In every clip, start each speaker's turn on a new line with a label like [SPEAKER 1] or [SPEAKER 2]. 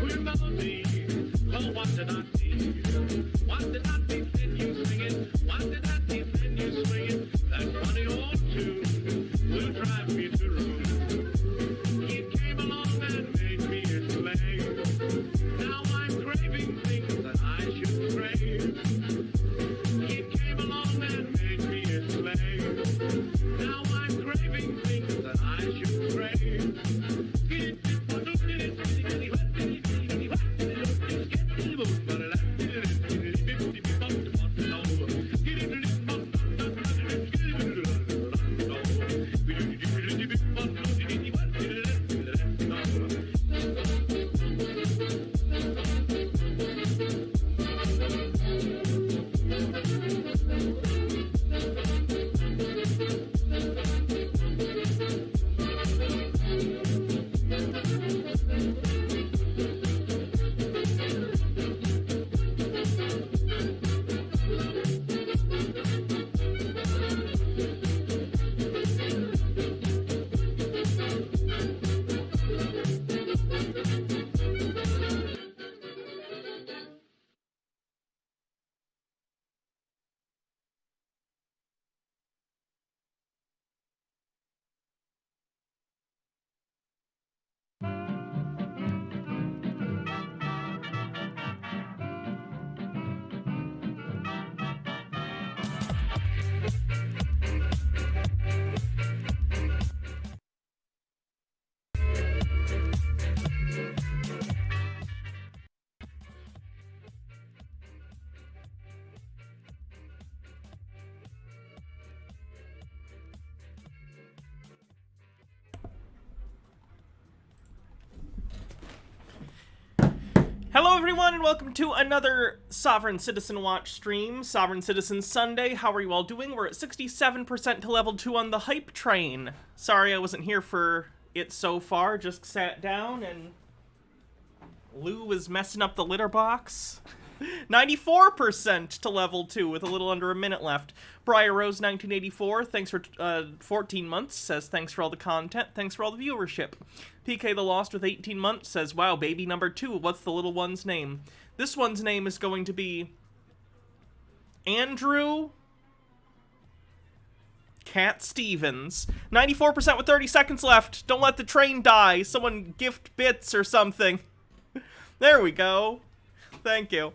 [SPEAKER 1] Sweet melody. Oh, what did I see? What did I see? Then you sing it. What did I see? Then you swing it. That funny old tune will drive me to ruin. It came along and made me a slave. Now I'm craving things that I should crave. It came along and made me a slave. Now I'm craving things that I should crave.
[SPEAKER 2] Hello everyone and welcome to another Sovereign Citizen Watch stream, Sovereign Citizen Sunday. How are you all doing? We're at 67% to level 2 on the hype train. Sorry I wasn't here for it so far, just sat down and Lou was messing up the litter box. 94% to level 2 with a little under a minute left. Briar Rose 1984, thanks for 14 months, says thanks for all the content, thanks for all the viewership. PK the Lost with 18 months says, wow, baby number 2, what's the little one's name? This one's name is going to be Andrew Cat Stevens. 94% with 30 seconds left. Don't let the train die. Someone gift bits or something. There we go. Thank you.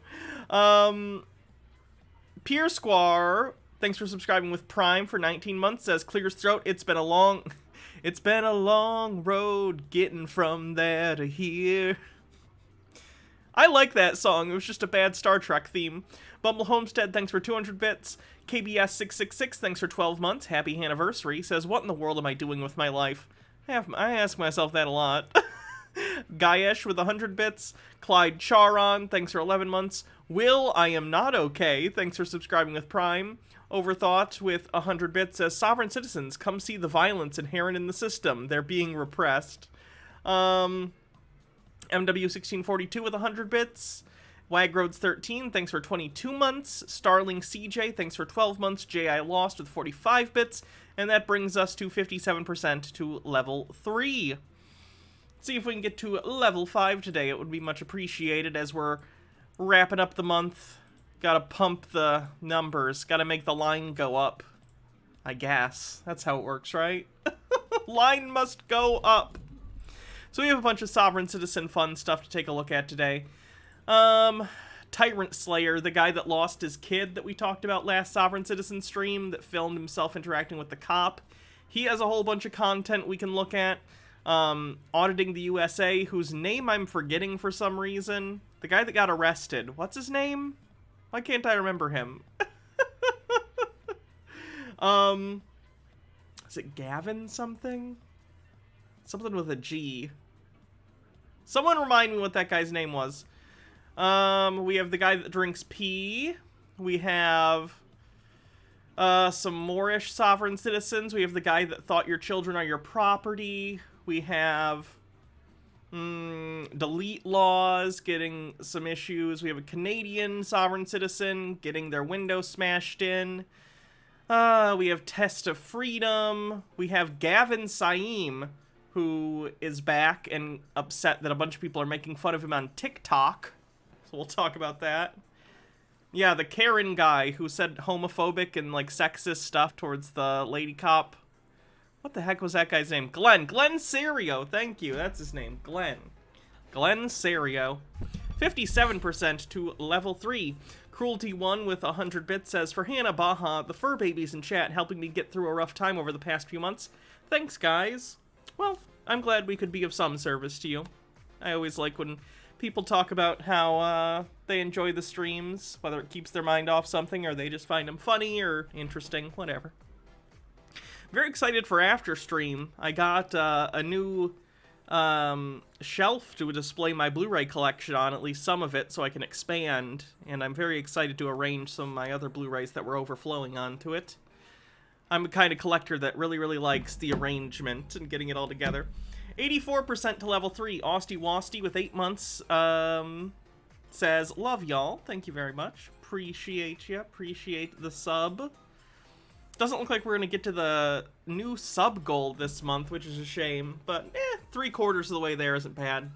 [SPEAKER 2] Pier Squire, thanks for subscribing with Prime for 19 months, says clears throat. It's been a long road getting from there to here. I like that song. It was just a bad Star Trek theme. Bumble Homestead, thanks for 200 bits. KBS666, thanks for 12 months. Happy anniversary. Says, what in the world am I doing with my life? I ask myself that a lot. Gayesh with 100 bits. Clyde Charon, thanks for 11 months. Will, I am not okay. Thanks for subscribing with Prime. Overthought with 100 bits says, Sovereign Citizens, come see the violence inherent in the system. They're being repressed. MW1642 with 100 bits. Wagroads 13, thanks for 22 months. Starling CJ, thanks for 12 months. JI Lost with 45 bits. And that brings us to 57% to level 3. See if we can get to level 5 today. It would be much appreciated as we're wrapping up the month. Gotta pump the numbers. Gotta make the line go up. I guess. That's how it works, right? Line must go up. So we have a bunch of Sovereign Citizen fun stuff to take a look at today. Tyrant Slayer, the guy that lost his kid that we talked about last Sovereign Citizen stream that filmed himself interacting with the cop. He has a whole bunch of content we can look at. Auditing the USA, whose name I'm forgetting for some reason. The guy that got arrested. What's his name? Why can't I remember him? Is it Gavin something? Something with a G. Someone remind me what that guy's name was. We have the guy that drinks pee. We have some Moorish sovereign citizens. We have the guy that thought your children are your property. We have delete laws getting some issues. We have a Canadian sovereign citizen getting their window smashed in. We have Test of Freedom. We have Gavin Saim, who is back and upset that a bunch of people are making fun of him on TikTok. So we'll talk about that. Yeah, the Karen guy who said homophobic and, like, sexist stuff towards the lady cop. What the heck was that guy's name? Glenn Serio. Thank you. That's his name. Glenn Serio. 57% to level 3. Cruelty 1 with 100 bits says, for Hannah Baha, the fur babies in chat helping me get through a rough time over the past few months. Thanks, guys. Well, I'm glad we could be of some service to you. I always like when people talk about how they enjoy the streams, whether it keeps their mind off something or they just find them funny or interesting, whatever. Very excited for after stream. I got a new shelf to display my Blu-ray collection on, at least some of it, so I can expand, and I'm very excited to arrange some of my other Blu-rays that were overflowing onto it. I'm the kind of collector that really, really likes the arrangement and getting it all together. 84% to level 3. Austy Wasty with 8 months says, love y'all. Thank you very much. Appreciate ya. Appreciate the sub. Doesn't look like we're going to get to the new sub goal this month, which is a shame. But, 3/4 of the way there isn't bad.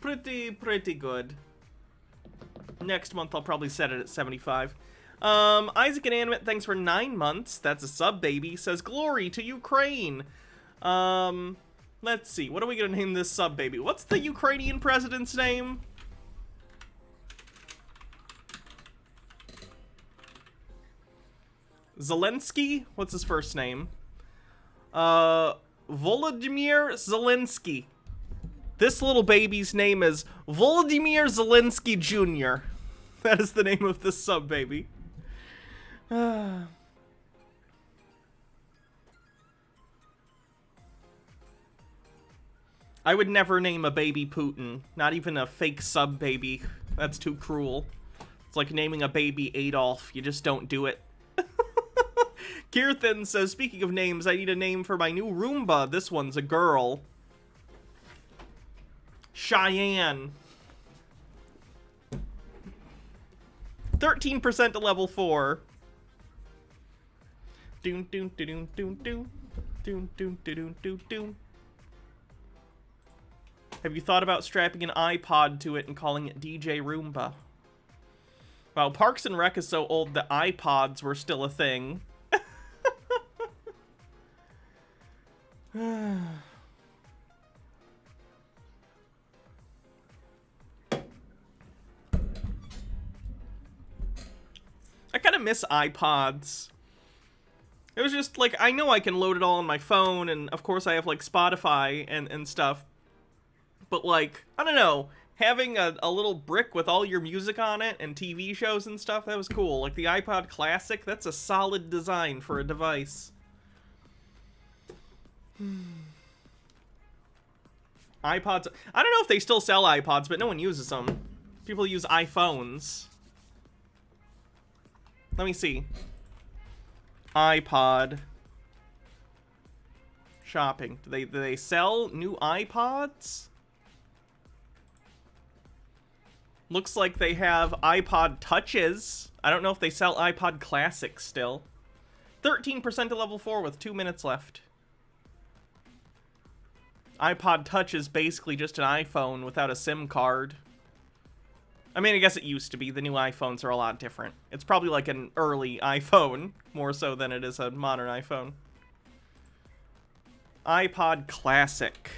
[SPEAKER 2] Pretty good. Next month I'll probably set it at 75. Isaac Inanimate, thanks for 9 months. That's a sub baby. Says, glory to Ukraine. Let's see. What are we going to name this sub baby? What's the Ukrainian president's name? Zelensky? What's his first name? Volodymyr Zelensky. This little baby's name is Volodymyr Zelensky Jr. That is the name of this sub baby. I would never name a baby Putin. Not even a fake sub baby. That's too cruel. It's like naming a baby Adolf. You just don't do it. Kirthan says, speaking of names, I need a name for my new Roomba. This one's a girl. Cheyenne. 13% to level 4. Doon doon doon doon doon doon doon doon doon doon. Have you thought about strapping an iPod to it and calling it DJ Roomba? Wow, Parks and Rec is so old that iPods were still a thing. I kind of miss iPods. It was just, like, I know I can load it all on my phone, and of course I have, like, Spotify and stuff. But, like, I don't know, having a little brick with all your music on it and TV shows and stuff, that was cool. Like, the iPod Classic, that's a solid design for a device. iPods, I don't know if they still sell iPods, but no one uses them. People use iPhones. Let me see. iPod shopping. Do they sell new iPods? Looks like they have iPod Touches. I don't know if they sell iPod Classics still. 13% to level 4 with 2 minutes left. iPod Touch is basically just an iPhone without a SIM card. I mean, I guess it used to be. The new iPhones are a lot different. It's probably like an early iPhone, more so than it is a modern iPhone. iPod Classic.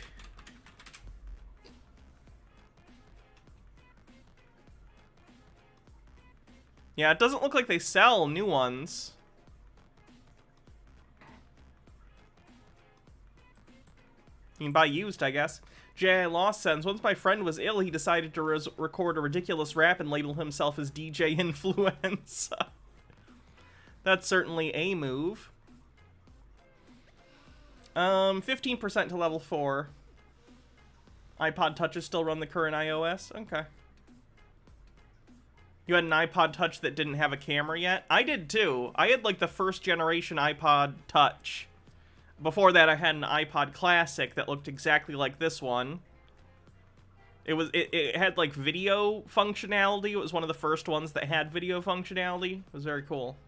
[SPEAKER 2] Yeah, it doesn't look like they sell new ones. You can buy used, I guess. J.I. Lost sends, once my friend was ill, he decided to record a ridiculous rap and label himself as DJ Influenza. That's certainly a move. 15% to level 4. iPod Touches still run the current iOS? Okay. You had an iPod Touch that didn't have a camera yet? I did too. I had like the first generation iPod Touch. Before that, I had an iPod Classic that looked exactly like this one. It had like video functionality. It was one of the first ones that had video functionality. It was very cool.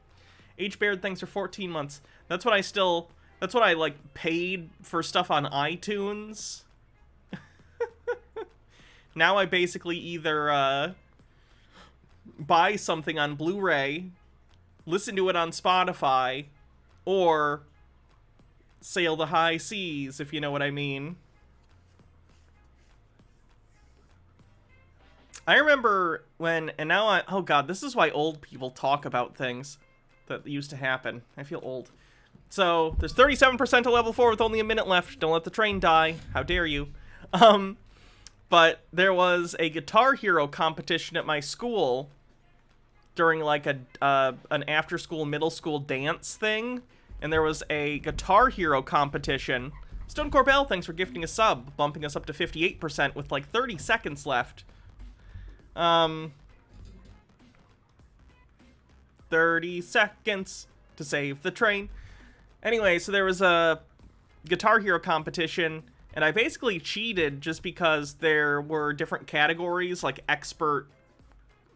[SPEAKER 2] H. Baird, thanks for 14 months. That's when I still That's what I, like, paid for stuff on iTunes. Now I basically either, buy something on Blu-ray, listen to it on Spotify, or sail the high seas, if you know what I mean. I remember when, and now oh god, this is why old people talk about things that used to happen. I feel old. So, there's 37% to level 4 with only a minute left. Don't let the train die. How dare you. But there was a Guitar Hero competition at my school during, like, an after-school, middle-school dance thing. And there was a Guitar Hero competition. Stone Corbell, thanks for gifting a sub, bumping us up to 58% with, like, 30 seconds left. 30 seconds to save the train. Anyway, so there was a Guitar Hero competition, and I basically cheated just because there were different categories, like expert,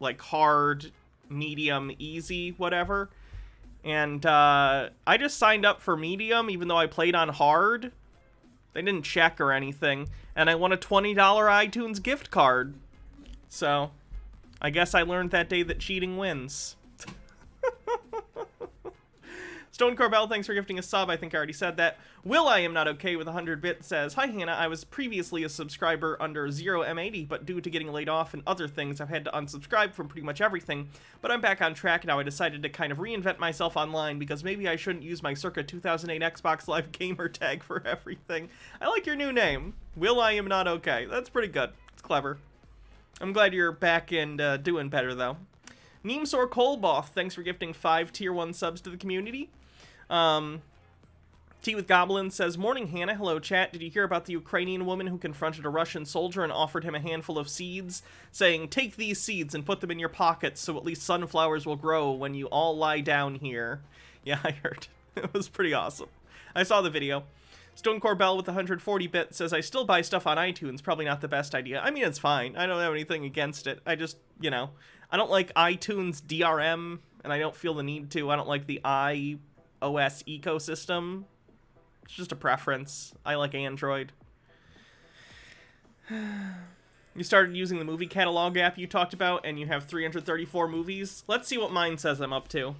[SPEAKER 2] like hard, medium, easy, whatever. And I just signed up for medium, even though I played on hard. They didn't check or anything, and I won a $20 iTunes gift card. So, I guess I learned that day that cheating wins. Stone Corbell, thanks for gifting a sub. I think I already said that. Will I Am Not Okay with 100-bit says, Hi Hannah, I was previously a subscriber under 0M80, but due to getting laid off and other things, I've had to unsubscribe from pretty much everything. But I'm back on track now. I decided to kind of reinvent myself online because maybe I shouldn't use my circa 2008 Xbox Live gamer tag for everything. I like your new name. Will I Am Not Okay. That's pretty good. It's clever. I'm glad you're back and doing better, though. Neemsor Kolboth, thanks for gifting 5 tier 1 subs to the community. Tea with Goblin says, Morning, Hannah. Hello, chat. Did you hear about the Ukrainian woman who confronted a Russian soldier and offered him a handful of seeds, saying, take these seeds and put them in your pockets so at least sunflowers will grow when you all lie down here? Yeah, I heard. It was pretty awesome. I saw the video. Stone Corbell with 140-bit says, I still buy stuff on iTunes. Probably not the best idea. I mean, it's fine. I don't have anything against it. I just, you know, I don't like iTunes DRM, and I don't feel the need to. I don't like the iOS ecosystem. It's just a preference. I like Android. You started using the movie catalog app you talked about, and you have 334 movies. Let's see what mine says I'm up to.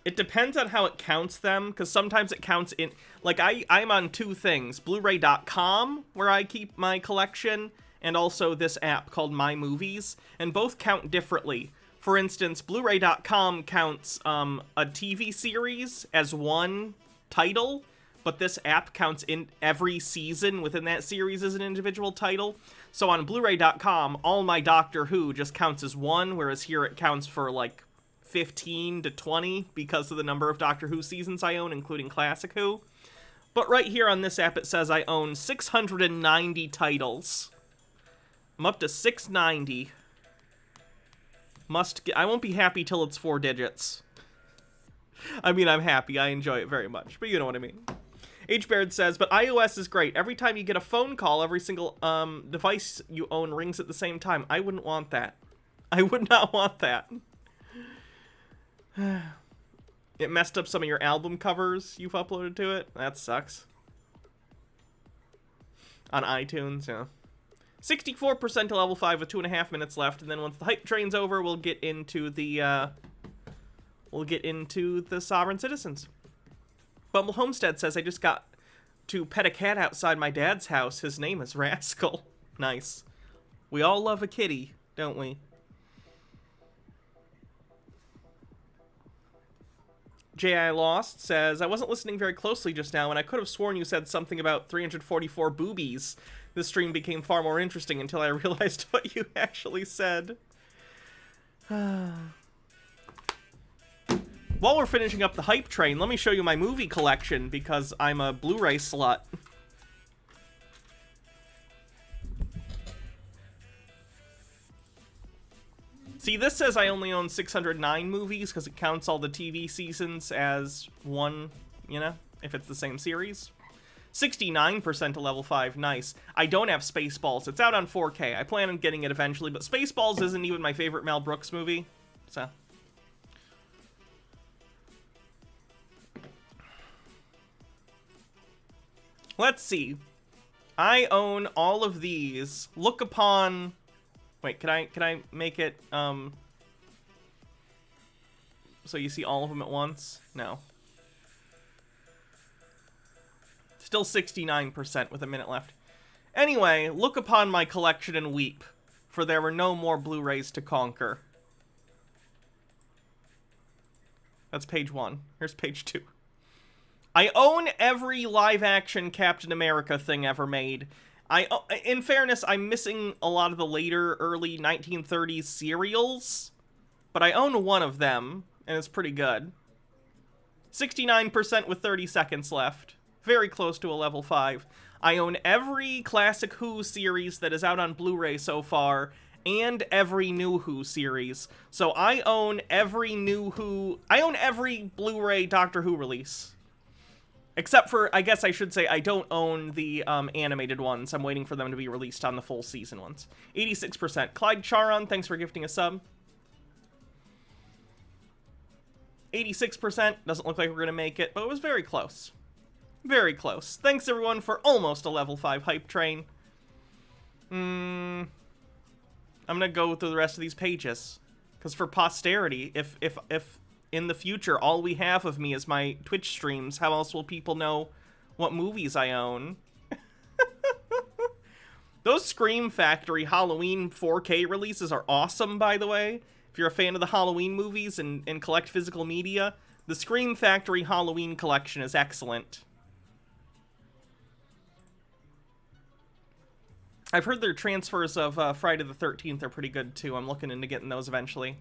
[SPEAKER 2] It depends on how it counts them, because sometimes it counts in... Like, I'm on 2 things. Blu-ray.com, where I keep my collection, and also this app called My Movies, and both count differently. For instance, Blu-ray.com counts a TV series as one title, but this app counts in every season within that series as an individual title. So on Blu-ray.com, all my Doctor Who just counts as one, whereas here it counts for, like, 15 to 20 because of the number of Doctor Who seasons I own, including Classic Who. But right here on this app, it says I own 690 titles. I'm up to 690. I won't be happy till it's 4 digits. I mean, I'm happy. I enjoy it very much, but you know what I mean. H. Baird says, but iOS is great. Every time you get a phone call, every single device you own rings at the same time. I wouldn't want that. I would not want that. It messed up some of your album covers you've uploaded to it. That sucks. On iTunes, yeah. 64% to level 5 with 2.5 minutes left, and then once the hype train's over, we'll get into the Sovereign Citizens. Bumble Homestead says, I just got to pet a cat outside my dad's house. His name is Rascal. Nice. We all love a kitty, don't we? J.I. Lost says, I wasn't listening very closely just now, and I could have sworn you said something about 344 boobies. This stream became far more interesting until I realized what you actually said. While we're finishing up the hype train, let me show you my movie collection, because I'm a Blu-ray slut. See, this says I only own 609 movies, because it counts all the TV seasons as one, you know, if it's the same series. 69% to level 5, nice. I don't have Spaceballs. It's out on 4K. I plan on getting it eventually, but Spaceballs isn't even my favorite Mel Brooks movie, so... Let's see. I own all of these. Look upon... Wait, can I make it, so you see all of them at once? No. Still 69% with a minute left. Anyway, look upon my collection and weep, for there were no more Blu-rays to conquer. That's page 1. Here's page 2. I own every live-action Captain America thing ever made. In fairness, I'm missing a lot of the later, early 1930s serials, but I own one of them, and it's pretty good. 69% with 30 seconds left. Very close to a level 5. I own every classic Who series that is out on Blu-ray so far, and every new Who series. So I own every new Who... I own every Blu-ray Doctor Who release. Except for, I guess I should say, I don't own the animated ones. I'm waiting for them to be released on the full season ones. 86%. Clyde Charon, thanks for gifting a sub. 86%. Doesn't look like we're going to make it, but it was very close. Very close. Thanks, everyone, for almost a level 5 hype train. I'm going to go through the rest of these pages. Because for posterity, if in the future, all we have of me is my Twitch streams, how else will people know what movies I own? Those Scream Factory Halloween 4K releases are awesome, by the way. If you're a fan of the Halloween movies and collect physical media, the Scream Factory Halloween collection is excellent. I've heard their transfers of Friday the 13th are pretty good, too. I'm looking into getting those eventually.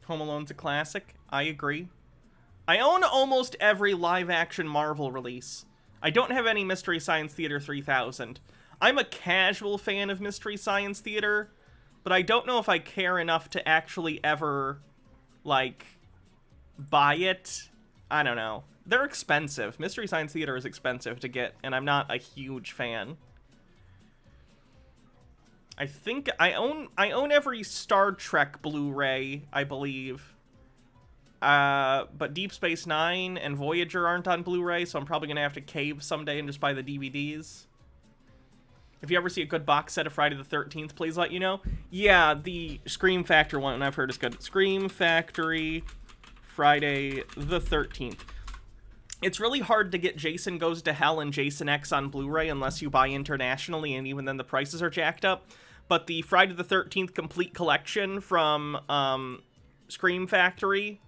[SPEAKER 2] Home Alone's a classic. I agree. I own almost every live-action Marvel release. I don't have any Mystery Science Theater 3000. I'm a casual fan of Mystery Science Theater, but I don't know if I care enough to actually ever, like, buy it. I don't know. They're expensive. Mystery Science Theater is expensive to get, and I'm not a huge fan. I think I own every Star Trek Blu-ray, I believe. But Deep Space Nine and Voyager aren't on Blu-ray, so I'm probably gonna have to cave someday and just buy the DVDs. If you ever see a good box set of Friday the 13th, please let you know. Yeah, the Scream Factory one I've heard is good. Scream Factory Friday the 13th. It's really hard to get Jason Goes to Hell and Jason X on Blu-ray unless you buy internationally, and even then the prices are jacked up. But the Friday the 13th complete collection from Scream Factory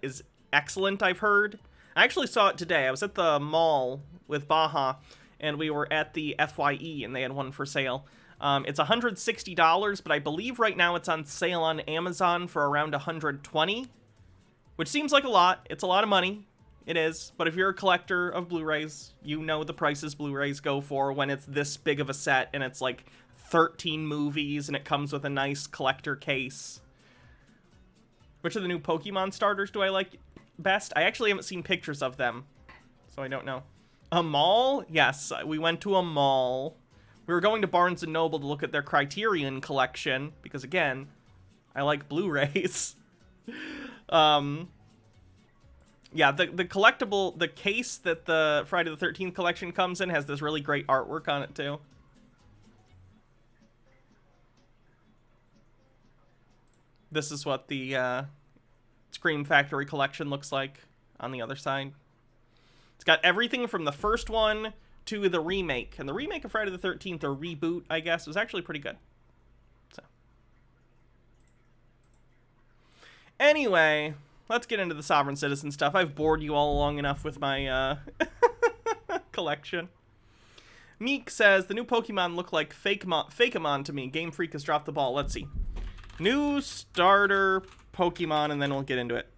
[SPEAKER 2] is excellent, I've heard. I actually saw it today. I was at the mall with Baja, and we were at the FYE, and they had one for sale. It's $160, but I believe right now it's on sale on Amazon for around $120, which seems like a lot. It's a lot of money. It is. But if you're a collector of Blu-rays, you know the prices Blu-rays go for when it's this big of a set, and it's like 13 movies, and it comes with a nice collector case. Which of the new Pokemon starters do I like best? I actually haven't seen pictures of them, so I don't know. A mall? Yes, we went to a mall. We were going to Barnes & Noble to look at their Criterion collection, because again, I like Blu-rays. Yeah, the collectible, the case that the Friday the 13th collection comes in has this really great artwork on it, too. This is what the Scream Factory collection looks like on the other side. It's got everything from the first one to the remake. And the remake of Friday the 13th, or reboot, I guess, was actually pretty good. So. Anyway, let's get into the Sovereign Citizen stuff. I've bored you all long enough with my collection. Meek says, the new Pokemon look like Fakemon to me. Game Freak has dropped the ball. Let's see. New starter Pokemon, and then we'll get into it.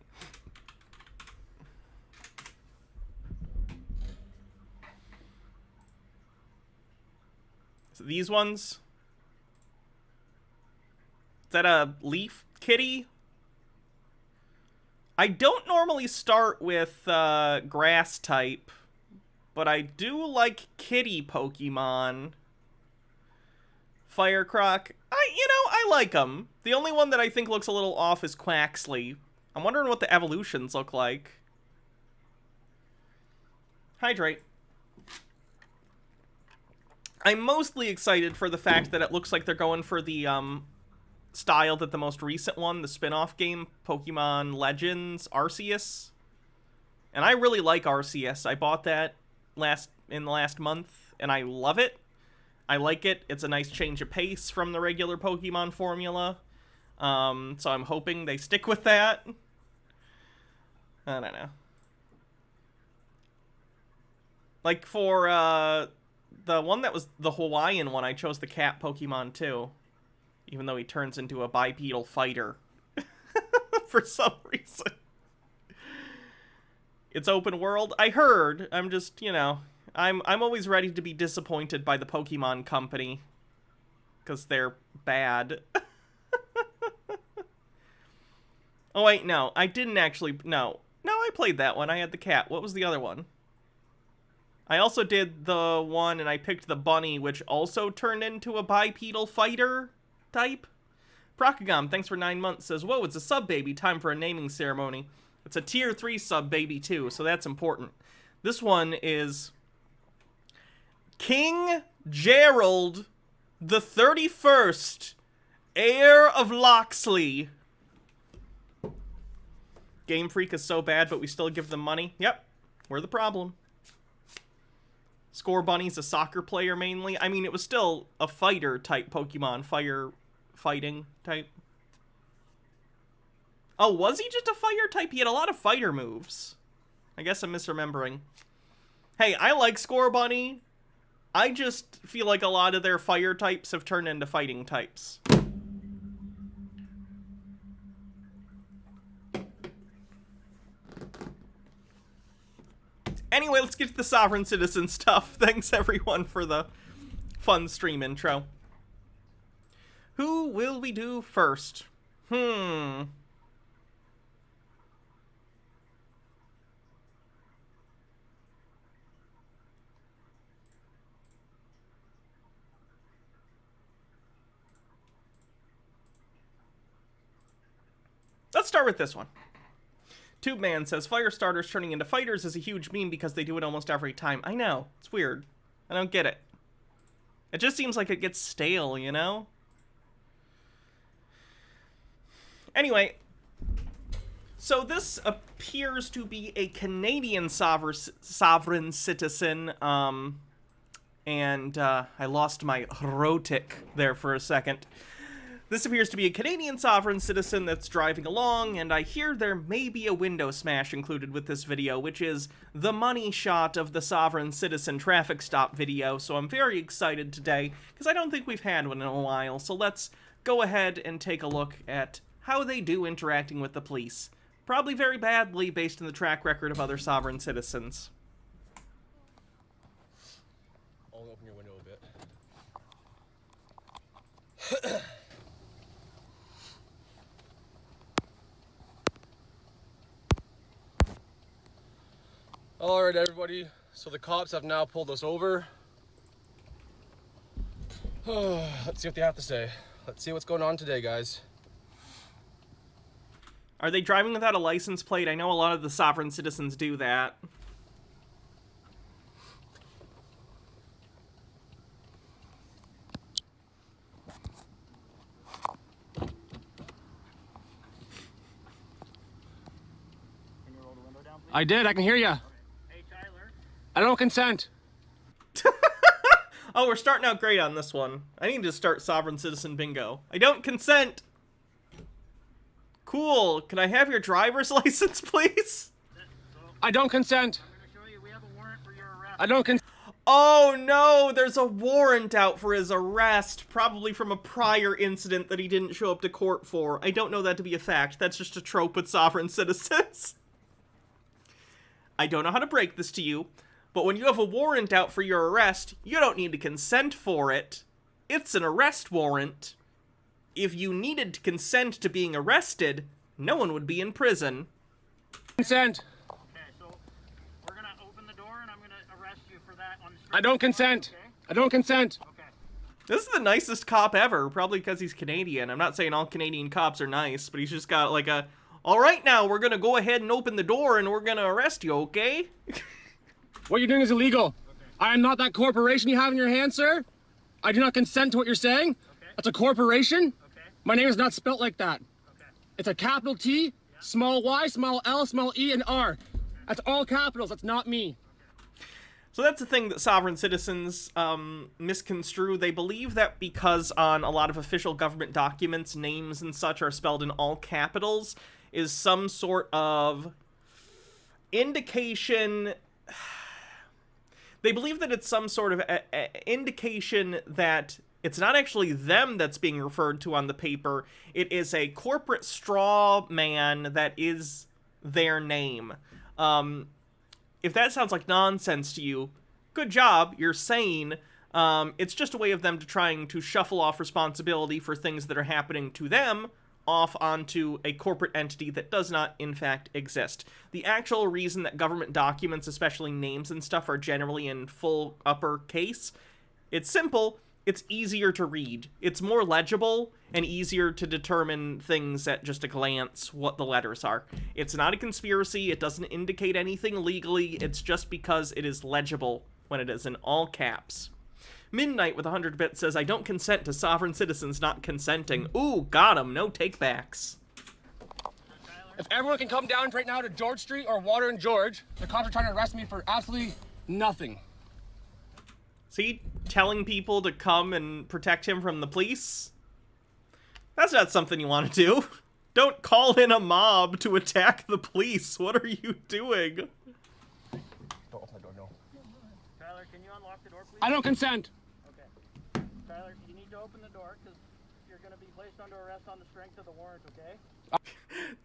[SPEAKER 2] So these ones. Is that a leaf kitty? I don't normally start with grass type, but I do like kitty Pokemon. Firecroc. I like them. The only one that I think looks a little off is Quaxley. I'm wondering what the evolutions look like. Hydrate. I'm mostly excited for the fact that it looks like they're going for the style that the most recent one, the spin-off game, Pokemon Legends Arceus. And I really like Arceus. I bought that in the last month, and I love it. I like it. It's a nice change of pace from the regular Pokemon formula. So I'm hoping they stick with that. I don't know. Like, for the one that was the Hawaiian one, I chose the cat Pokemon too. Even though he turns into a bipedal fighter. For some reason. It's open world. I heard. I'm just, I'm always ready to be disappointed by the Pokemon Company. Because they're bad. Oh, wait, no. I didn't actually... No, I played that one. I had the cat. What was the other one? I also did the one, and I picked the bunny, which also turned into a bipedal fighter type. Procagom, thanks for 9 months, says, whoa, it's a sub-baby. Time for a naming ceremony. It's a tier 3 sub-baby, too, so that's important. This one is King Gerald the 31st, heir of Loxley. Game Freak is so bad, but we still give them money. Yep, we're the problem. Score Bunny's a soccer player, mainly. I mean, it was still a fighter-type Pokemon, fighting type. Oh, was he just a fire type? He had a lot of fighter moves. I guess I'm misremembering. Hey, I like Score Bunny. I just feel like a lot of their fire types have turned into fighting types. Anyway, let's get to the Sovereign Citizen stuff. Thanks, everyone, for the fun stream intro. Who will we do first? Let's start with this one. Tube Man says, fire starters turning into fighters is a huge meme because they do it almost every time. I know. It's weird. I don't get it. It just seems like it gets stale, you know? Anyway, so this appears to be a Canadian sovereign citizen, and I lost my rotic there for a second. This appears to be a Canadian sovereign citizen that's driving along, and I hear there may be a window smash included with this video, which is the money shot of the sovereign citizen traffic stop video, so I'm very excited today, because I don't think we've had one in a while, so let's go ahead and take a look at how they do interacting with the police. Probably very badly, based on the track record of other sovereign citizens.
[SPEAKER 3] I'll open your window a bit. Alright, everybody, so the cops have now pulled us over. Let's see what they have to say. Let's see what's going on today, guys.
[SPEAKER 2] Are they driving without a license plate? I know a lot of the sovereign citizens do that.
[SPEAKER 3] I did, I can hear you.
[SPEAKER 4] Hey, Tyler.
[SPEAKER 3] I don't consent.
[SPEAKER 2] Oh, we're starting out great on this one. I need to start Sovereign Citizen Bingo. I don't consent. Cool. Can I have your driver's license, please?
[SPEAKER 3] I don't consent.
[SPEAKER 4] I'm going to show you, we have a warrant for your arrest.
[SPEAKER 3] I don't consent.
[SPEAKER 2] Oh no, there's a warrant out for his arrest, probably from a prior incident that he didn't show up to court for. I don't know that to be a fact. That's just a trope with sovereign citizens. I don't know how to break this to you, but when you have a warrant out for your arrest, you don't need to consent for it. It's an arrest warrant. If you needed to consent to being arrested, no one would be in prison.
[SPEAKER 3] Consent.
[SPEAKER 4] Okay, so we're going to open the door and I'm going to arrest you for that on the street.
[SPEAKER 3] I don't consent.
[SPEAKER 4] Okay?
[SPEAKER 3] I don't consent.
[SPEAKER 4] Okay.
[SPEAKER 2] This is the nicest cop ever, probably because he's Canadian. I'm not saying all Canadian cops are nice, but he's just got like a, all right, now we're gonna go ahead and open the door and we're gonna arrest you, okay?
[SPEAKER 3] What you're doing is illegal. Okay. I am not that corporation you have in your hand, sir. I do not consent to what you're saying. Okay. That's a corporation. Okay. My name is not spelt like that. Okay. It's a capital T, small y, small l, small e, and r. Okay. That's all capitals. That's not me.
[SPEAKER 2] So that's the thing that sovereign citizens misconstrue. They believe that because on a lot of official government documents, names and such are spelled in all capitals, is some sort of indication. They believe that it's some sort of indication that it's not actually them that's being referred to on the paper. It is a corporate straw man that is their name. If that sounds like nonsense to you, good job, you're sane. It's just a way of them trying to shuffle off responsibility for things that are happening to them off onto a corporate entity that does not, in fact, exist. The actual reason that government documents, especially names and stuff, are generally in full uppercase, it's simple. It's easier to read. It's more legible and easier to determine things at just a glance what the letters are. It's not a conspiracy. It doesn't indicate anything legally. It's just because it is legible when it is in all caps. Midnight with 100 bits says, I don't consent to sovereign citizens not consenting. Ooh, got him. No takebacks.
[SPEAKER 3] If everyone can come down right now to George Street or Water and George, the cops are trying to arrest me for absolutely nothing.
[SPEAKER 2] Is he telling people to come and protect him from the police? That's not something you want to do. Don't call in a mob to attack the police. What are you doing?
[SPEAKER 3] Don't open the door, no.
[SPEAKER 4] Tyler, can you unlock the door, please?
[SPEAKER 3] I don't consent.
[SPEAKER 4] Okay. Tyler, you need to open the door because you're going to be placed under arrest on the strength of the warrant, okay?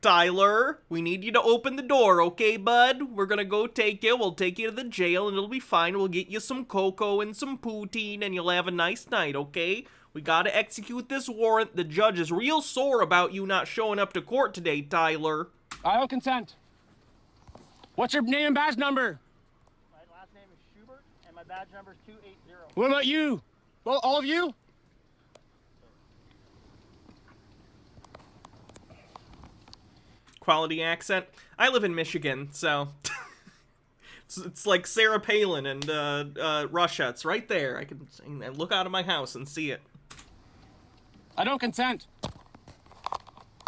[SPEAKER 2] Tyler, we need you to open the door, okay, bud? We're gonna go take you. We'll take you to the jail, and it'll be fine. We'll get you some cocoa and some poutine, and you'll have a nice night, okay? We gotta execute this warrant. The judge is real sore about you not showing up to court today, Tyler.
[SPEAKER 3] I don't consent. What's your name and badge number?
[SPEAKER 4] My last name is Schubert, and my badge number is 280.
[SPEAKER 3] What about you? Well, all of you?
[SPEAKER 2] Quality accent. I live in Michigan, so it's like Sarah Palin and Russia. It's right there. I can look out of my house and see it.
[SPEAKER 3] I don't consent.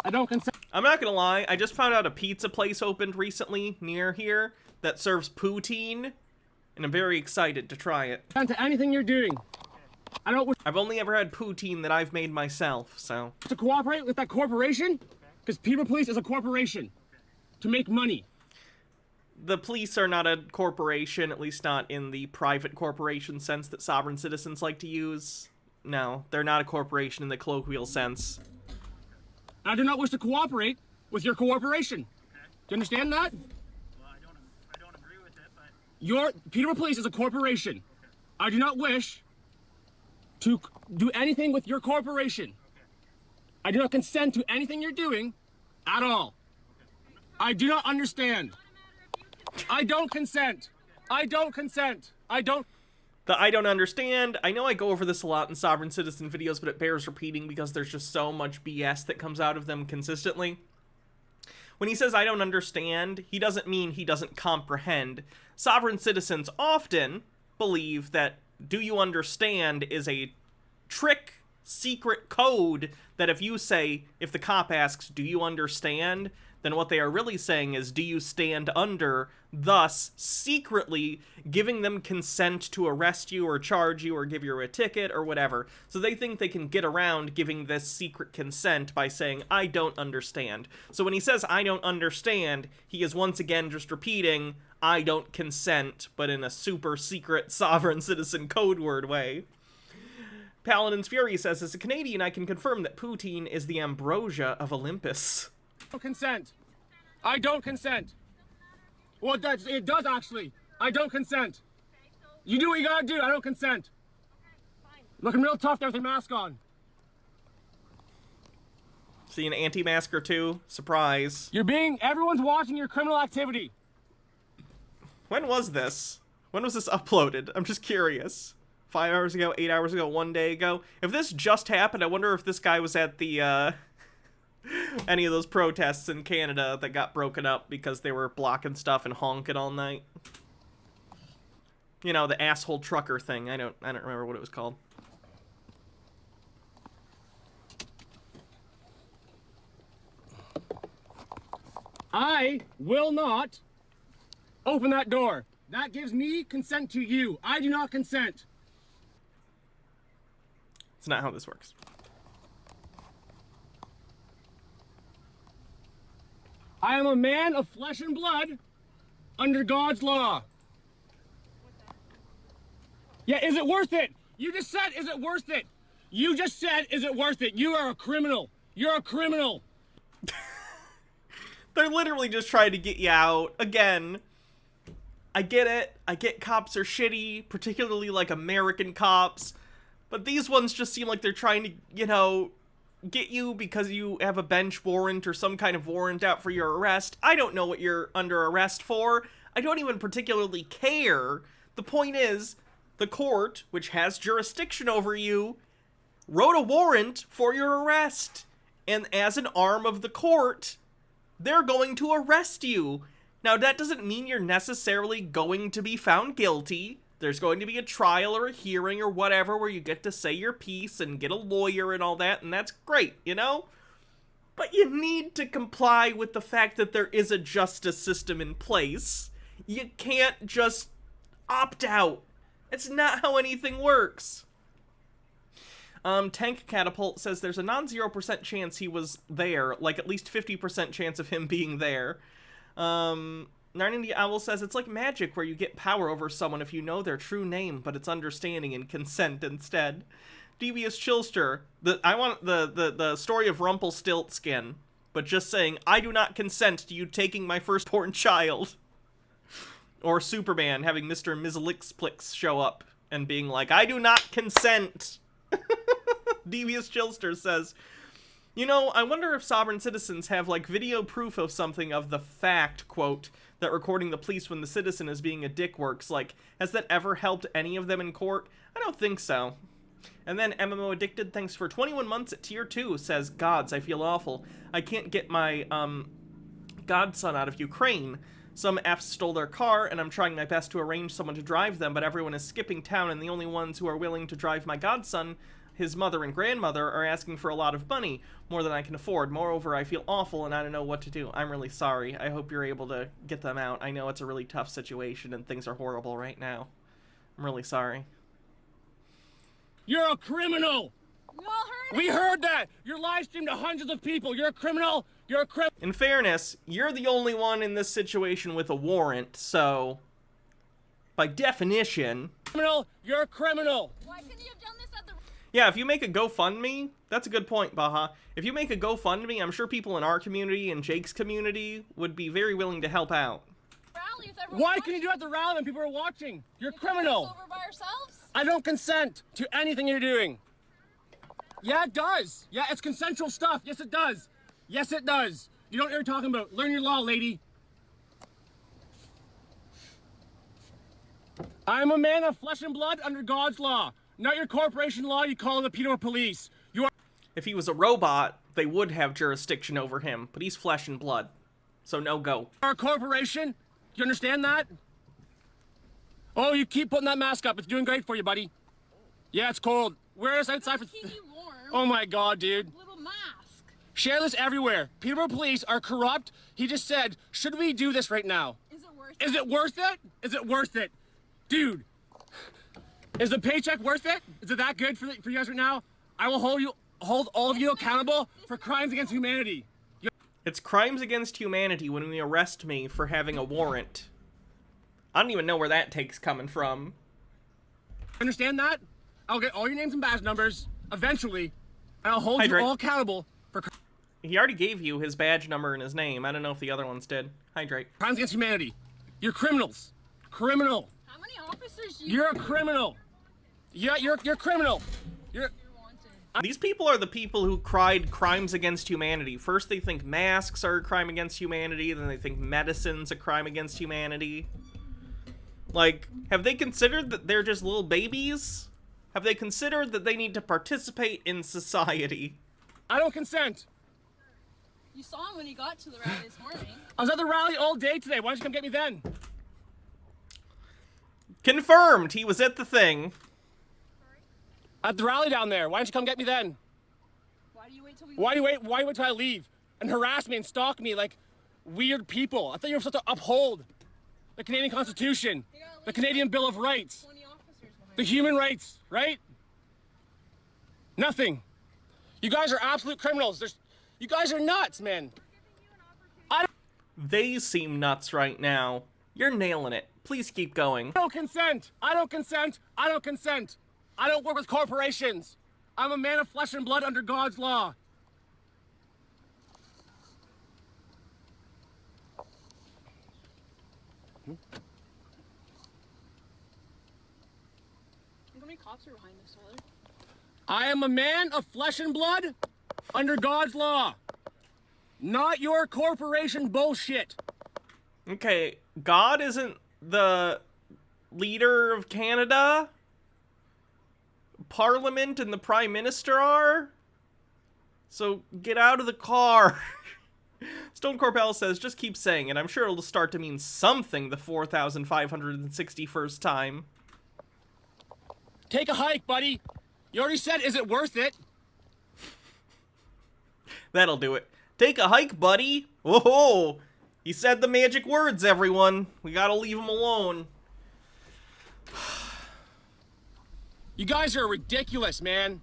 [SPEAKER 3] I don't consent.
[SPEAKER 2] I'm not gonna lie. I just found out a pizza place opened recently near here that serves poutine, and I'm very excited to try it.
[SPEAKER 3] To anything you're doing. I don't wish
[SPEAKER 2] I've only ever had poutine that I've made myself, so.
[SPEAKER 3] to cooperate with that corporation. Because People Police is a corporation to make money.
[SPEAKER 2] The police are not a corporation, at least not in the private corporation sense that sovereign citizens like to use. No, they're not a corporation in the colloquial sense.
[SPEAKER 3] I do not wish to cooperate with your cooperation. Do you understand that?
[SPEAKER 4] Well, I don't agree with it, but...
[SPEAKER 3] Peterborough Police is a corporation. I do not wish to do anything with your corporation. I do not consent to anything you're doing at all. I do not understand. I don't consent. I don't consent. I don't
[SPEAKER 2] understand. I know I go over this a lot in sovereign citizen videos, but it bears repeating because there's just so much BS that comes out of them consistently. When he says I don't understand, he doesn't mean he doesn't comprehend. Sovereign citizens often believe that do you understand is a trick secret code that if the cop asks, do you understand? Then what they are really saying is, do you stand under, thus secretly giving them consent to arrest you or charge you or give you a ticket or whatever. So they think they can get around giving this secret consent by saying, I don't understand. So when he says, I don't understand, he is once again just repeating, I don't consent, but in a super secret sovereign citizen code word way. Paladin's Fury says, as a Canadian, I can confirm that poutine is the ambrosia of Olympus.
[SPEAKER 3] don't consent. I don't consent. Well, it does actually. I don't consent. You do what you gotta do. I don't consent. Looking real tough there with your mask on.
[SPEAKER 2] See an anti-masker too? Surprise.
[SPEAKER 3] Everyone's watching your criminal activity.
[SPEAKER 2] When was this? When was this uploaded? I'm just curious. 5 hours ago, 8 hours ago, 1 day ago. If this just happened, I wonder if this guy was at the, any of those protests in Canada that got broken up because they were blocking stuff and honking all night. You know, the asshole trucker thing. I don't remember what it was called.
[SPEAKER 3] I will not open that door. That gives me consent to you. I do not consent.
[SPEAKER 2] It's not how this works.
[SPEAKER 3] I am a man of flesh and blood under God's law. Yeah, is it worth it? You just said, is it worth it? You just said, is it worth it? You are a criminal. You're a criminal.
[SPEAKER 2] They're literally just trying to get you out. Again, I get it. I get cops are shitty, particularly like American cops. But these ones just seem like they're trying to, you know, get you because you have a bench warrant or some kind of warrant out for your arrest. I don't know what you're under arrest for. I don't even particularly care. The point is, the court, which has jurisdiction over you, wrote a warrant for your arrest. And as an arm of the court, they're going to arrest you. Now, that doesn't mean you're necessarily going to be found guilty. There's going to be a trial or a hearing or whatever where you get to say your piece and get a lawyer and all that, and that's great, you know? But you need to comply with the fact that there is a justice system in place. You can't just opt out. It's not how anything works. Tank Catapult says there's a non-0% chance he was there, like at least 50% chance of him being there. Narnia the Owl says it's like magic where you get power over someone if you know their true name, but it's understanding and consent instead. Devious Chillster, I want the story of Rumpelstiltskin, but just saying, I do not consent to you taking my firstborn child. Or Superman having Mr. and Ms. Lixplix show up and being like, I do not consent. Devious Chillster says, you know, I wonder if sovereign citizens have, like, video proof of something of the fact, quote, that recording the police when the citizen is being a dick works. Like, has that ever helped any of them in court? I don't think so. And then MMO Addicted, thanks for 21 months at tier 2, says, Gods, I feel awful. I can't get my, godson out of Ukraine. Some Fs stole their car, and I'm trying my best to arrange someone to drive them, but everyone is skipping town, and the only ones who are willing to drive my godson, his mother and grandmother, are asking for a lot of money, more than I can afford. Moreover, I feel awful, and I don't know what to do. I'm really sorry. I hope you're able to get them out. I know it's a really tough situation, and things are horrible right now. I'm really sorry.
[SPEAKER 3] You're a criminal!
[SPEAKER 5] We all heard
[SPEAKER 3] We heard that! You're live streamed to hundreds of people. You're a criminal! You're a criminal!
[SPEAKER 2] In fairness, you're the only one in this situation with a warrant, so by definition...
[SPEAKER 3] Criminal! You're a criminal!
[SPEAKER 5] Why couldn't you have done this at the
[SPEAKER 2] Yeah, if you make a GoFundMe, that's a good point, Baha. If you make a GoFundMe, I'm sure people in our community and Jake's community would be very willing to help out.
[SPEAKER 5] rally if everyone
[SPEAKER 3] Why can you do it at the rally when people are watching? You're a criminal!
[SPEAKER 5] over by ourselves?
[SPEAKER 3] I don't consent to anything you're doing. Yeah, it does. Yeah, it's consensual stuff. Yes, it does. Yes, it does. You know what you're talking about. Learn your law, lady. I'm a man of flesh and blood under God's law. Not your corporation law you call the pedo police. You are...
[SPEAKER 2] If he was a robot, they would have jurisdiction over him, but he's flesh and blood. So no go.
[SPEAKER 3] a corporation. You understand that? Oh, you keep putting that mask up. It's doing great for you, buddy. Yeah, it's cold. Wear this outside for...
[SPEAKER 5] Keep you warm.
[SPEAKER 3] Oh my God, dude.
[SPEAKER 5] Little mask.
[SPEAKER 3] Share this everywhere. Peterborough police are corrupt. He just said, should we do this right now?
[SPEAKER 5] Is it worth
[SPEAKER 3] Is it worth it? Is it worth it? Dude, is the paycheck worth it? Is it that good for you guys right now? I will hold all of you accountable for crimes against humanity.
[SPEAKER 2] It's crimes against humanity when we arrest me for having a warrant. I don't even know where that take's coming from.
[SPEAKER 3] Understand that? I'll get all your names and badge numbers eventually, and I'll hold
[SPEAKER 2] Hi,
[SPEAKER 3] you
[SPEAKER 2] Drake.
[SPEAKER 3] all accountable for
[SPEAKER 2] He already gave you his badge number and his name. I don't know if the other ones did. Hi, Drake.
[SPEAKER 3] crimes against humanity. You're criminals. Criminal.
[SPEAKER 5] How many officers do you
[SPEAKER 3] You're a criminal. Yeah, you're a criminal. You're
[SPEAKER 5] wanted?
[SPEAKER 2] These people are the people who cried crimes against humanity. First they think masks are a crime against humanity, then they think medicine's a crime against humanity. Like, have they considered that they're just little babies? Have they considered that they need to participate in society?
[SPEAKER 3] I don't consent.
[SPEAKER 5] You saw him when he got to the rally this morning.
[SPEAKER 3] I was at the rally all day today. Why don't you come get me then?
[SPEAKER 2] Confirmed, he was at the thing.
[SPEAKER 3] At the rally down there. Why don't you come get me then?
[SPEAKER 5] Why do you wait till we
[SPEAKER 3] Why do you wait till I leave and harass me and stalk me like weird people? I thought you were supposed to uphold the Canadian Constitution, the Canadian Bill of Rights,
[SPEAKER 5] 20 officers behind
[SPEAKER 3] the human rights, right? Nothing. You guys are absolute criminals. You guys are nuts, man.
[SPEAKER 2] They seem nuts right now. You're nailing it. Please keep going.
[SPEAKER 3] I don't consent. I don't consent. I don't consent. I don't work with corporations. I'm a man of flesh and blood under God's law.
[SPEAKER 5] How many cops are behind us, Tyler?
[SPEAKER 3] I am a man of flesh and blood under God's law. Not your corporation bullshit.
[SPEAKER 2] Okay, God isn't the leader of Canada? Parliament and the Prime Minister are? So get out of the car. Stone Corbell says, just keep saying it. I'm sure it'll start to mean something the 4,561st time.
[SPEAKER 3] Take a hike, buddy. You already said, is it worth it?
[SPEAKER 2] That'll do it. Take a hike, buddy. Whoa! He said the magic words, everyone. We gotta leave him alone.
[SPEAKER 3] You guys are ridiculous, man.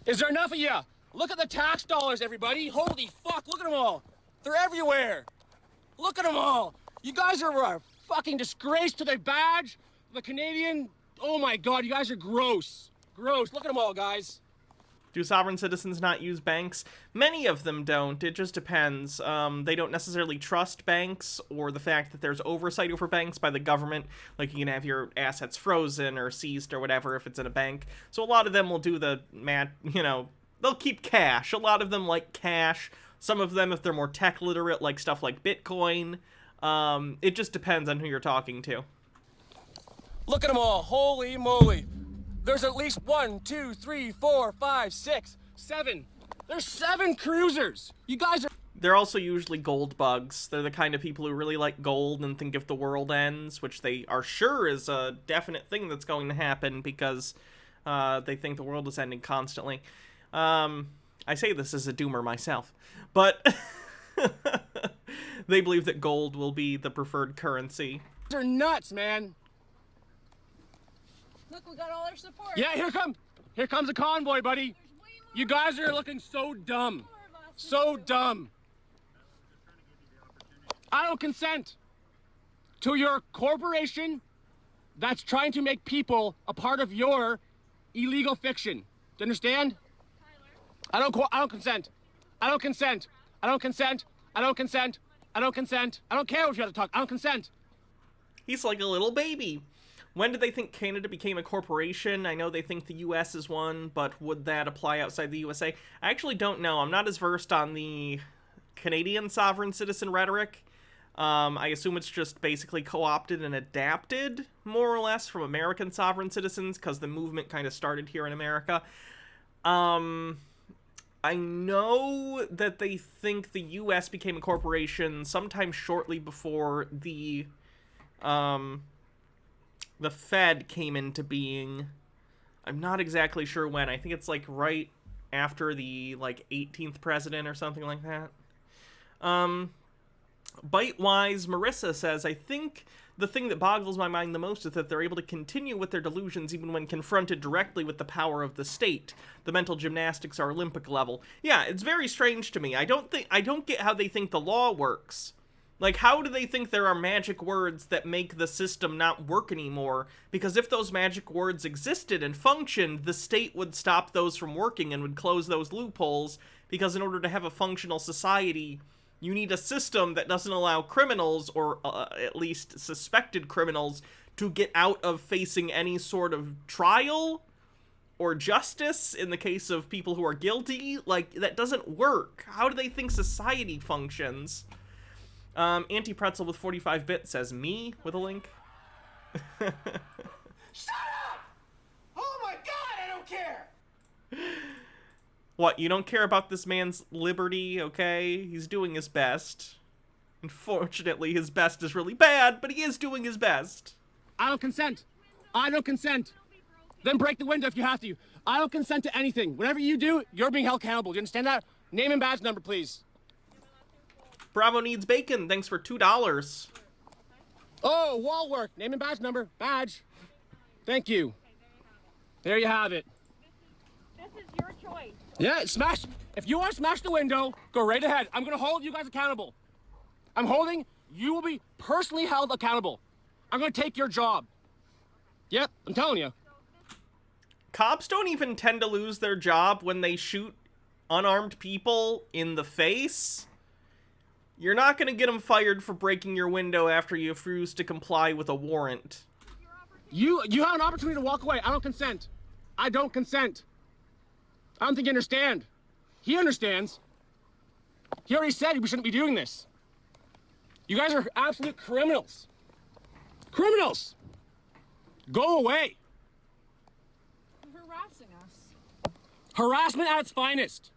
[SPEAKER 3] Is there enough of you? Look at the tax dollars, everybody. Holy fuck, look at them all. They're everywhere. Look at them all. You guys are a fucking disgrace to the badge, the Canadian. Oh my God, you guys are gross. Gross. Look at them all, guys.
[SPEAKER 2] Do sovereign citizens not use banks? Many of them don't. It just depends. They don't necessarily trust banks or the fact that there's oversight over banks by the government. Like, you can have your assets frozen or seized or whatever if it's in a bank. So a lot of them will do the, they'll keep cash. A lot of them like cash. Some of them, if they're more tech literate, like stuff like Bitcoin. It just depends on who you're talking to.
[SPEAKER 3] Look at them all. Holy moly. There's at least 1, 2, 3, 4, 5, 6, 7. There's 7 cruisers. You guys are...
[SPEAKER 2] They're also usually gold bugs. They're the kind of people who really like gold and think if the world ends, which they are sure is a definite thing that's going to happen because they think the world is ending constantly. I say this as a doomer myself, but they believe that gold will be the preferred currency.
[SPEAKER 3] They're nuts, man.
[SPEAKER 5] Look, we got all our support.
[SPEAKER 3] Yeah, here comes a convoy, buddy. You guys are looking so dumb. So dumb. I don't consent to your corporation that's trying to make people a part of your illegal fiction. Do you understand? I don't consent. I don't consent. I don't consent. I don't consent. I don't consent. I don't care what you have to talk. I don't consent.
[SPEAKER 2] He's like a little baby. When did they think Canada became a corporation? I know they think the US is one, but would that apply outside the USA? I actually don't know. I'm not as versed on the Canadian sovereign citizen rhetoric. I assume it's just basically co-opted and adapted, more or less, from American sovereign citizens, because the movement kind of started here in America. I know that they think the US became a corporation sometime shortly before the Fed came into being. I'm not exactly sure when. I think it's like right after the 18th president or something like that. Bitewise Marissa says, I think the thing that boggles my mind the most is that they're able to continue with their delusions even when confronted directly with the power of the state. The mental gymnastics are Olympic level. Yeah, it's very strange to me. I don't get how they think the law works. Like, how do they think there are magic words that make the system not work anymore? Because if those magic words existed and functioned, the state would stop those from working and would close those loopholes, because in order to have a functional society, you need a system that doesn't allow criminals, or at least suspected criminals, to get out of facing any sort of trial or justice in the case of people who are guilty. Like, that doesn't work. How do they think society functions? Anti-Pretzel with 45-bit says, me, with a link.
[SPEAKER 3] Shut up! Oh my god, I don't care!
[SPEAKER 2] What, you don't care about this man's liberty, okay? He's doing his best. Unfortunately, his best is really bad, but he is doing his best.
[SPEAKER 3] I don't consent. I don't consent. Then break the window if you have to. I don't consent to anything. Whatever you do, you're being held accountable. Do you understand that? Name and badge number, please.
[SPEAKER 2] Bravo Needs Bacon, thanks for $2.
[SPEAKER 3] Oh, wall work. Name and badge number. Badge. Thank you. There you have it.
[SPEAKER 5] This is your choice.
[SPEAKER 3] Yeah, smash. If you want to smash the window, go right ahead. I'm going to hold you guys accountable. You will be personally held accountable. I'm going to take your job. Yep, I'm telling you.
[SPEAKER 2] Cops don't even tend to lose their job when they shoot unarmed people in the face. You're not going to get them fired for breaking your window after you refuse to comply with a warrant.
[SPEAKER 3] You have an opportunity to walk away. I don't consent. I don't consent. I don't think you understand. He understands. He already said we shouldn't be doing this. You guys are absolute criminals. Criminals! Go away.
[SPEAKER 5] You're harassing us.
[SPEAKER 3] Harassment at its finest.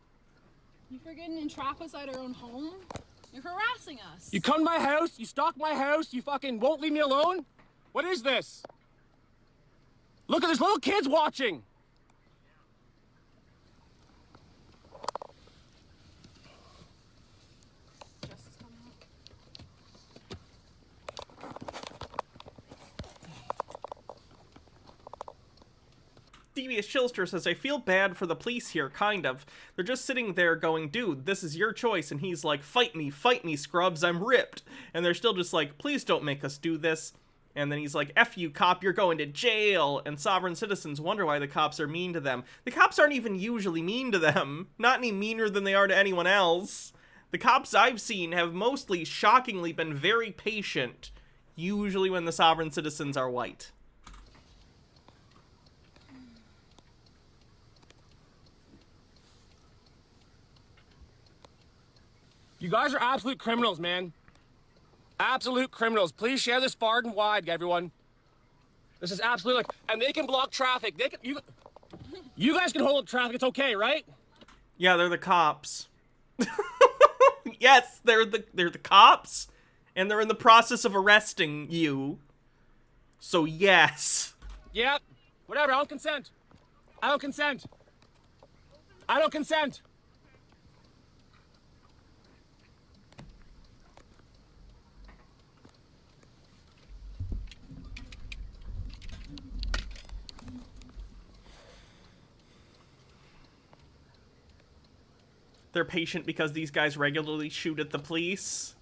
[SPEAKER 5] You forgetting and trap us at our own home? You're harassing us.
[SPEAKER 3] You come to my house, you stalk my house, you fucking won't leave me alone? What is this? Look, there's little kids watching.
[SPEAKER 5] Justice coming out.
[SPEAKER 2] Devious Chillster says, I feel bad for the police here, kind of. They're just sitting there going, dude, this is your choice. And he's like, fight me, scrubs, I'm ripped. And they're still just like, please don't make us do this. And then he's like, F you, cop, you're going to jail. And sovereign citizens wonder why the cops are mean to them. The cops aren't even usually mean to them. Not any meaner than they are to anyone else. The cops I've seen have mostly, shockingly, been very patient. Usually when the sovereign citizens are white.
[SPEAKER 3] You guys are absolute criminals, man. Absolute criminals. Please share this far and wide, everyone. This is absolutely, and they can block traffic. You guys can hold up traffic. It's okay, right?
[SPEAKER 2] Yeah, they're the cops. Yes, they're the cops, and they're in the process of arresting you. So yes.
[SPEAKER 3] Yep. Whatever. I don't consent. I don't consent. I don't consent.
[SPEAKER 2] They're patient because these guys regularly shoot at the police.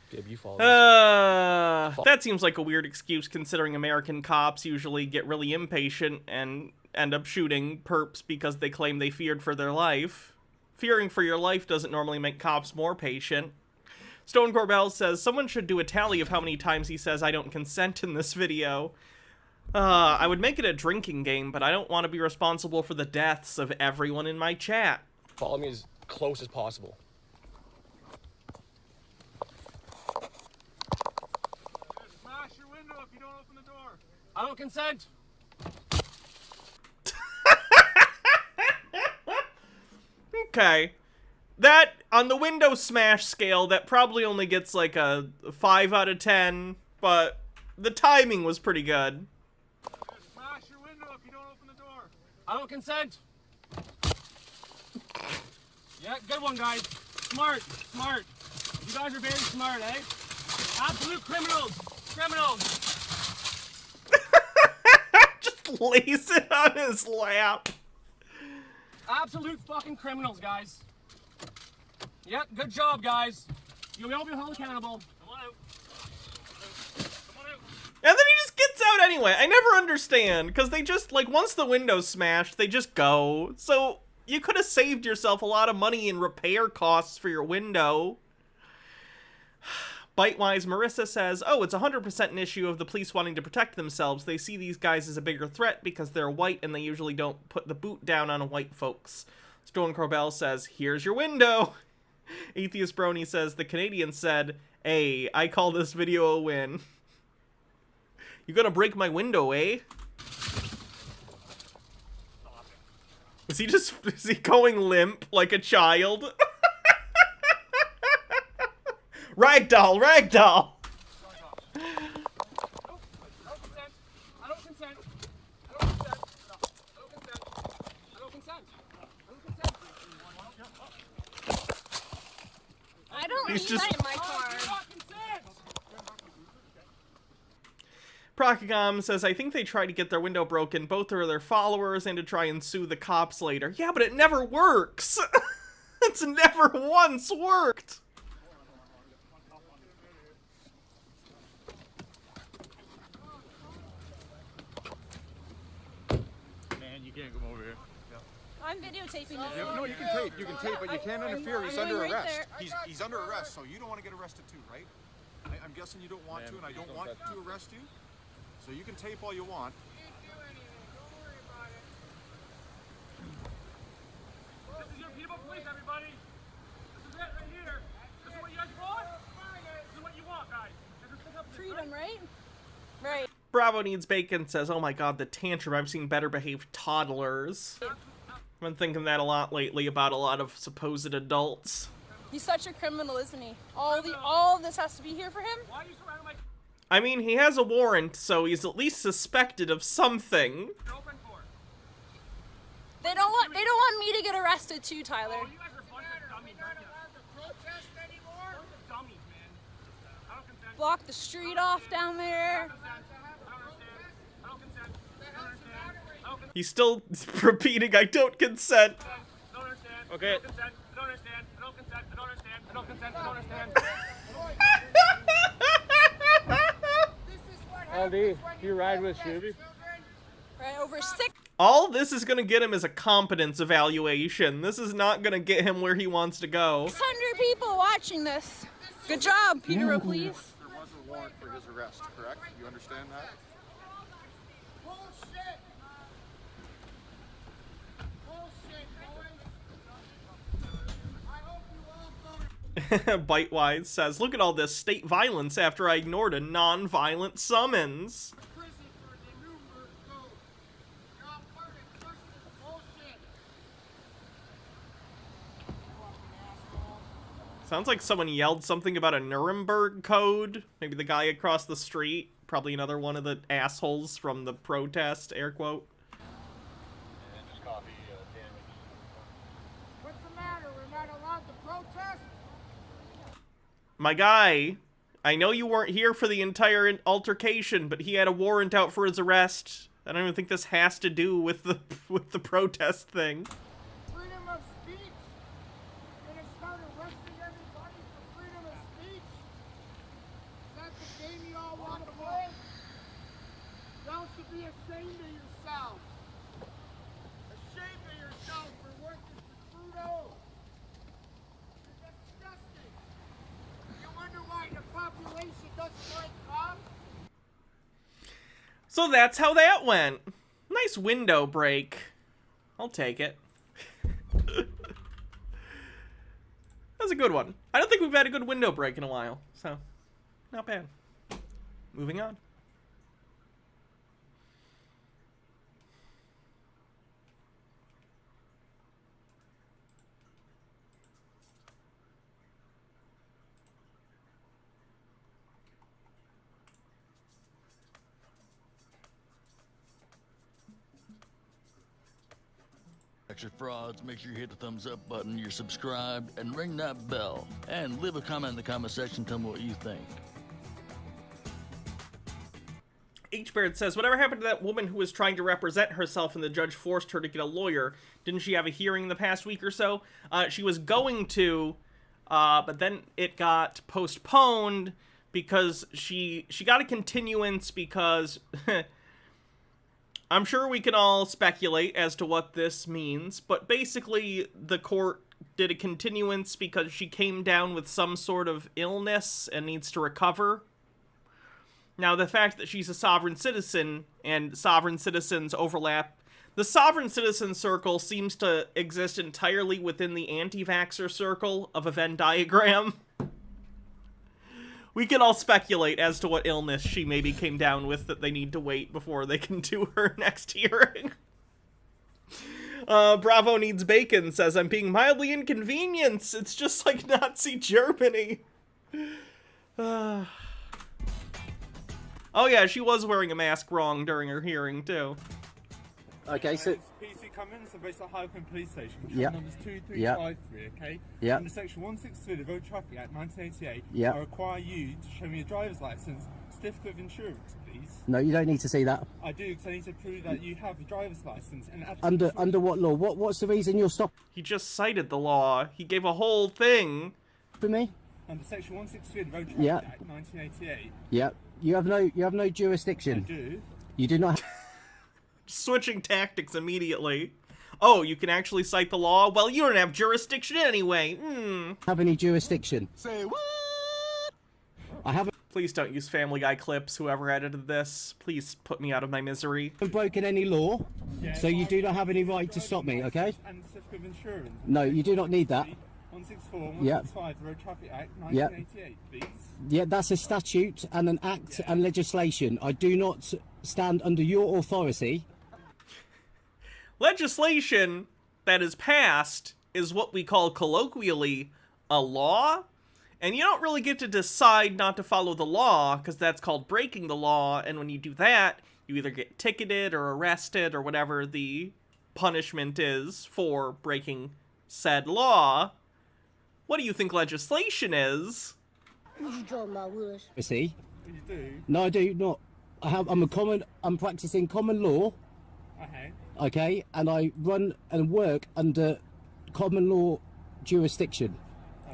[SPEAKER 3] Gib, you follow
[SPEAKER 2] That seems like a weird excuse considering American cops usually get really impatient and end up shooting perps because they claim they feared for their life. Fearing for your life doesn't normally make cops more patient. Stone Corbell says, someone should do a tally of how many times he says I don't consent in this video. I would make it a drinking game, but I don't want to be responsible for the deaths of everyone in my chat.
[SPEAKER 3] Follow me as close as possible.
[SPEAKER 4] Smash your window if you don't open the door.
[SPEAKER 3] I don't consent.
[SPEAKER 2] Okay. That, on the window smash scale, that probably only gets like a 5 out of 10, but the timing was pretty good.
[SPEAKER 4] Smash your window if you don't open the door.
[SPEAKER 3] I don't consent. Yeah, good one, guys. Smart, smart. You guys are very smart, eh? Absolute criminals. Criminals.
[SPEAKER 2] Just lays it on his lap.
[SPEAKER 3] Absolute fucking criminals, guys. Yep, good job, guys. You'll all be held accountable. Come on out. Come on out.
[SPEAKER 2] And then he just gets out anyway. I never understand, because they just, like, once the window's smashed, they just go. So, you could have saved yourself a lot of money in repair costs for your window. Bitewise Marissa says, oh, it's 100% an issue of the police wanting to protect themselves. They see these guys as a bigger threat because they're white and they usually don't put the boot down on white folks. Stone Corbell says, here's your window. Atheist Brony says, the Canadian said, hey, I call this video a win. You gonna break my window, eh? Is he going limp like a child? Ragdoll, ragdoll!
[SPEAKER 5] I don't
[SPEAKER 2] He's
[SPEAKER 5] need
[SPEAKER 2] just-
[SPEAKER 5] that in my car.
[SPEAKER 2] Procagom says, I think they tried to get their window broken, both are their followers, and to try and sue the cops later. Yeah, but it never works! It's never once worked!
[SPEAKER 3] Man, you can't come over here.
[SPEAKER 5] I'm videotaping this.
[SPEAKER 6] No, you can tape, but you can't interfere. He's
[SPEAKER 5] I'm
[SPEAKER 6] under
[SPEAKER 5] going right
[SPEAKER 6] arrest.
[SPEAKER 5] there.
[SPEAKER 6] He's under arrest, so you don't want to get arrested too, right? I'm guessing you don't want to, and I don't want to arrest you. So you can tape all you want.
[SPEAKER 3] This is your people police, everybody. This is it right here. This is what you guys want? This is what you want, guys.
[SPEAKER 5] Freedom, right? Right.
[SPEAKER 2] Bravo Needs Bacon says, oh my god, the tantrum, I've seen better behaved toddlers. I've been thinking that a lot lately about a lot of supposed adults.
[SPEAKER 5] He's such a criminal, isn't he? All of this has to be here for him?
[SPEAKER 3] Why are you surrounding my
[SPEAKER 2] I mean, he has a warrant, so he's at least suspected of something.
[SPEAKER 3] open for?
[SPEAKER 5] They don't want me to get arrested too, Tyler.
[SPEAKER 3] You guys are bunch of dummies, aren't you? Protest anymore? Dummies, man. I don't consent.
[SPEAKER 5] Block the street off down there.
[SPEAKER 3] I don't consent. I don't understand. I don't consent.
[SPEAKER 2] He's still repeating, I don't consent.
[SPEAKER 3] I don't understand.
[SPEAKER 2] Okay.
[SPEAKER 3] I don't consent. I don't understand. I don't consent. I don't understand. I don't consent. I don't understand.
[SPEAKER 7] LD, you ride with Shuby?
[SPEAKER 5] Right over 6.
[SPEAKER 2] All this is gonna get him is a competence evaluation. This is not gonna get him where he wants to go.
[SPEAKER 5] 600 people watching this. Good job, Peter O'Cleese.
[SPEAKER 6] There was a warrant for his arrest, correct? You understand that?
[SPEAKER 1] Bullshit! Bullshit, boys! I hope you all voted.
[SPEAKER 2] Bitewise says, look at all this state violence after I ignored a non-violent summons.
[SPEAKER 1] Prison for the Nuremberg Code. You're all part of Christian bullshit.
[SPEAKER 2] Sounds like someone yelled something about a Nuremberg Code. Maybe the guy across the street. Probably another one of the assholes from the protest, air quote.
[SPEAKER 1] What's the matter? We're not allowed to protest?
[SPEAKER 2] My guy, I know you weren't here for the entire altercation, but he had a warrant out for his arrest. I don't even think this has to do with the protest thing.
[SPEAKER 1] Freedom of speech? You're gonna start arresting everybody for freedom of speech? Is that the game you all want to play? Y'all should be ashamed of yourselves. Ashamed of yourself for working for Trudeau. You're disgusting. You wonder why the population doesn't like cops?
[SPEAKER 2] So that's how that went. Nice window break. I'll take it. That's a good one. I don't think we've had a good window break in a while, so not bad. Moving on.
[SPEAKER 8] Extra frauds, make sure you hit the thumbs up button, you're subscribed, and ring that bell. And leave a comment in the comment section, tell me what you think.
[SPEAKER 2] H-Baird says, whatever happened to that woman who was trying to represent herself and the judge forced her to get a lawyer? Didn't she have a hearing in the past week or so? She was going to, but then it got postponed because she got a continuance because... I'm sure we can all speculate as to what this means, but basically the court did a continuance because she came down with some sort of illness and needs to recover. Now, the fact that she's a sovereign citizen and sovereign citizens overlap, the sovereign citizen circle seems to exist entirely within the anti-vaxxer circle of a Venn diagram. We can all speculate as to what illness she maybe came down with that they need to wait before they can do her next hearing. Bravo Needs Bacon says, I'm being mildly inconvenienced. It's just like Nazi Germany. Oh yeah, she was wearing a mask wrong during her hearing, too.
[SPEAKER 9] Okay, so...
[SPEAKER 7] PC Cummins, I'm based at Highcombe Police Station.
[SPEAKER 9] Yeah.
[SPEAKER 7] Numbers 2353, okay?
[SPEAKER 9] Yeah.
[SPEAKER 7] Under section 162 of the Road Traffic Act 1988,
[SPEAKER 9] Yeah.
[SPEAKER 7] I require you to show me a driver's license, certificate of insurance, please.
[SPEAKER 9] No, you don't need to see that.
[SPEAKER 7] I do, because I need to prove that you have a driver's license and
[SPEAKER 9] Under what law? What's the reason you're stopping
[SPEAKER 2] He just cited the law. He gave a whole thing.
[SPEAKER 9] me?
[SPEAKER 7] Under section 162 of the Road Traffic
[SPEAKER 9] Yeah.
[SPEAKER 7] Act 1988.
[SPEAKER 9] Yeah. You have no jurisdiction.
[SPEAKER 7] I do.
[SPEAKER 9] You do not
[SPEAKER 2] Switching tactics immediately. Oh, you can actually cite the law? Well, you don't have jurisdiction anyway.
[SPEAKER 9] have any jurisdiction.
[SPEAKER 6] Say what?
[SPEAKER 9] I haven't
[SPEAKER 2] Please don't use Family Guy clips, whoever edited this. Please put me out of my misery.
[SPEAKER 9] broken any law,
[SPEAKER 7] Yeah,
[SPEAKER 9] so you do not have any right to stop me, okay?
[SPEAKER 7] And certificate of insurance.
[SPEAKER 9] No, you do not need that.
[SPEAKER 7] 164,
[SPEAKER 9] Yeah.
[SPEAKER 7] 165, the Road Traffic Act
[SPEAKER 9] Yeah.
[SPEAKER 7] 1988, please.
[SPEAKER 9] Yeah, that's a statute and an act and legislation. I do not stand under your authority.
[SPEAKER 2] Legislation that is passed is what we call colloquially a law, and you don't really get to decide not to follow the law, because that's called breaking the law, and when you do that, you either get ticketed or arrested or whatever the punishment is for breaking said law. What do you think legislation is?
[SPEAKER 9] See?
[SPEAKER 7] You do?
[SPEAKER 9] No, I do not. I'm practicing common law,
[SPEAKER 7] Okay.
[SPEAKER 9] okay, and I run and work under common law jurisdiction,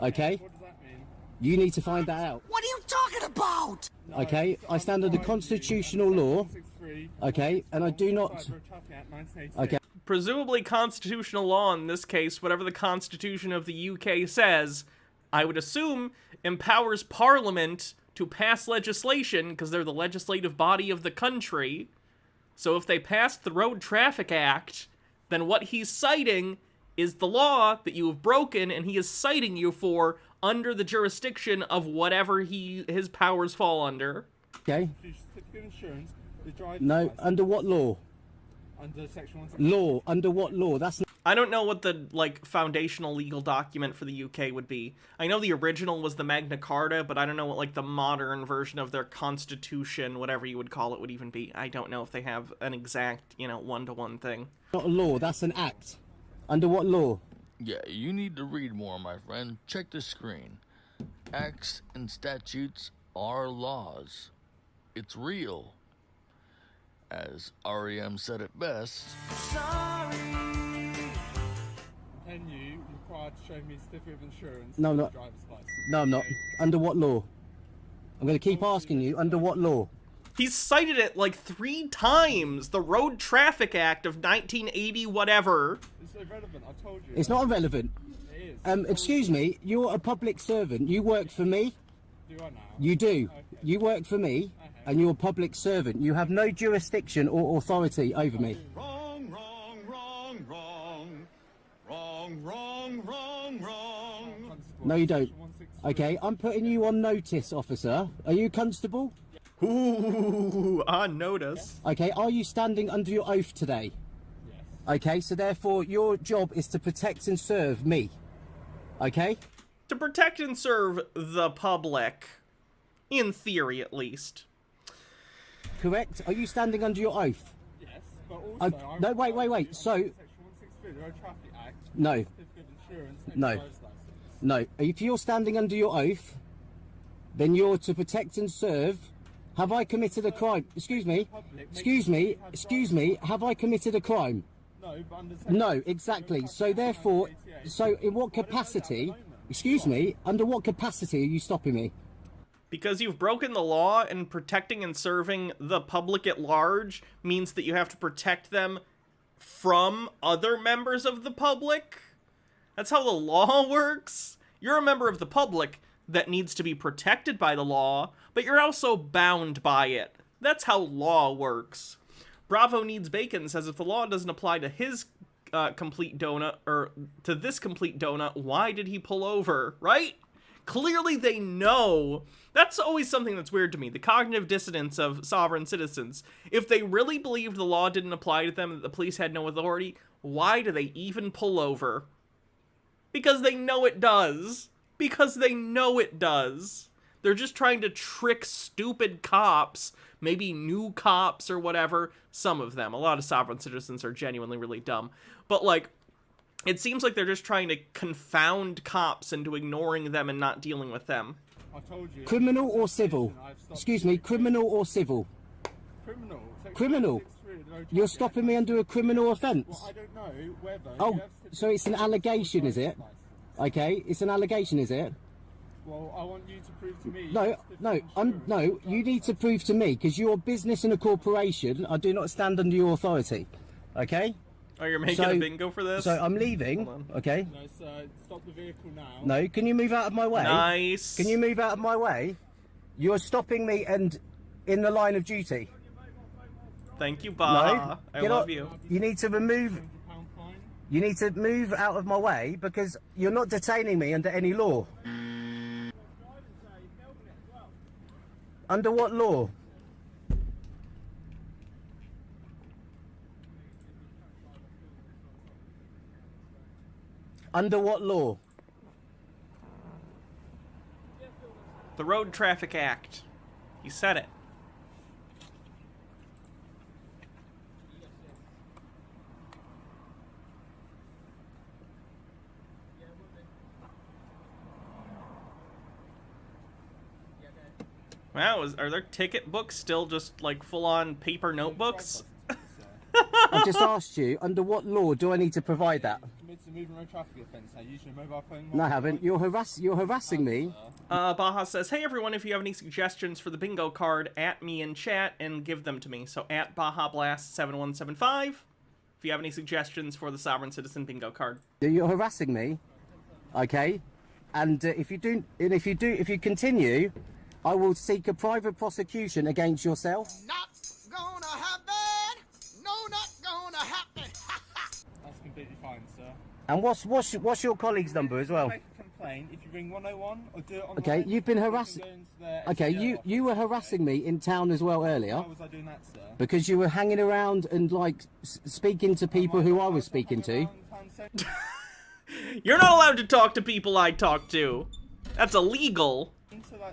[SPEAKER 9] okay?
[SPEAKER 7] What does that mean?
[SPEAKER 9] You need to find that out.
[SPEAKER 10] What are you talking about?
[SPEAKER 9] Okay, I stand under constitutional law,
[SPEAKER 7] 163,
[SPEAKER 9] okay, and I do not...
[SPEAKER 7] 165, Road Traffic Act 1988.
[SPEAKER 9] Okay,
[SPEAKER 2] Presumably constitutional law in this case, whatever the Constitution of the UK says, I would assume empowers Parliament to pass legislation, because they're the legislative body of the country. So if they passed the Road Traffic Act, then what he's citing is the law that you have broken, and he is citing you for under the jurisdiction of whatever his powers fall under.
[SPEAKER 9] okay.
[SPEAKER 7] Certificate of insurance, the driver's
[SPEAKER 9] No,
[SPEAKER 7] license,
[SPEAKER 9] under what law?
[SPEAKER 7] under section 163.
[SPEAKER 9] Law, under what law? That's not...
[SPEAKER 2] I don't know what the, foundational legal document for the UK would be. I know the original was the Magna Carta, but I don't know what, the modern version of their constitution, whatever you would call it, would even be. I don't know if they have an exact, one-to-one thing.
[SPEAKER 9] not a law, that's an act. Under what law?
[SPEAKER 8] Yeah, you need to read more, my friend. Check the screen. Acts and statutes are laws. It's real. As REM said it best.
[SPEAKER 7] And you required to show me a certificate of insurance
[SPEAKER 9] No,
[SPEAKER 7] and
[SPEAKER 9] no.
[SPEAKER 7] a driver's license.
[SPEAKER 9] No, I'm not.
[SPEAKER 7] Okay?
[SPEAKER 9] Under what law? I'm going to keep asking you, under what law?
[SPEAKER 2] He's cited it, 3 times! The Road Traffic Act of 1980 whatever.
[SPEAKER 7] It's irrelevant, I told you.
[SPEAKER 9] It's not irrelevant.
[SPEAKER 7] It is.
[SPEAKER 9] Excuse me, you're a public servant. You work for me?
[SPEAKER 7] Do I now?
[SPEAKER 9] You do.
[SPEAKER 7] Okay.
[SPEAKER 9] You work for me, and you're a public servant. You have no jurisdiction or authority over me.
[SPEAKER 6] Wrong, wrong, wrong, wrong. Wrong, wrong, wrong, wrong.
[SPEAKER 7] Constable,
[SPEAKER 9] No, you don't.
[SPEAKER 7] section 163.
[SPEAKER 9] Okay, I'm putting you on notice, officer. Are you constable?
[SPEAKER 2] Ooh, on notice.
[SPEAKER 9] Okay, are you standing under your oath today?
[SPEAKER 7] Yes.
[SPEAKER 9] Okay, so therefore your job is to protect and serve me. Okay?
[SPEAKER 2] To protect and serve the public. In theory, at least.
[SPEAKER 9] Correct? Are you standing under your oath?
[SPEAKER 7] Yes, but also... I
[SPEAKER 9] no, wait.
[SPEAKER 7] require you
[SPEAKER 9] So-
[SPEAKER 7] under section 163 of the Road Traffic Act,
[SPEAKER 9] No.
[SPEAKER 7] certificate of insurance and
[SPEAKER 9] No.
[SPEAKER 7] a driver's license.
[SPEAKER 9] No. If you're standing under your oath, then you're to protect and serve. Have I committed a crime? Excuse me. Have I committed a crime?
[SPEAKER 7] No, but under section...
[SPEAKER 9] No, exactly. So therefore, so in what capacity, excuse me, under what capacity are you stopping me?
[SPEAKER 2] Because you've broken the law, and protecting and serving the public at large means that you have to protect them from other members of the public. That's how the law works. You're a member of the public that needs to be protected by the law, but you're also bound by it. That's how law works. Bravo Needs Bacon says if the law doesn't apply to his complete donut, or to this complete donut, why did he pull over, right? Clearly they know. That's always something that's weird to me, the cognitive dissonance of sovereign citizens. If they really believed the law didn't apply to them, that the police had no authority, why do they even pull over? Because they know it does. Because they know it does. They're just trying to trick stupid cops, maybe new cops or whatever. Some of them. A lot of sovereign citizens are genuinely really dumb. But, like, it seems like they're just trying to confound cops into ignoring them and not dealing with them.
[SPEAKER 7] I told you.
[SPEAKER 9] Criminal or civil? Excuse me, criminal or civil?
[SPEAKER 7] Criminal.
[SPEAKER 9] Criminal. You're stopping me under a criminal offence?
[SPEAKER 7] Well, I don't know whether.
[SPEAKER 9] Oh, so it's an allegation, is it? Okay, it's an allegation, is it?
[SPEAKER 7] Well, I want you to prove to me.
[SPEAKER 9] No, you need to prove to me, because you're a business and a corporation. I do not stand under your authority. Okay?
[SPEAKER 2] Oh, you're making a bingo for this?
[SPEAKER 9] So I'm leaving, okay?
[SPEAKER 7] No, sir, stop the vehicle now.
[SPEAKER 9] No, can you move out of my way?
[SPEAKER 2] Nice.
[SPEAKER 9] Can you move out of my way? You're stopping me and in the line of duty.
[SPEAKER 2] Thank you, Baha.
[SPEAKER 9] No,
[SPEAKER 2] I
[SPEAKER 9] get
[SPEAKER 2] love
[SPEAKER 9] up.
[SPEAKER 2] you.
[SPEAKER 9] You need to remove... You need to move out of my way because you're not detaining me under any law. Under what law? Under what law?
[SPEAKER 2] The Road Traffic Act. He said it. Wow, are their ticket books still just like full-on paper notebooks?
[SPEAKER 9] I just asked you, under what law do I need to provide that?
[SPEAKER 7] Committed a moving road traffic offence. Now use your mobile phone.
[SPEAKER 9] No, I haven't. You're harassing me.
[SPEAKER 2] Baha says, hey everyone, if you have any suggestions for the bingo card, at me in chat and give them to me. So at Baha Blast 7175, if you have any suggestions for the Sovereign Citizen bingo card.
[SPEAKER 9] You're harassing me, okay? And if you continue, I will seek a private prosecution against yourself.
[SPEAKER 6] Not gonna happen. No, not gonna happen.
[SPEAKER 7] That's completely fine, sir.
[SPEAKER 9] And what's your colleague's number as well?
[SPEAKER 7] Make a complaint if you ring 101 or do it online.
[SPEAKER 9] Okay, you've been harassing. Okay, you were harassing me in town as well earlier.
[SPEAKER 7] Why was I doing that, sir?
[SPEAKER 9] Because you were hanging around and like speaking to people who I was speaking to.
[SPEAKER 2] You're not allowed to talk to people I talk to. That's illegal.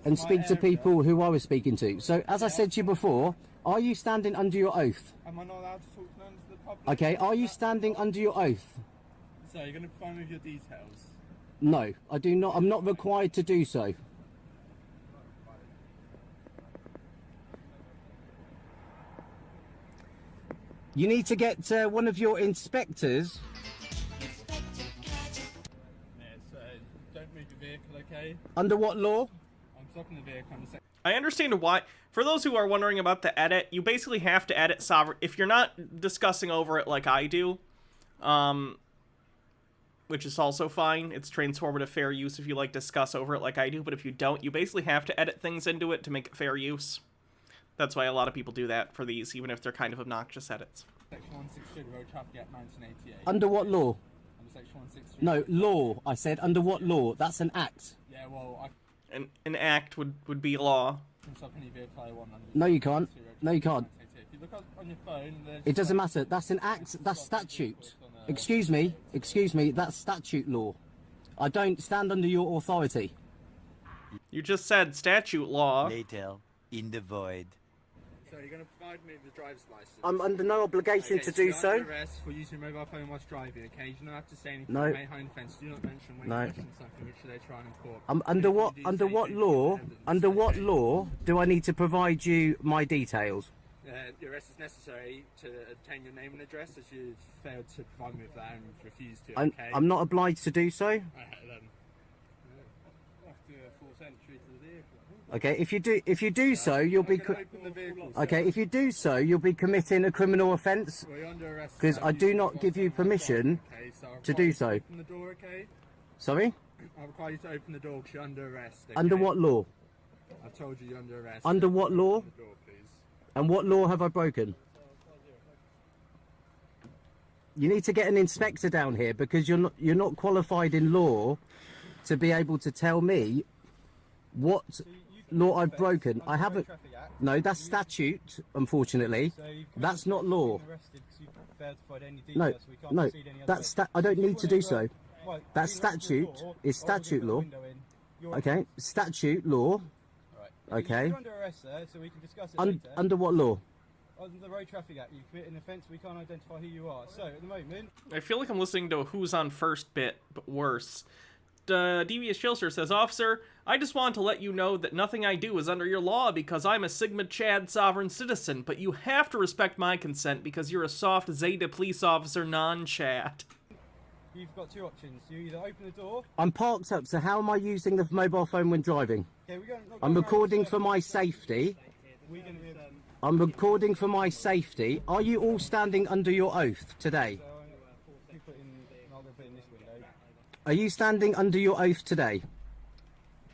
[SPEAKER 9] And speak to people who I was speaking to. So, as I said to you before, are you standing under your oath?
[SPEAKER 7] Am I not allowed to talk to members of the public?
[SPEAKER 9] Okay, are you standing under your oath?
[SPEAKER 7] So, you're going to provide me with your details?
[SPEAKER 9] No, I do not. I'm not required to do so. You need to get one of your inspectors.
[SPEAKER 7] Yeah, so don't move your vehicle, okay?
[SPEAKER 9] Under what law?
[SPEAKER 7] I'm stopping the vehicle.
[SPEAKER 2] I understand why. For those who are wondering about the edit, you basically have to edit sovereign. If you're not discussing over it like I do, which is also fine. It's transformative fair use if you like discuss over it like I do. But if you don't, you basically have to edit things into it to make it fair use. That's why a lot of people do that for these, even if they're kind of obnoxious edits.
[SPEAKER 7] Section 163 Road Traffic Act 1988.
[SPEAKER 9] Under what law?
[SPEAKER 7] Under Section 163.
[SPEAKER 9] No, law. I said under what law? That's an act.
[SPEAKER 7] Yeah, well,
[SPEAKER 2] An act would be law.
[SPEAKER 7] can stop any vehicle I want under
[SPEAKER 9] No, you can't. No, you can't.
[SPEAKER 7] If you look up on your phone, there's
[SPEAKER 9] It doesn't matter. That's an act. That's statute. Excuse me. Excuse me. That's statute law. I don't stand under your authority.
[SPEAKER 2] You just said statute law.
[SPEAKER 10] Later, in the void.
[SPEAKER 7] So you're going to provide me with the driver's license.
[SPEAKER 9] I'm under no obligation to do
[SPEAKER 7] you're
[SPEAKER 9] so.
[SPEAKER 7] under arrest for using your mobile phone whilst driving, okay? You don't have to say anything.
[SPEAKER 9] No.
[SPEAKER 7] You may hide offence. Do not mention when you mention something which they try and court.
[SPEAKER 9] Under what law? Under what law do I need to provide you my details?
[SPEAKER 7] Your arrest is necessary to obtain your name and address, as you've failed to provide me with that and refused to. Okay.
[SPEAKER 9] I'm not obliged to do so.
[SPEAKER 7] Okay, then. After a forced entry to the vehicle.
[SPEAKER 9] Okay, if you do so, you'll be okay. If you do so, you'll be committing a criminal offence.
[SPEAKER 7] Well, you're under arrest.
[SPEAKER 9] Because I do not give you permission to do so.
[SPEAKER 7] Open the door, okay?
[SPEAKER 9] Sorry?
[SPEAKER 7] I require you to open the door because you're under arrest. Okay?
[SPEAKER 9] Under what law?
[SPEAKER 7] I told you you're under arrest.
[SPEAKER 9] Under what law?
[SPEAKER 7] Open the door, please.
[SPEAKER 9] And what law have I broken? You need to get an inspector down here because you're not qualified in law to be able to tell me what law I've broken. I haven't. No, that's statute, unfortunately. That's not law. No, no, that's I don't need to do so. That's statute. It's statute law. Okay, statute law. Okay.
[SPEAKER 3] You're under arrest, sir, so we can discuss it later.
[SPEAKER 9] Under what law?
[SPEAKER 3] Under the Road Traffic Act, you commit an offence, we can't identify who you are. So, at the moment...
[SPEAKER 2] I feel like I'm listening to a Who's on First bit, but worse. Devious Chilster says, Officer, I just want to let you know that nothing I do is under your law because I'm a Sigma Chad sovereign citizen, but you have to respect my consent because you're a soft Zeta police officer non-Chad.
[SPEAKER 3] You've got two options. You either open the door...
[SPEAKER 9] I'm parked up, so how am I using the mobile phone when driving?
[SPEAKER 3] Okay,
[SPEAKER 9] I'm recording for my safety. I'm recording for my safety. Are you all standing under your oath today? Are you standing under your oath today?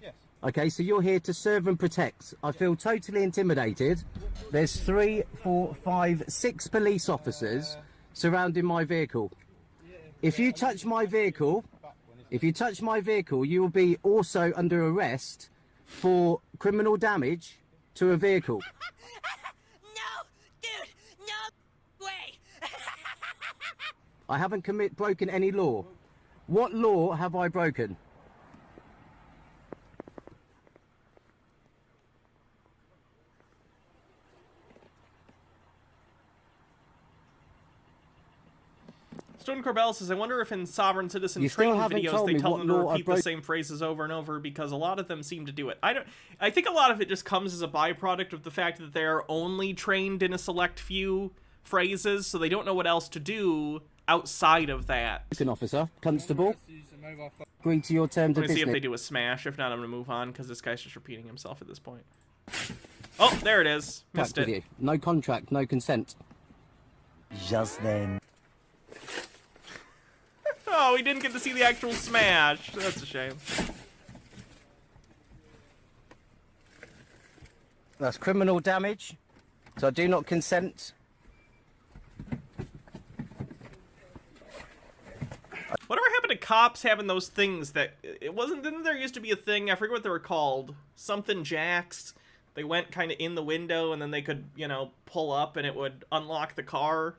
[SPEAKER 3] Yes.
[SPEAKER 9] Okay, so you're here to serve and protect. I feel totally intimidated. There's 3, 4, 5, 6 police officers surrounding my vehicle. If you touch my vehicle, you will be also under arrest for criminal damage to a vehicle.
[SPEAKER 11] No, dude, no way.
[SPEAKER 9] I haven't broken any law. What law have I broken?
[SPEAKER 2] Stone Corbell says, I wonder if in Sovereign Citizen
[SPEAKER 9] You still
[SPEAKER 2] training
[SPEAKER 9] haven't
[SPEAKER 2] videos
[SPEAKER 9] told
[SPEAKER 2] they
[SPEAKER 9] me
[SPEAKER 2] tell
[SPEAKER 9] what
[SPEAKER 2] them to
[SPEAKER 9] law I
[SPEAKER 2] repeat the
[SPEAKER 9] broke.
[SPEAKER 2] same phrases over and over because a lot of them seem to do it. I think a lot of it just comes as a byproduct of the fact that they're only trained in a select few phrases, so they don't know what else to do outside of that.
[SPEAKER 9] Officer, constable, agree to your terms
[SPEAKER 2] Let
[SPEAKER 9] of
[SPEAKER 2] me see
[SPEAKER 9] business.
[SPEAKER 2] if they do a smash. If not, I'm going to move on because this guy's just repeating himself at this point. Oh, there it is. Missed
[SPEAKER 9] Back with
[SPEAKER 2] it.
[SPEAKER 9] you. No contract, no consent.
[SPEAKER 10] Just then.
[SPEAKER 2] Oh, we didn't get to see the actual smash. That's a shame.
[SPEAKER 9] That's criminal damage, so I do not consent.
[SPEAKER 2] Whatever happened to cops having those things that... Didn't there used to be a thing, I forget what they were called, something jacks. They went kind of in the window and then they could, you know, pull up and it would unlock the car.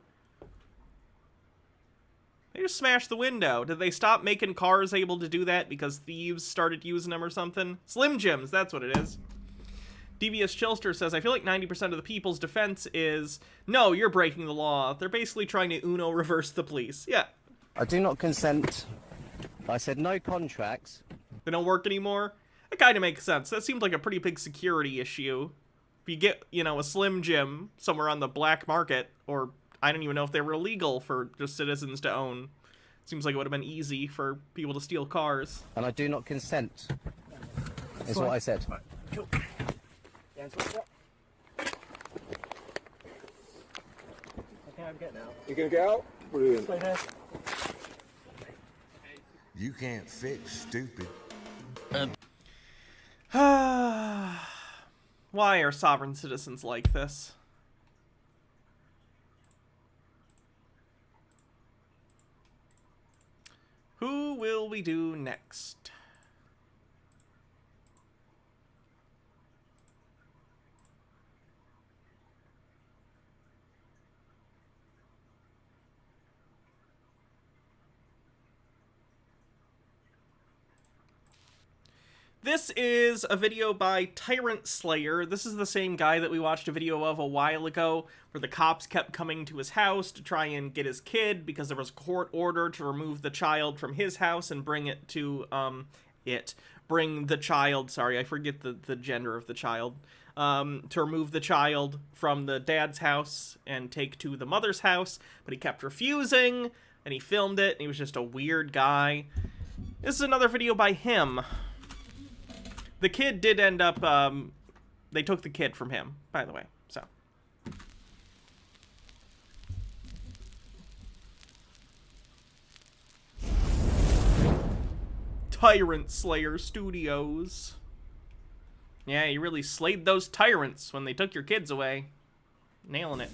[SPEAKER 2] They just smashed the window. Did they stop making cars able to do that because thieves started using them or something? Slim Jims, that's what it is. Devious Chilster says, I feel like 90% of the people's defense is, no, you're breaking the law. They're basically trying to Uno reverse the police. Yeah.
[SPEAKER 9] I do not consent. I said no contracts.
[SPEAKER 2] They don't work anymore? That kind of makes sense. That seems like a pretty big security issue. If you get, you know, a Slim Jim somewhere on the black market, or I don't even know if they were illegal for just citizens to own. Seems like it would have been easy for people to steal cars.
[SPEAKER 9] And I do not consent. Is what I said.
[SPEAKER 4] Cool. Okay, I'm getting out.
[SPEAKER 6] You gonna get out? Brilliant.
[SPEAKER 4] Stay there.
[SPEAKER 10] You can't fix stupid.
[SPEAKER 2] Why are sovereign citizens like this? Who will we do next? This is a video by Tyrant Slayer. This is the same guy that we watched a video of a while ago, where the cops kept coming to his house to try and get his kid because there was a court order to remove the child from his house and bring it to, bring the child, sorry, I forget the gender of the child, to remove the child from the dad's house and take to the mother's house, but he kept refusing, and he filmed it, and he was just a weird guy. This is another video by him. The kid did end up, they took the kid from him, by the way, so. Tyrant Slayer Studios. Yeah, you really slayed those tyrants when they took your kids away. Nailing it.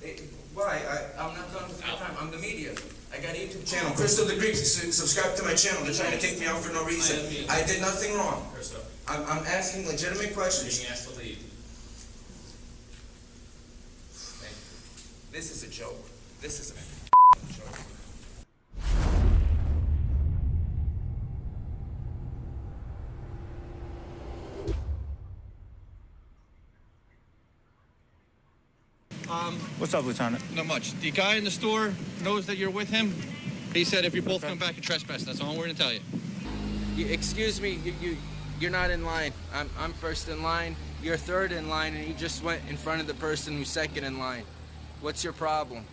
[SPEAKER 12] Hey, why? I'm not done with my time. I'm the media. I got a YouTube channel. Crystal the Greek, subscribe to my channel. They're trying to take me out for no reason. I did nothing wrong. I'm asking legitimate questions.
[SPEAKER 7] Being asked to leave.
[SPEAKER 12] This is a joke. This is a joke.
[SPEAKER 13] What's up, Lieutenant?
[SPEAKER 14] Not much. The guy in the store knows that you're with him. He said if you both come back and trespass, that's all we're gonna tell you.
[SPEAKER 12] Excuse me, you're not in line. I'm first in line. You're third in line, and you just went in front of the person who's second in line. What's your problem?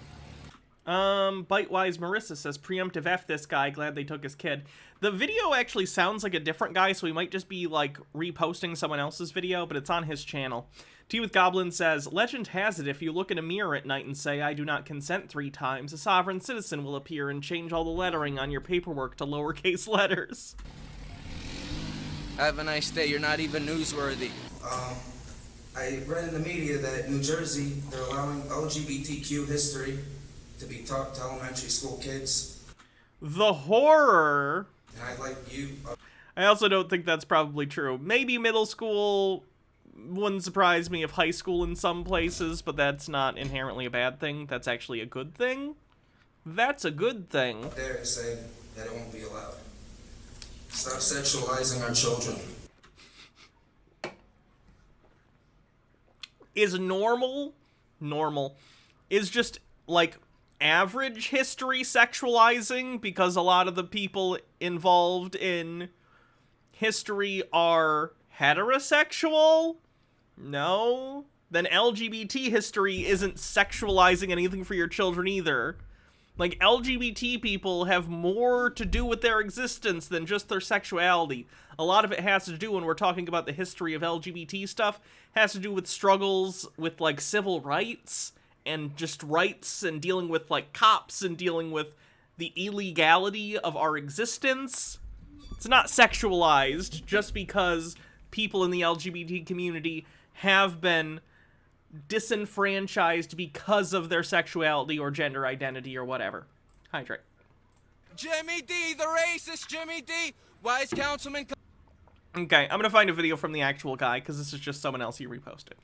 [SPEAKER 2] Bitewise Marissa says, preemptive F this guy, glad they took his kid. The video actually sounds like a different guy, so he might just be, like, reposting someone else's video, but it's on his channel. Tea with Goblin says, legend has it if you look in a mirror at night and say, I do not consent 3 times, a sovereign citizen will appear and change all the lettering on your paperwork to lowercase letters.
[SPEAKER 12] Have a nice day. You're not even newsworthy. I read in the media that New Jersey, they're allowing LGBTQ history to be taught to elementary school kids.
[SPEAKER 2] The horror.
[SPEAKER 12] And I'd like you...
[SPEAKER 2] I also don't think that's probably true. Maybe middle school, wouldn't surprise me if high school in some places, but that's not inherently a bad thing. That's actually a good thing. That's a good thing.
[SPEAKER 12] I dare to say that it won't be allowed. Stop sexualizing our children.
[SPEAKER 2] Is normal, is just, like, average history sexualizing, because a lot of the people involved in history are heterosexual? No? Then LGBT history isn't sexualizing anything for your children either. Like, LGBT people have more to do with their existence than just their sexuality. A lot of it has to do, when we're talking about the history of LGBT stuff, has to do with struggles with, like, civil rights, and just rights, and dealing with, like, cops, and dealing with the illegality of our existence. It's not sexualized just because people in the LGBT community have been disenfranchised because of their sexuality or gender identity or whatever. Hydrate.
[SPEAKER 12] Jimmy D, the racist Jimmy D! Wise Councilman...
[SPEAKER 2] Okay, I'm gonna find a video from the actual guy, because this is just someone else he reposted.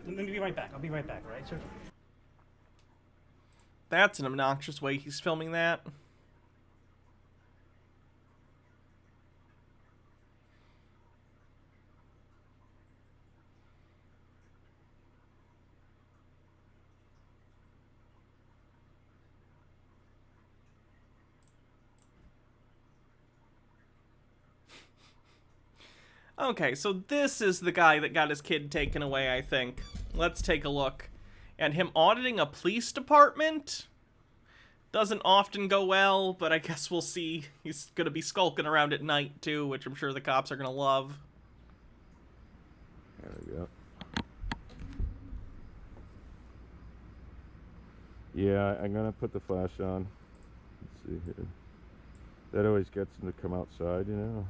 [SPEAKER 4] Let me be right back. I'll be right back, all right, sir?
[SPEAKER 2] That's an obnoxious way he's filming that. Okay, so this is the guy that got his kid taken away, I think. Let's take a look. And him auditing a police department doesn't often go well, but I guess we'll see. He's gonna be skulking around at night, too, which I'm sure the cops are gonna love.
[SPEAKER 15] There we go. Yeah, I'm gonna put the flash on. Let's see here. That always gets him to come outside, you know?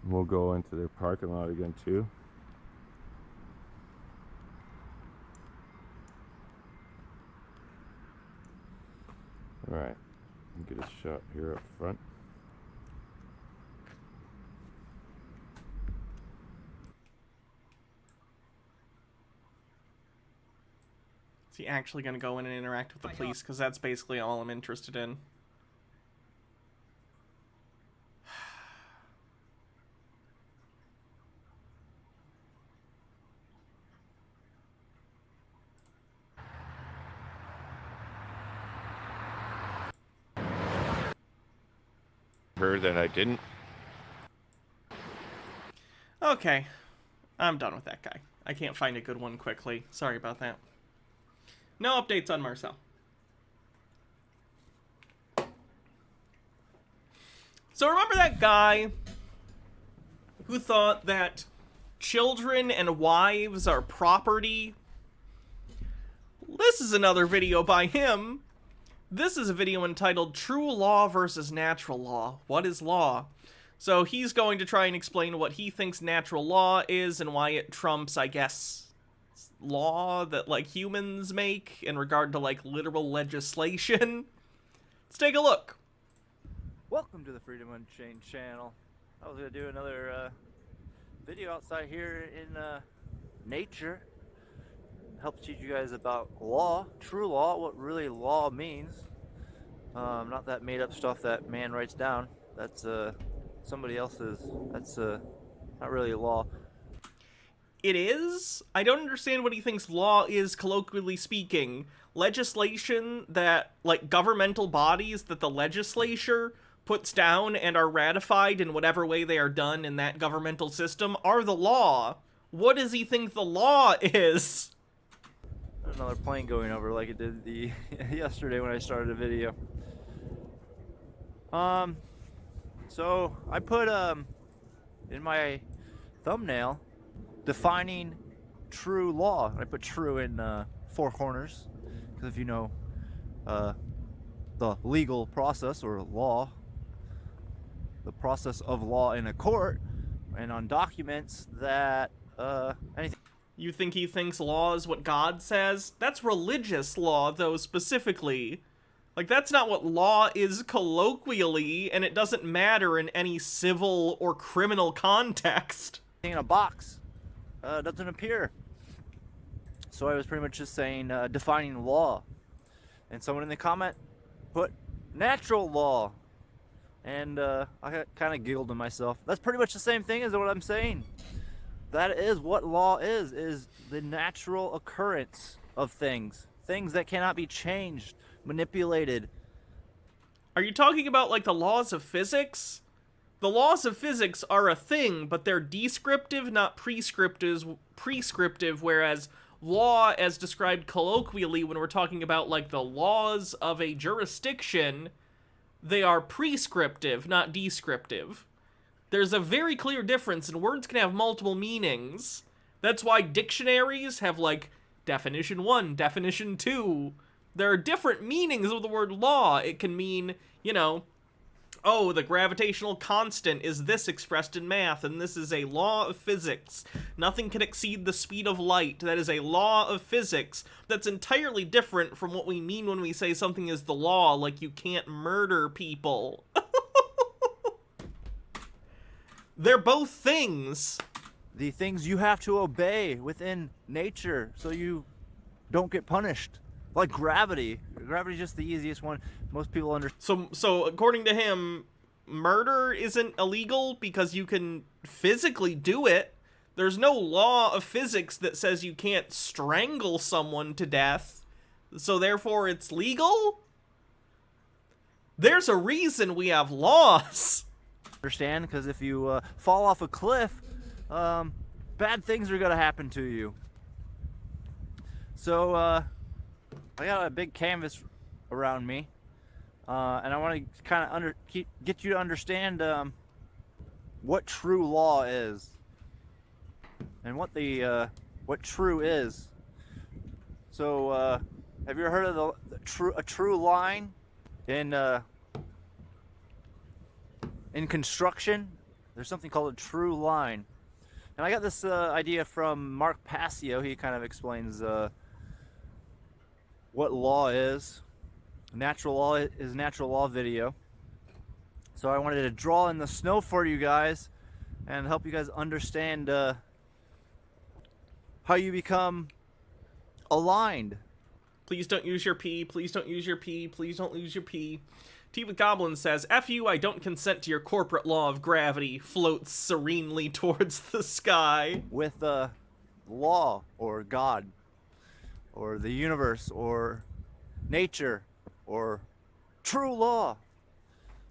[SPEAKER 15] We'll go into their parking lot again too. All right, get a shot here up front.
[SPEAKER 2] Is he actually going to go in and interact with the police? Because that's basically all I'm interested in.
[SPEAKER 15] Her that I didn't.
[SPEAKER 2] Okay, I'm done with that guy. I can't find a good one quickly. Sorry about that. No updates on Marcel. So remember that guy who thought that children and wives are property? This is another video by him. This is a video entitled True Law versus Natural Law. What is law? So he's going to try and explain what he thinks natural law is and why it trumps, I guess, law that, like, humans make in regard to, like, literal legislation. Let's take a look.
[SPEAKER 13] Welcome to the Freedom Unchained channel. I was going to do another video outside here in nature. Help teach you guys about law, true law, what really law means. Not that made up stuff that man writes down. That's somebody else's. That's not really law.
[SPEAKER 2] It is? I don't understand what he thinks law is, colloquially speaking. Legislation that, like, governmental bodies that the legislature puts down and are ratified in whatever way they are done in that governmental system are the law. What does he think the law is?
[SPEAKER 13] Another plane going over like it did the yesterday when I started a video. So I put in my thumbnail defining true law. I put true in 4 corners because if you know the legal process or law, the process of law in a court and on documents that anything.
[SPEAKER 2] You think he thinks law is what God says? That's religious law, though, specifically. Like, that's not what law is colloquially, and it doesn't matter in any civil or criminal context.
[SPEAKER 13] In a box doesn't appear. So I was pretty much just saying defining law. And someone in the comment put natural law. And I kind of giggled to myself. That's pretty much the same thing as what I'm saying. That is what law is the natural occurrence of things. Things that cannot be changed, manipulated.
[SPEAKER 2] Are you talking about, like, the laws of physics? The laws of physics are a thing, but they're descriptive, not prescriptive, whereas law, as described colloquially when we're talking about, like, the laws of a jurisdiction, they are prescriptive, not descriptive. There's a very clear difference, and words can have multiple meanings. That's why dictionaries have, like, definition 1, definition 2. There are different meanings of the word law. It can mean, you know, oh, the gravitational constant is this expressed in math, and this is a law of physics. Nothing can exceed the speed of light. That is a law of physics. That's entirely different from what we mean when we say something is the law, like you can't murder people. They're both things.
[SPEAKER 13] The things you have to obey within nature so you don't get punished. Like gravity. Gravity's just the easiest one. Most people understand.
[SPEAKER 2] So according to him, murder isn't illegal because you can physically do it. There's no law of physics that says you can't strangle someone to death. So therefore it's legal? There's a reason we have laws.
[SPEAKER 13] Understand, because if you fall off a cliff, bad things are gonna happen to you. So I got a big canvas around me, and I want to kind of get you to understand what true law is and what true is. So have you ever heard of a true line in construction? There's something called a true line. And I got this idea from Mark Passio. He kind of explains what law is. Natural law is natural law video. So I wanted to draw in the snow for you guys and help you guys understand how you become aligned.
[SPEAKER 2] Please don't use your pee. Please don't use your pee. Please don't use your pee. Tea with Goblin says, F you, I don't consent to your corporate law of gravity, floats serenely towards the sky.
[SPEAKER 13] With law, or God, or the universe, or nature, or true law.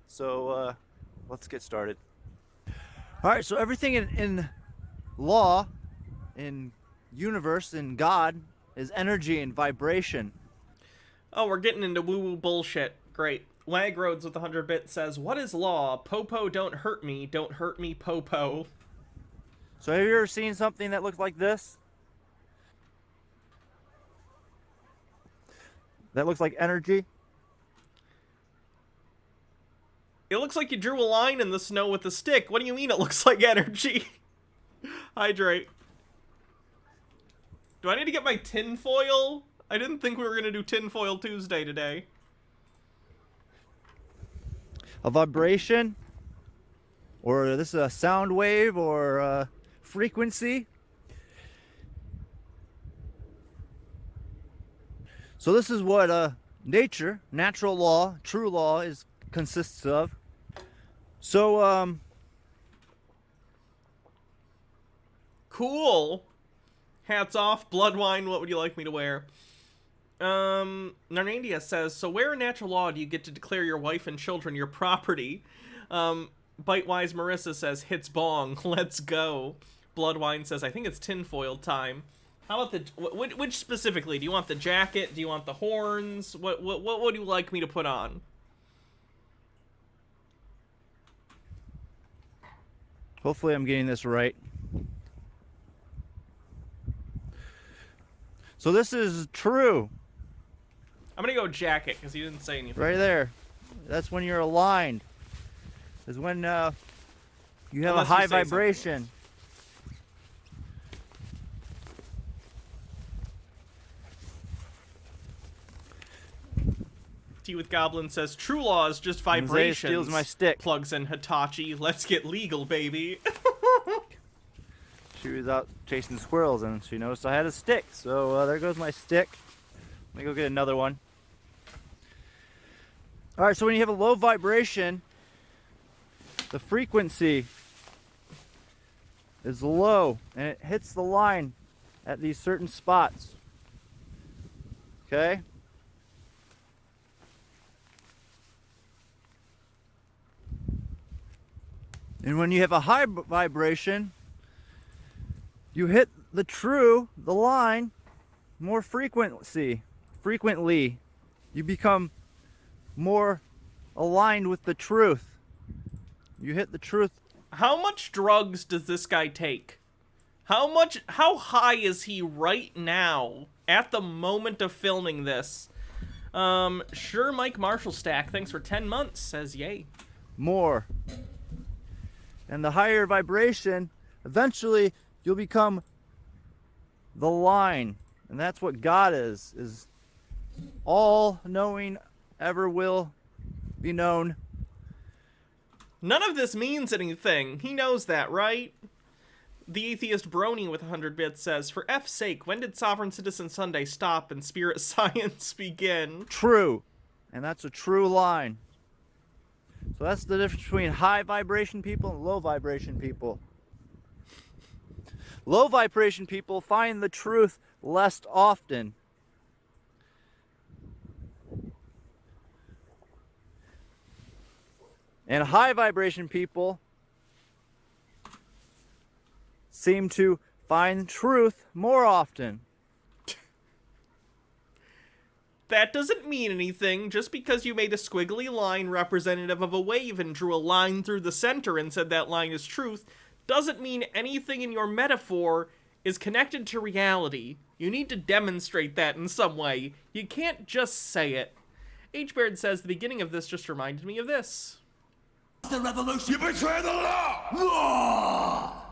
[SPEAKER 13] So, let's get started. Alright, so everything in law, in universe, in God, is energy and vibration.
[SPEAKER 2] Oh, we're getting into woo-woo bullshit. Great. Lagroads with 100 bits says, what is law? Popo don't hurt me Popo.
[SPEAKER 13] So have you ever seen something that looked like this? That looks like energy.
[SPEAKER 2] It looks like you drew a line in the snow with a stick. What do you mean it looks like energy? Hydrate. Do I need to get my tinfoil? I didn't think we were going to do Tinfoil Tuesday today.
[SPEAKER 13] A vibration, or this is a sound wave, or a frequency. So this is what nature, natural law, true law consists of. So
[SPEAKER 2] cool. Hats off. Blood wine. What would you like me to wear? Narnandia says, so where in natural law do you get to declare your wife and children your property? Bitewise Marissa says, hits bong. Let's go. Bloodwine says, I think it's tinfoil time. How about the... Which specifically? Do you want the jacket? Do you want the horns? What would you like me to put on?
[SPEAKER 13] Hopefully I'm getting this right. So this is true.
[SPEAKER 2] I'm gonna go jacket, because you didn't say anything.
[SPEAKER 13] Right there. That's when you're aligned. Is when you have
[SPEAKER 2] Unless
[SPEAKER 13] a high
[SPEAKER 2] you say
[SPEAKER 13] vibration.
[SPEAKER 2] Tea with Goblin says, true law is just vibrations.
[SPEAKER 13] Steals my stick.
[SPEAKER 2] Plugs in Hitachi. Let's get legal, baby.
[SPEAKER 13] She was out chasing squirrels and she noticed I had a stick. So there goes my stick. Let me go get another one. All right, so when you have a low vibration, the frequency is low and it hits the line at these certain spots. Okay? And when you have a high vibration, you hit the line more frequently. You become more aligned with the truth. You hit the truth.
[SPEAKER 2] How much drugs does this guy take? How high is he right now at the moment of filming this? Sure, Mike Marshall Stack, thanks for 10 months, says yay.
[SPEAKER 13] More. And the higher vibration, eventually you'll become the line. And that's what God is all knowing, ever will be known.
[SPEAKER 2] None of this means anything. He knows that, right? The Atheist Brony with 100 bits says, for F's sake, when did Sovereign Citizen Sunday stop and Spirit Science begin?
[SPEAKER 13] True. And that's a true line. So that's the difference between high vibration people and low vibration people. Low vibration people find the truth less often. And high vibration people seem to find truth more often.
[SPEAKER 2] That doesn't mean anything. Just because you made a squiggly line representative of a wave and drew a line through the center and said that line is truth, doesn't mean anything in your metaphor is connected to reality. You need to demonstrate that in some way. You can't just say it. H-Baird says, the beginning of this just reminded me of this.
[SPEAKER 1] The revolution. You betray the law!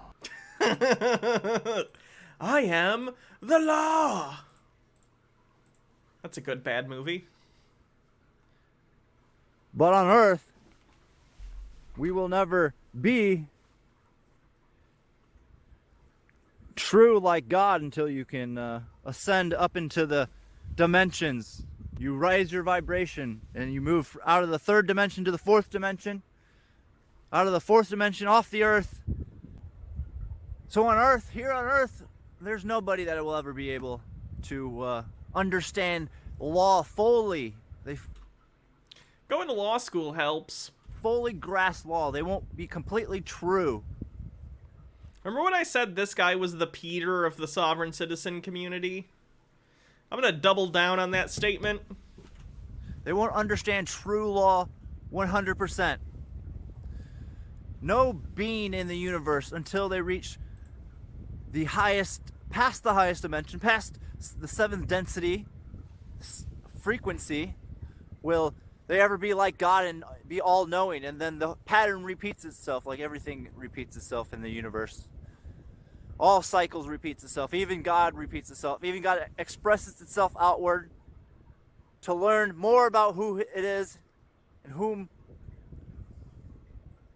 [SPEAKER 2] I am the law! That's a good bad movie.
[SPEAKER 13] But on Earth, we will never be true like God until you can ascend up into the dimensions. You raise your vibration and you move out of the third dimension to the fourth dimension. Out of the fourth dimension off the Earth. So on Earth, here on Earth, there's nobody that will ever be able to understand law fully.
[SPEAKER 2] Going to law school helps.
[SPEAKER 13] Fully grasp law. They won't be completely true.
[SPEAKER 2] Remember when I said this guy was the Peter of the sovereign citizen community? I'm gonna double down on that statement.
[SPEAKER 13] They won't understand true law 100%. No being in the universe until they reach the highest, past the highest dimension, past the seventh density, frequency, will they ever be like God and be all-knowing? And then the pattern repeats itself, like everything repeats itself in the universe. All cycles repeats itself. Even God repeats itself. Even God expresses itself outward to learn more about who it is and whom.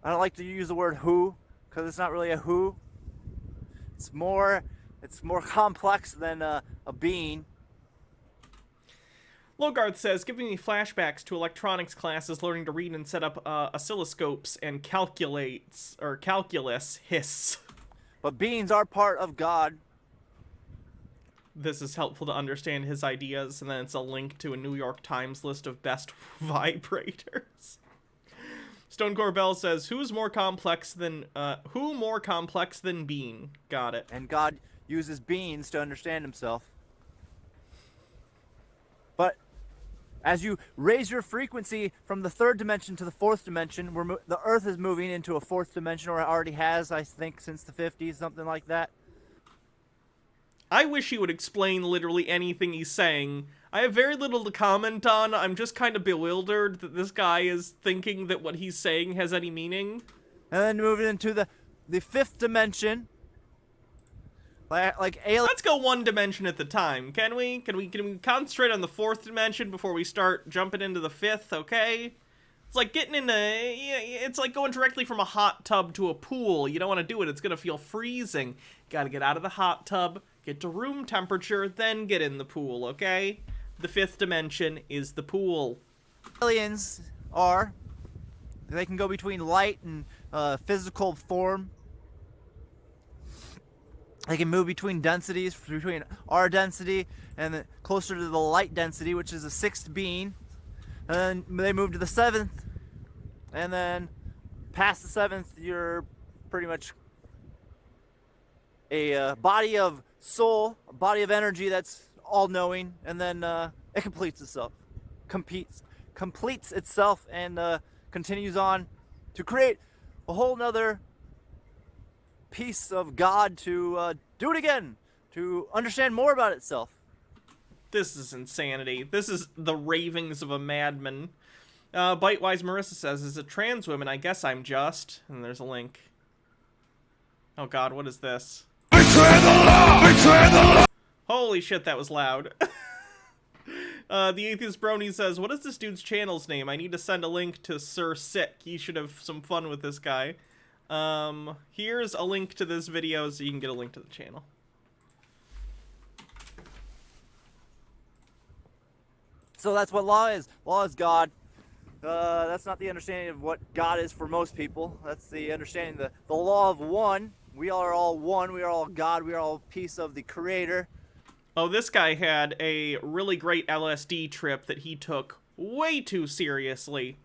[SPEAKER 13] I don't like to use the word who because it's not really a who. It's more complex than a being.
[SPEAKER 2] Logarth says, giving me flashbacks to electronics classes learning to read and set up oscilloscopes and calculus hiss.
[SPEAKER 13] But beings are part of God.
[SPEAKER 2] This is helpful to understand his ideas, and then it's a link to a New York Times list of best vibrators. Stone Corbell says, who more complex than being? Got it.
[SPEAKER 13] And God uses beings to understand himself. But as you raise your frequency from the third dimension to the fourth dimension, the Earth is moving into a fourth dimension, or it already has, I think, since the 50s, something like that.
[SPEAKER 2] I wish he would explain literally anything he's saying. I have very little to comment on. I'm just kind of bewildered that this guy is thinking that what he's saying has any meaning.
[SPEAKER 13] And then moving into the fifth dimension. Like alien.
[SPEAKER 2] Let's go one dimension at the time, can we? Can we concentrate on the fourth dimension before we start jumping into the fifth, okay? It's like getting in it's like going directly from a hot tub to a pool. You don't want to do it. It's going to feel freezing. Got to get out of the hot tub, get to room temperature, then get in the pool, okay? The fifth dimension is the pool.
[SPEAKER 13] Aliens they can go between light and physical form. They can move between densities, between our density and closer to the light density, which is a sixth being. And then they move to the seventh, and then past the seventh, you're pretty much a body of soul, a body of energy that's all-knowing, and then it completes itself, completes itself, and continues on to create a whole nother piece of God to do it again, to understand more about itself.
[SPEAKER 2] This is insanity. This is the ravings of a madman. Bitewise Marissa says, as a trans woman, I guess I'm just... And there's a link. Oh god, what is this? Betray the law! Betray the law! Holy shit, that was loud. The Atheist Brony says, what is this dude's channel's name? I need to send a link to Sir Sick. He should have some fun with this guy. Here's a link to this video so you can get a link to the channel.
[SPEAKER 13] So that's what law is. Law is God. That's not the understanding of what God is for most people. That's the understanding, the law of one. We are all one. We are all God. We are all a piece of the Creator.
[SPEAKER 2] Oh, this guy had a really great LSD trip that he took way too seriously.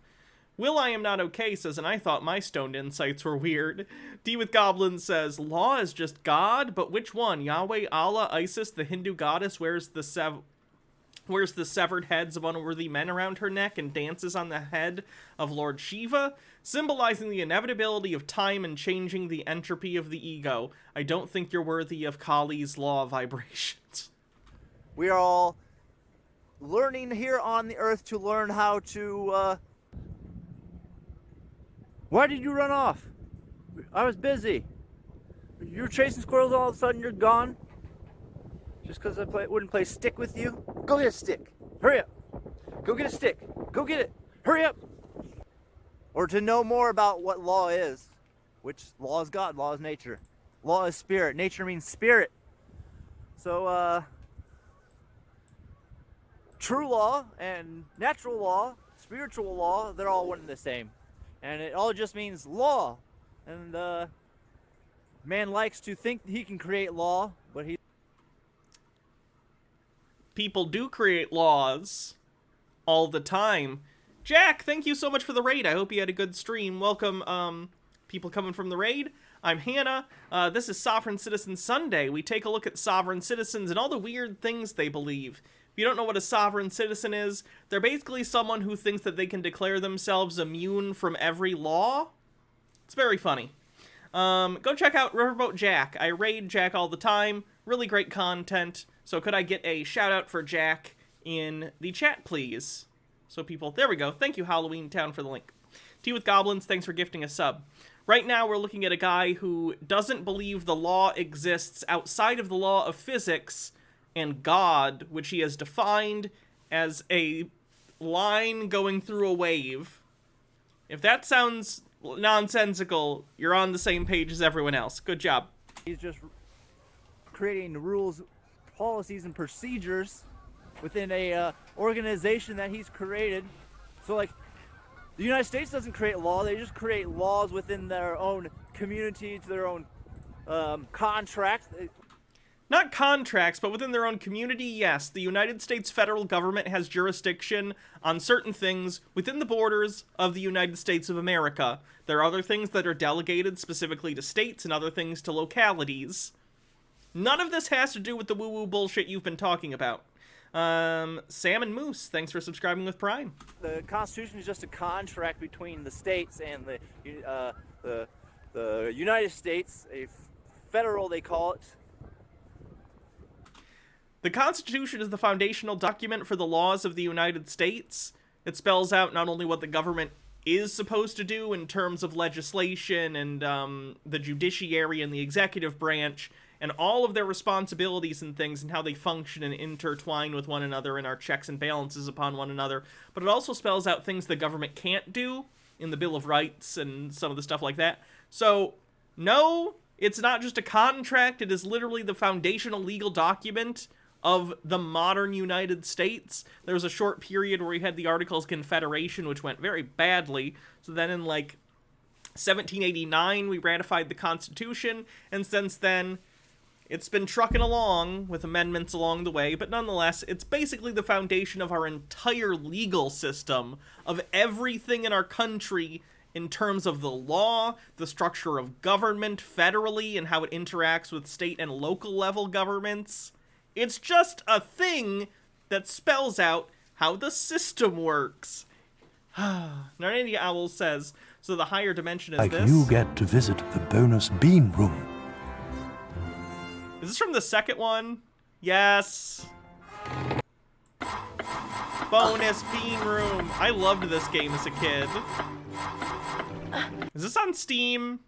[SPEAKER 2] Will I Am Not Okay says, and I thought my stoned insights were weird. D with Goblin says, law is just God, but which one? Yahweh, Allah, Isis, the Hindu goddess wears the severed heads of unworthy men around her neck and dances on the head of Lord Shiva, symbolizing the inevitability of time and changing the entropy of the ego. I don't think you're worthy of Kali's law vibrations.
[SPEAKER 13] We are all learning here on the earth to learn how to, Why did you run off? I was busy. You're chasing squirrels, all of a sudden you're gone? Just because I wouldn't play stick with you? Go get a stick. Hurry up. Go get a stick. Go get it. Hurry up. Or to know more about what law is, which law is God, law is nature. Law is spirit. Nature means spirit. So, true law and natural law, spiritual law, they're all one and the same. And it all just means law. And man likes to think he can create law, but
[SPEAKER 2] people do create laws all the time. Jack, thank you so much for the raid. I hope you had a good stream. Welcome, people coming from the raid. I'm Hannah. This is Sovereign Citizen Sunday. We take a look at sovereign citizens and all the weird things they believe. If you don't know what a sovereign citizen is, they're basically someone who thinks that they can declare themselves immune from every law. It's very funny. Go check out Riverboat Jack. I raid Jack all the time. Really great content. So could I get a shout out for Jack in the chat, please. So people, there we go. Thank you, Halloween Town, for the link. Tea with Goblins, thanks for gifting a sub. Right now, we're looking at a guy who doesn't believe the law exists outside of the law of physics and God, which he has defined as a line going through a wave. If that sounds nonsensical, you're on the same page as everyone else. Good job.
[SPEAKER 13] He's just creating rules, policies, and procedures within a organization that he's created. So, like, the United States doesn't create law, they just create laws within their own community, to their own contracts.
[SPEAKER 2] Not contracts, but within their own community, yes. The United States federal government has jurisdiction on certain things within the borders of the United States of America. There are other things that are delegated specifically to states and other things to localities. None of this has to do with the woo-woo bullshit you've been talking about. Sam and Moose, thanks for subscribing with Prime.
[SPEAKER 13] The Constitution is just a contract between the states and the United States, a federal, they call it.
[SPEAKER 2] The Constitution is the foundational document for the laws of the United States. It spells out not only what the government is supposed to do in terms of legislation and the judiciary and the executive branch, and all of their responsibilities and things and how they function and intertwine with one another and our checks and balances upon one another. But it also spells out things the government can't do in the Bill of Rights and some of the stuff like that. So, no, it's not just a contract. It is literally the foundational legal document of the modern United States. There was a short period where we had the Articles of Confederation, which went very badly. So then in, 1789, we ratified the Constitution, and since then, it's been trucking along with amendments along the way, but nonetheless, it's basically the foundation of our entire legal system, of everything in our country in terms of the law, the structure of government federally, and how it interacts with state and local level governments. It's just a thing that spells out how the system works. Narnia Owl says, so the higher dimension is this.
[SPEAKER 16] You get to visit the bonus bean room.
[SPEAKER 2] Is this from the second one? Yes. Bonus Bean Room. I loved this game as a kid. Is this on Steam?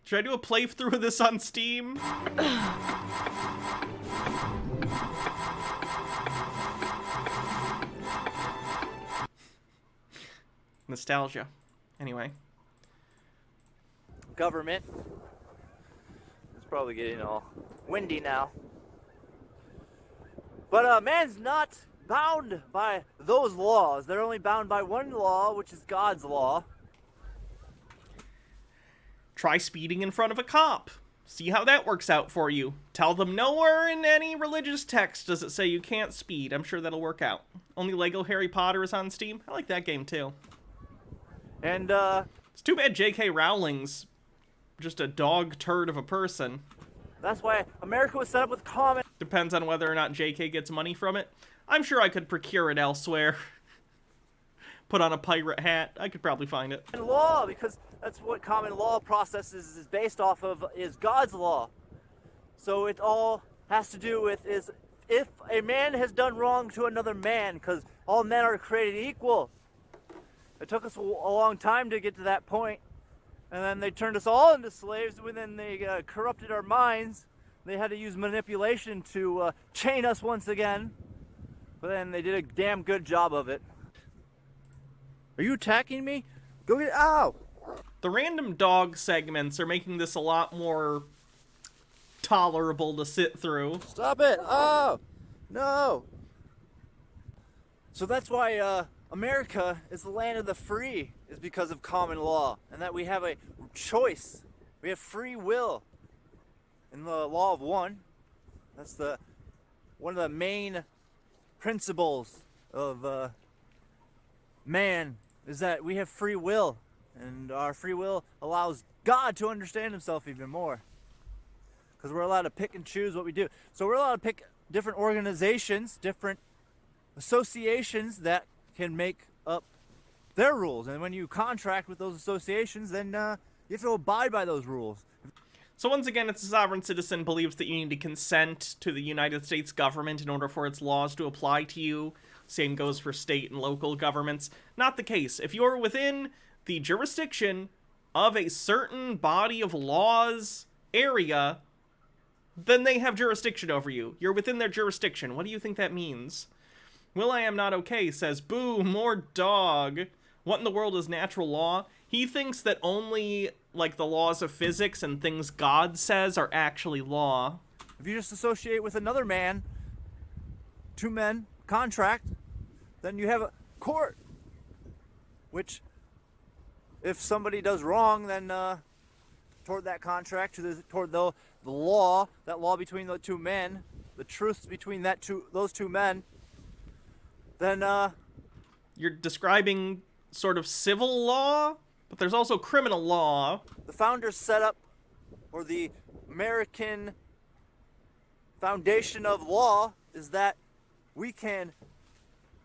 [SPEAKER 2] Should I do a playthrough of this on Steam? Nostalgia. Anyway.
[SPEAKER 13] Government. It's probably getting all windy now. But man's not bound by those laws. They're only bound by one law, which is God's law.
[SPEAKER 2] Try speeding in front of a cop. See how that works out for you. Tell them nowhere in any religious text does it say you can't speed. I'm sure that'll work out. Only Lego Harry Potter is on Steam. I like that game too.
[SPEAKER 13] And
[SPEAKER 2] it's too bad J.K. Rowling's just a dog turd of a person.
[SPEAKER 13] That's why America was set up with common.
[SPEAKER 2] Depends on whether or not J.K. gets money from it. I'm sure I could procure it elsewhere. Put on a pirate hat. I could probably find it.
[SPEAKER 13] And law, because that's what common law process is based off of, is God's law. So it all has to do with is if a man has done wrong to another man, because all men are created equal. It took us a long time to get to that point, and then they turned us all into slaves, and then they corrupted our minds. They had to use manipulation to chain us once again, but then they did a damn good job of it. Are you attacking me? Go get ow!
[SPEAKER 2] The random dog segments are making this a lot more tolerable to sit through.
[SPEAKER 13] Stop it! Oh! No! So that's why America is the land of the free, is because of common law, and that we have a choice. We have free will. In the law of one, that's one of the main principles of man, is that we have free will, and our free will allows God to understand himself even more, because we're allowed to pick and choose what we do. So we're allowed to pick different organizations, different associations that can make up their rules, and when you contract with those associations, then you have to abide by those rules.
[SPEAKER 2] So once again, it's a sovereign citizen believes that you need to consent to the United States government in order for its laws to apply to you. Same goes for state and local governments. Not the case. If you're within the jurisdiction of a certain body of laws area, then they have jurisdiction over you. You're within their jurisdiction. What do you think that means? Will I am not okay says, boo, more dog. What in the world is natural law? He thinks that only, like, the laws of physics and things God says are actually law.
[SPEAKER 13] If you just associate with another man, two men, contract, then you have a court. Which, if somebody does wrong, then toward that contract, toward the law, that law between the two men, the truths between those two men, then
[SPEAKER 2] you're describing sort of civil law, but there's also criminal law.
[SPEAKER 13] The founders set up, or the American foundation of law is that we can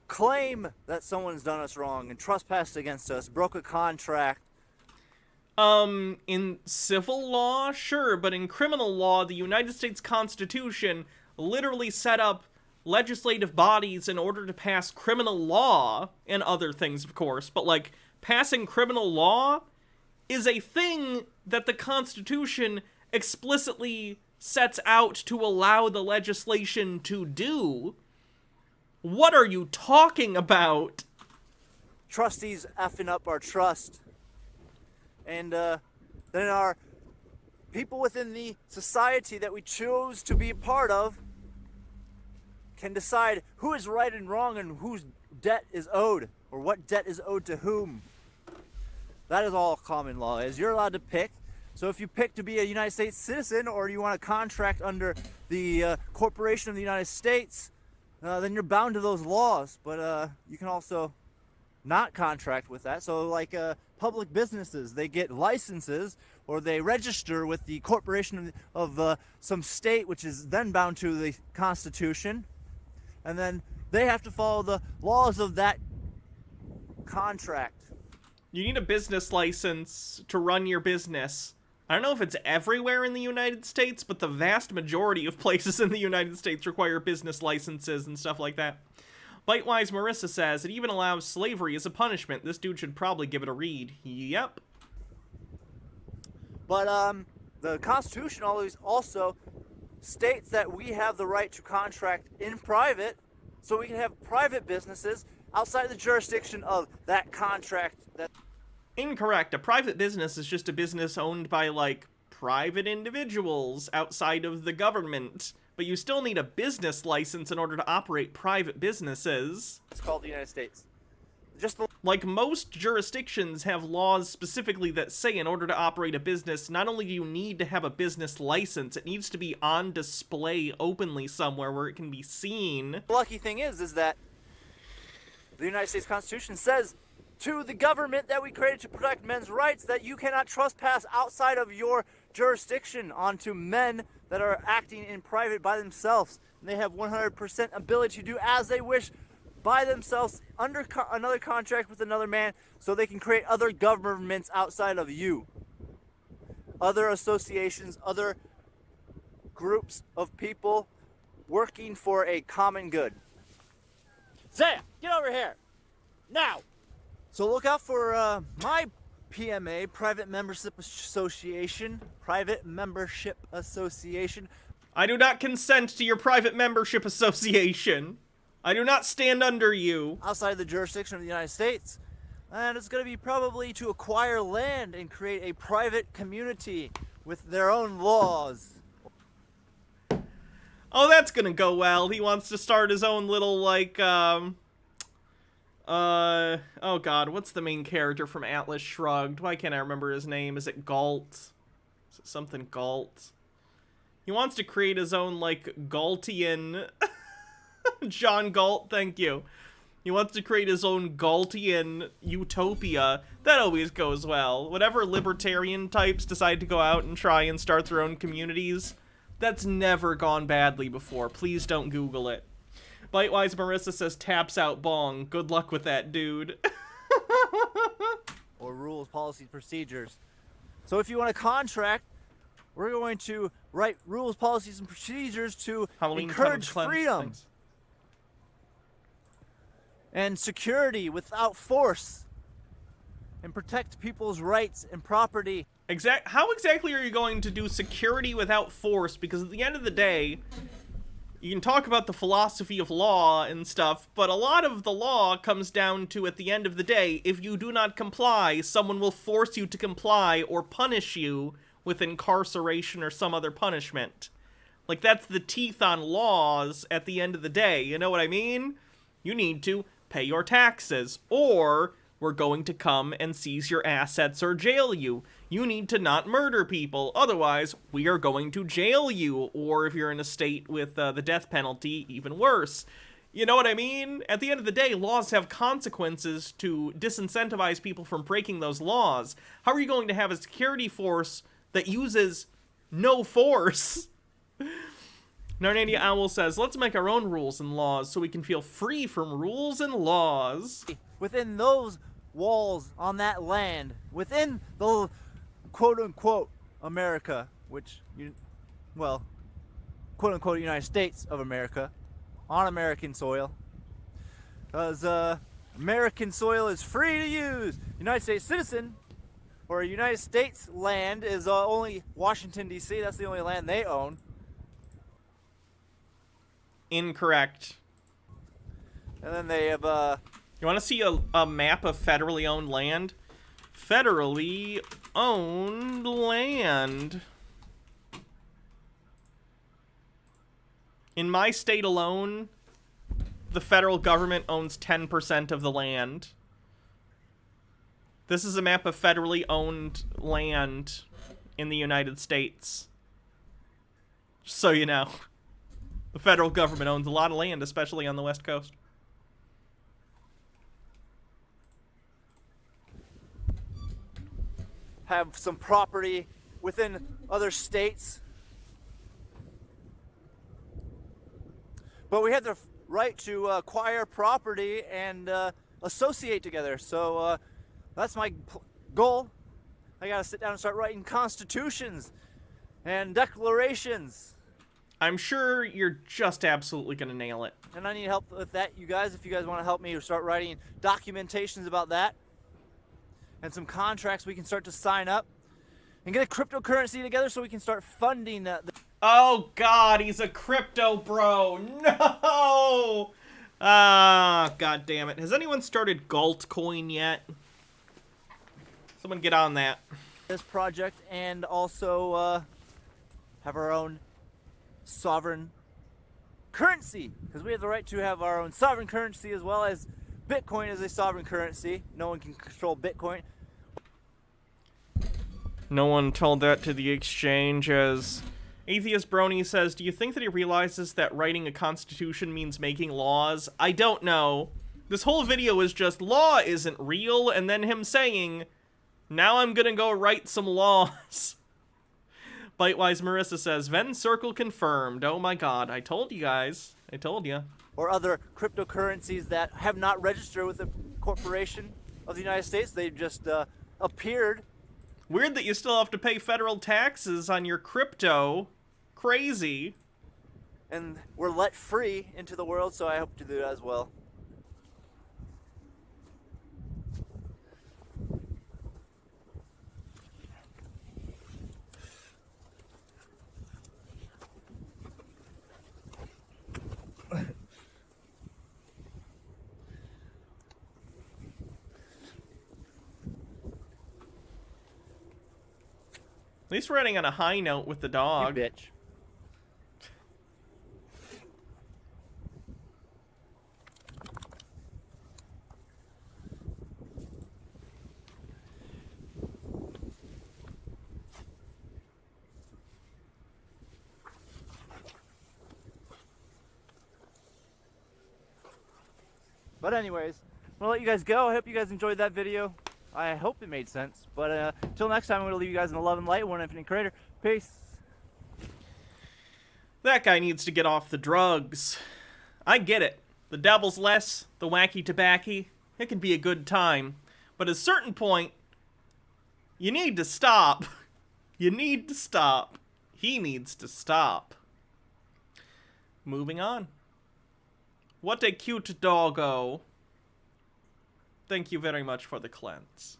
[SPEAKER 13] claim that someone's done us wrong and trespassed against us, broke a contract.
[SPEAKER 2] In civil law, sure, but in criminal law, the United States Constitution literally set up legislative bodies in order to pass criminal law and other things, of course, but, like, passing criminal law is a thing that the Constitution explicitly sets out to allow the legislation to do. What are you talking about?
[SPEAKER 13] Trustees effing up our trust. And then our people within the society that we choose to be a part of can decide who is right and wrong and whose debt is owed, or what debt is owed to whom. That is all common law is. You're allowed to pick. So if you pick to be a United States citizen, or you want to contract under the corporation of the United States, then you're bound to those laws. But you can also not contract with that. So like public businesses, they get licenses, or they register with the corporation of some state, which is then bound to the Constitution. And then they have to follow the laws of that contract.
[SPEAKER 2] You need a business license to run your business. I don't know if it's everywhere in the United States, but the vast majority of places in the United States require business licenses and stuff like that. Bitewise Marissa says, it even allows slavery as a punishment. This dude should probably give it a read. Yep.
[SPEAKER 13] But the Constitution always also states that we have the right to contract in private, so we can have private businesses outside the jurisdiction of that contract.
[SPEAKER 2] Incorrect. A private business is just a business owned by, like, private individuals outside of the government. But you still need a business license in order to operate private businesses.
[SPEAKER 13] It's called the United States.
[SPEAKER 2] Like, most jurisdictions have laws specifically that say in order to operate a business, not only do you need to have a business license, it needs to be on display openly somewhere where it can be seen.
[SPEAKER 13] The lucky thing is that the United States Constitution says to the government that we created to protect men's rights that you cannot trespass outside of your jurisdiction onto men that are acting in private by themselves. And they have 100% ability to do as they wish by themselves under another contract with another man, so they can create other governments outside of you. Other associations, other groups of people working for a common good. Zaya, get over here! Now! So look out for my PMA, Private Membership Association. Private Membership Association.
[SPEAKER 2] I do not consent to your private membership association. I do not stand under you.
[SPEAKER 13] Outside the jurisdiction of the United States. And it's going to be probably to acquire land and create a private community with their own laws.
[SPEAKER 2] Oh, that's going to go well. He wants to start his own little, like, oh god, what's the main character from Atlas Shrugged? Why can't I remember his name? Is it Galt? Is it something Galt? He wants to create his own, like, Galtian... John Galt, thank you. He wants to create his own Galtian utopia. That always goes well. Whenever libertarian types decide to go out and try and start their own communities, that's never gone badly before. Please don't Google it. Bitewise Marissa says, taps out bong. Good luck with that, dude.
[SPEAKER 13] Or rules, policies, procedures. So if you want to contract We're going to write rules, policies, and procedures to
[SPEAKER 2] Halloween
[SPEAKER 13] encourage
[SPEAKER 2] cleanse
[SPEAKER 13] freedom
[SPEAKER 2] things.
[SPEAKER 13] and security without force and protect people's rights and property.
[SPEAKER 2] How exactly are you going to do security without force? Because at the end of the day, you can talk about the philosophy of law and stuff, but a lot of the law comes down to, at the end of the day, if you do not comply, someone will force you to comply or punish you with incarceration or some other punishment. Like, that's the teeth on laws at the end of the day, you know what I mean? You need to pay your taxes, or we're going to come and seize your assets or jail you. You need to not murder people, otherwise we are going to jail you, or if you're in a state with the death penalty, even worse. You know what I mean? At the end of the day, laws have consequences to disincentivize people from breaking those laws. How are you going to have a security force that uses no force? Narnania Owl says, let's make our own rules and laws so we can feel free from rules and laws.
[SPEAKER 13] Within those walls on that land, within the quote-unquote America, which, well, quote-unquote United States of America, on American soil, because American soil is free to use. United States citizen, or United States land, is only Washington, D.C. That's the only land they own.
[SPEAKER 2] Incorrect.
[SPEAKER 13] And then they have,
[SPEAKER 2] You want to see a map of federally owned land? Federally owned land. In my state alone, the federal government owns 10% of the land. This is a map of federally owned land in the United States. Just so you know. The federal government owns a lot of land, especially on the West Coast.
[SPEAKER 13] Have some property within other states. But we have the right to acquire property and associate together. So that's my goal. I gotta sit down and start writing constitutions and declarations.
[SPEAKER 2] I'm sure you're just absolutely gonna nail it.
[SPEAKER 13] And I need help with that, you guys. If you guys want to help me start writing documentations about that and some contracts we can start to sign up and get a cryptocurrency together so we can start funding
[SPEAKER 2] Oh god, he's a crypto bro. No! Ah, god damn it. Has anyone started Galtcoin yet? Someone get on that.
[SPEAKER 13] This project, and also have our own sovereign currency, because we have the right to have our own sovereign currency, as well as Bitcoin is a sovereign currency. No one can control Bitcoin.
[SPEAKER 2] No one told that to the exchange. As Atheist Brony says, do you think that he realizes that writing a constitution means making laws? I don't know. This whole video is just law isn't real, and then him saying, now I'm gonna go write some laws. Bitewise Marissa says, Venn circle confirmed. Oh my god, I told you guys. I told you.
[SPEAKER 13] Or other cryptocurrencies that have not registered with the corporation of the United States. They've just appeared.
[SPEAKER 2] Weird that you still have to pay federal taxes on your crypto. Crazy.
[SPEAKER 13] And we're let free into the world, so I hope to do that as well.
[SPEAKER 2] At least we're ending on a high note with the dog.
[SPEAKER 13] You bitch. But anyways, I'm gonna let you guys go. I hope you guys enjoyed that video. I hope it made sense. But until next time, I'm gonna leave you guys in the love and light, one infinite creator. Peace.
[SPEAKER 2] That guy needs to get off the drugs. I get it. The devil's less, the wacky tobacco, it can be a good time. But at a certain point, you need to stop. You need to stop. He needs to stop. Moving on. What a cute doggo. Thank you very much for the cleanse.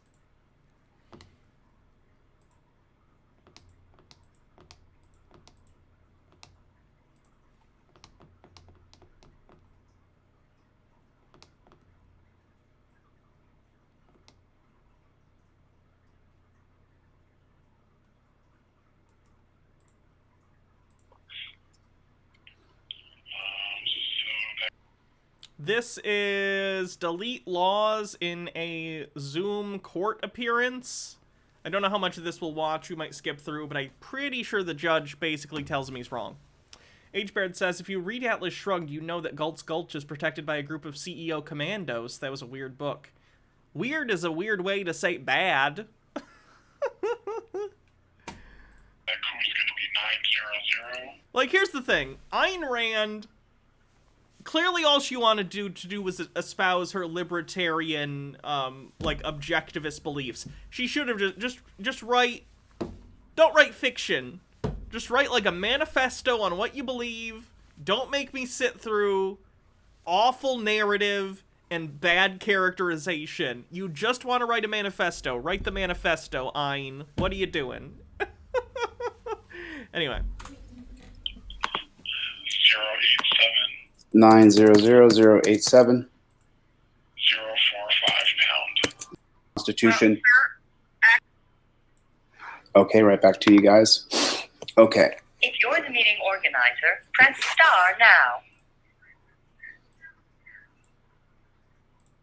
[SPEAKER 2] This is delete laws in a Zoom court appearance. I don't know how much of this we'll watch. We might skip through, but I'm pretty sure the judge basically tells him he's wrong. H-Baird says, if you read Atlas Shrugged, you know that Galt's Gulch is protected by a group of CEO commandos. That was a weird book. Weird is a weird way to say bad.
[SPEAKER 1] That code's gonna be 900.
[SPEAKER 2] Like, here's the thing. Ayn Rand... Clearly all she wanted to do was espouse her libertarian, like, objectivist beliefs. She should have just write... Don't write fiction. Just write, like, a manifesto on what you believe. Don't make me sit through awful narrative and bad characterization. You just want to write a manifesto. Write the manifesto, Ayn. What are you doing? Anyway.
[SPEAKER 17] 90087
[SPEAKER 1] 045 pound.
[SPEAKER 17] Constitution. Okay, right back to you guys. Okay.
[SPEAKER 18] If you're the meeting organizer, press star now.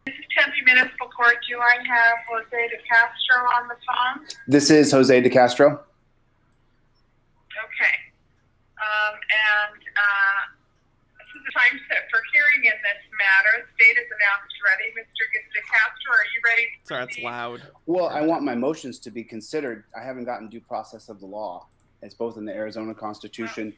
[SPEAKER 18] This is Tempe Municipal Court. Do I have Jose de Castro on the phone?
[SPEAKER 17] This is Jose de Castro.
[SPEAKER 18] Okay. This is the time set for hearing in this matter. The date is announced ready. Mr. de Castro, are you ready?
[SPEAKER 2] Sorry, that's loud.
[SPEAKER 17] Well, I want my motions to be considered. I haven't gotten due process of the law. It's both in the Arizona Constitution.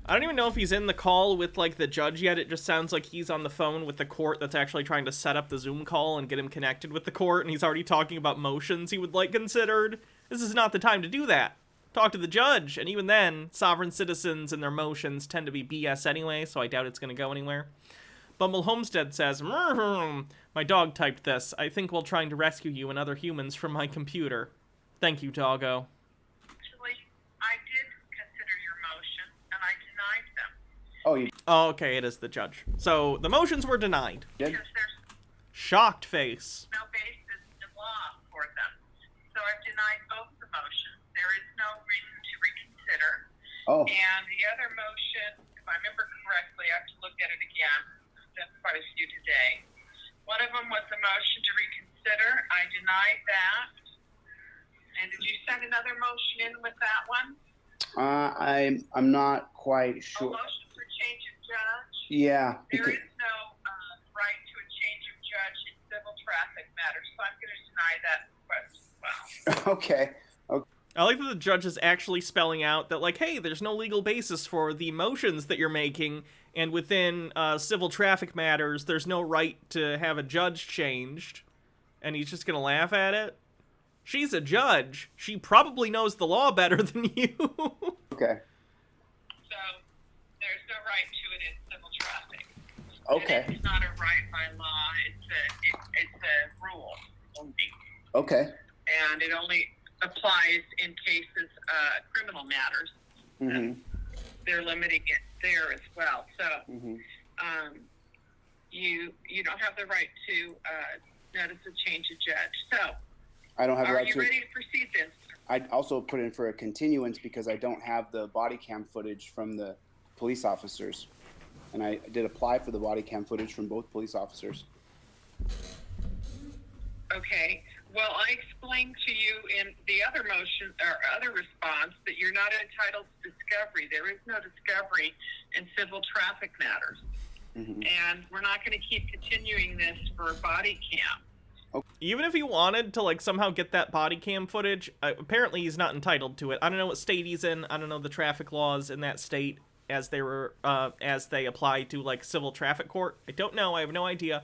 [SPEAKER 2] I don't even know if he's in the call with, like, the judge yet. It just sounds like he's on the phone with the court that's actually trying to set up the Zoom call and get him connected with the court, and he's already talking about motions he would like considered. This is not the time to do that. Talk to the judge, and even then, sovereign citizens and their motions tend to be BS anyway, so I doubt it's going to go anywhere. Bumble Homestead says, my dog typed this. I think while trying to rescue you and other humans from my computer. Thank you, doggo.
[SPEAKER 17] Oh,
[SPEAKER 2] okay, it is the judge. So, the motions were denied.
[SPEAKER 17] Good.
[SPEAKER 2] Shocked face.
[SPEAKER 18] No basis in law for them. So I've denied both the motions. There is no reason to reconsider.
[SPEAKER 17] Oh.
[SPEAKER 18] And the other motion, if I remember correctly, I have to look at it again. I've done quite a few today. One of them was a motion to reconsider. I denied that. And did you send another motion in with that one?
[SPEAKER 17] I'm not quite sure.
[SPEAKER 18] A motion for change of judge?
[SPEAKER 17] Yeah.
[SPEAKER 18] There is no right to a change of judge in civil traffic matters, so I'm going to deny that request as well.
[SPEAKER 17] Okay.
[SPEAKER 2] I like that the judge is actually spelling out that, like, hey, there's no legal basis for the motions that you're making, and within civil traffic matters, there's no right to have a judge changed, and he's just going to laugh at it. She's a judge. She probably knows the law better than you.
[SPEAKER 17] Okay.
[SPEAKER 18] So, there's no right to it in civil traffic.
[SPEAKER 17] Okay.
[SPEAKER 18] And it's not a right by law. It's a rule only.
[SPEAKER 17] Okay.
[SPEAKER 18] And it only applies in cases, criminal matters.
[SPEAKER 17] Mm-hmm.
[SPEAKER 18] They're limiting it there as well. So, you don't have the right to notice a change of judge. So,
[SPEAKER 17] I don't have the right to.
[SPEAKER 18] Are you ready to proceed then?
[SPEAKER 17] I'd also put in for a continuance because I don't have the body cam footage from the police officers. And I did apply for the body cam footage from both police officers.
[SPEAKER 18] Okay. Well, I explained to you in the other motion or other response that you're not entitled to discovery. There is no discovery in civil traffic matters.
[SPEAKER 17] Mm-hmm.
[SPEAKER 18] And we're not going to keep continuing this for a body cam.
[SPEAKER 2] Even if he wanted to, like, somehow get that body cam footage, apparently he's not entitled to it. I don't know what state he's in. I don't know the traffic laws in that state as they apply to, like, civil traffic court. I don't know. I have no idea.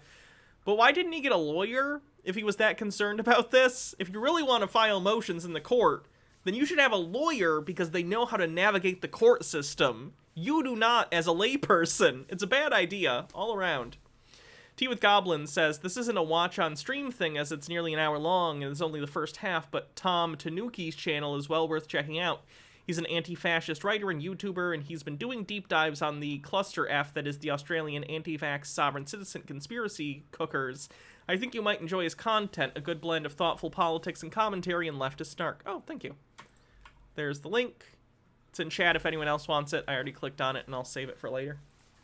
[SPEAKER 2] But why didn't he get a lawyer if he was that concerned about this? If you really want to file motions in the court, then you should have a lawyer because they know how to navigate the court system. You do not as a layperson. It's a bad idea all around. Tea with Goblin says, this isn't a watch on stream thing as it's nearly an hour long and it's only the first half, but Tom Tanuki's channel is well worth checking out. He's an anti-fascist writer and YouTuber, and he's been doing deep dives on the cluster F that is the Australian anti-vax sovereign citizen conspiracy cookers. I think you might enjoy his content, a good blend of thoughtful politics and commentary and leftist snark. Oh, thank you. There's the link. It's in chat if anyone else wants it. I already clicked on it, and I'll save it for later.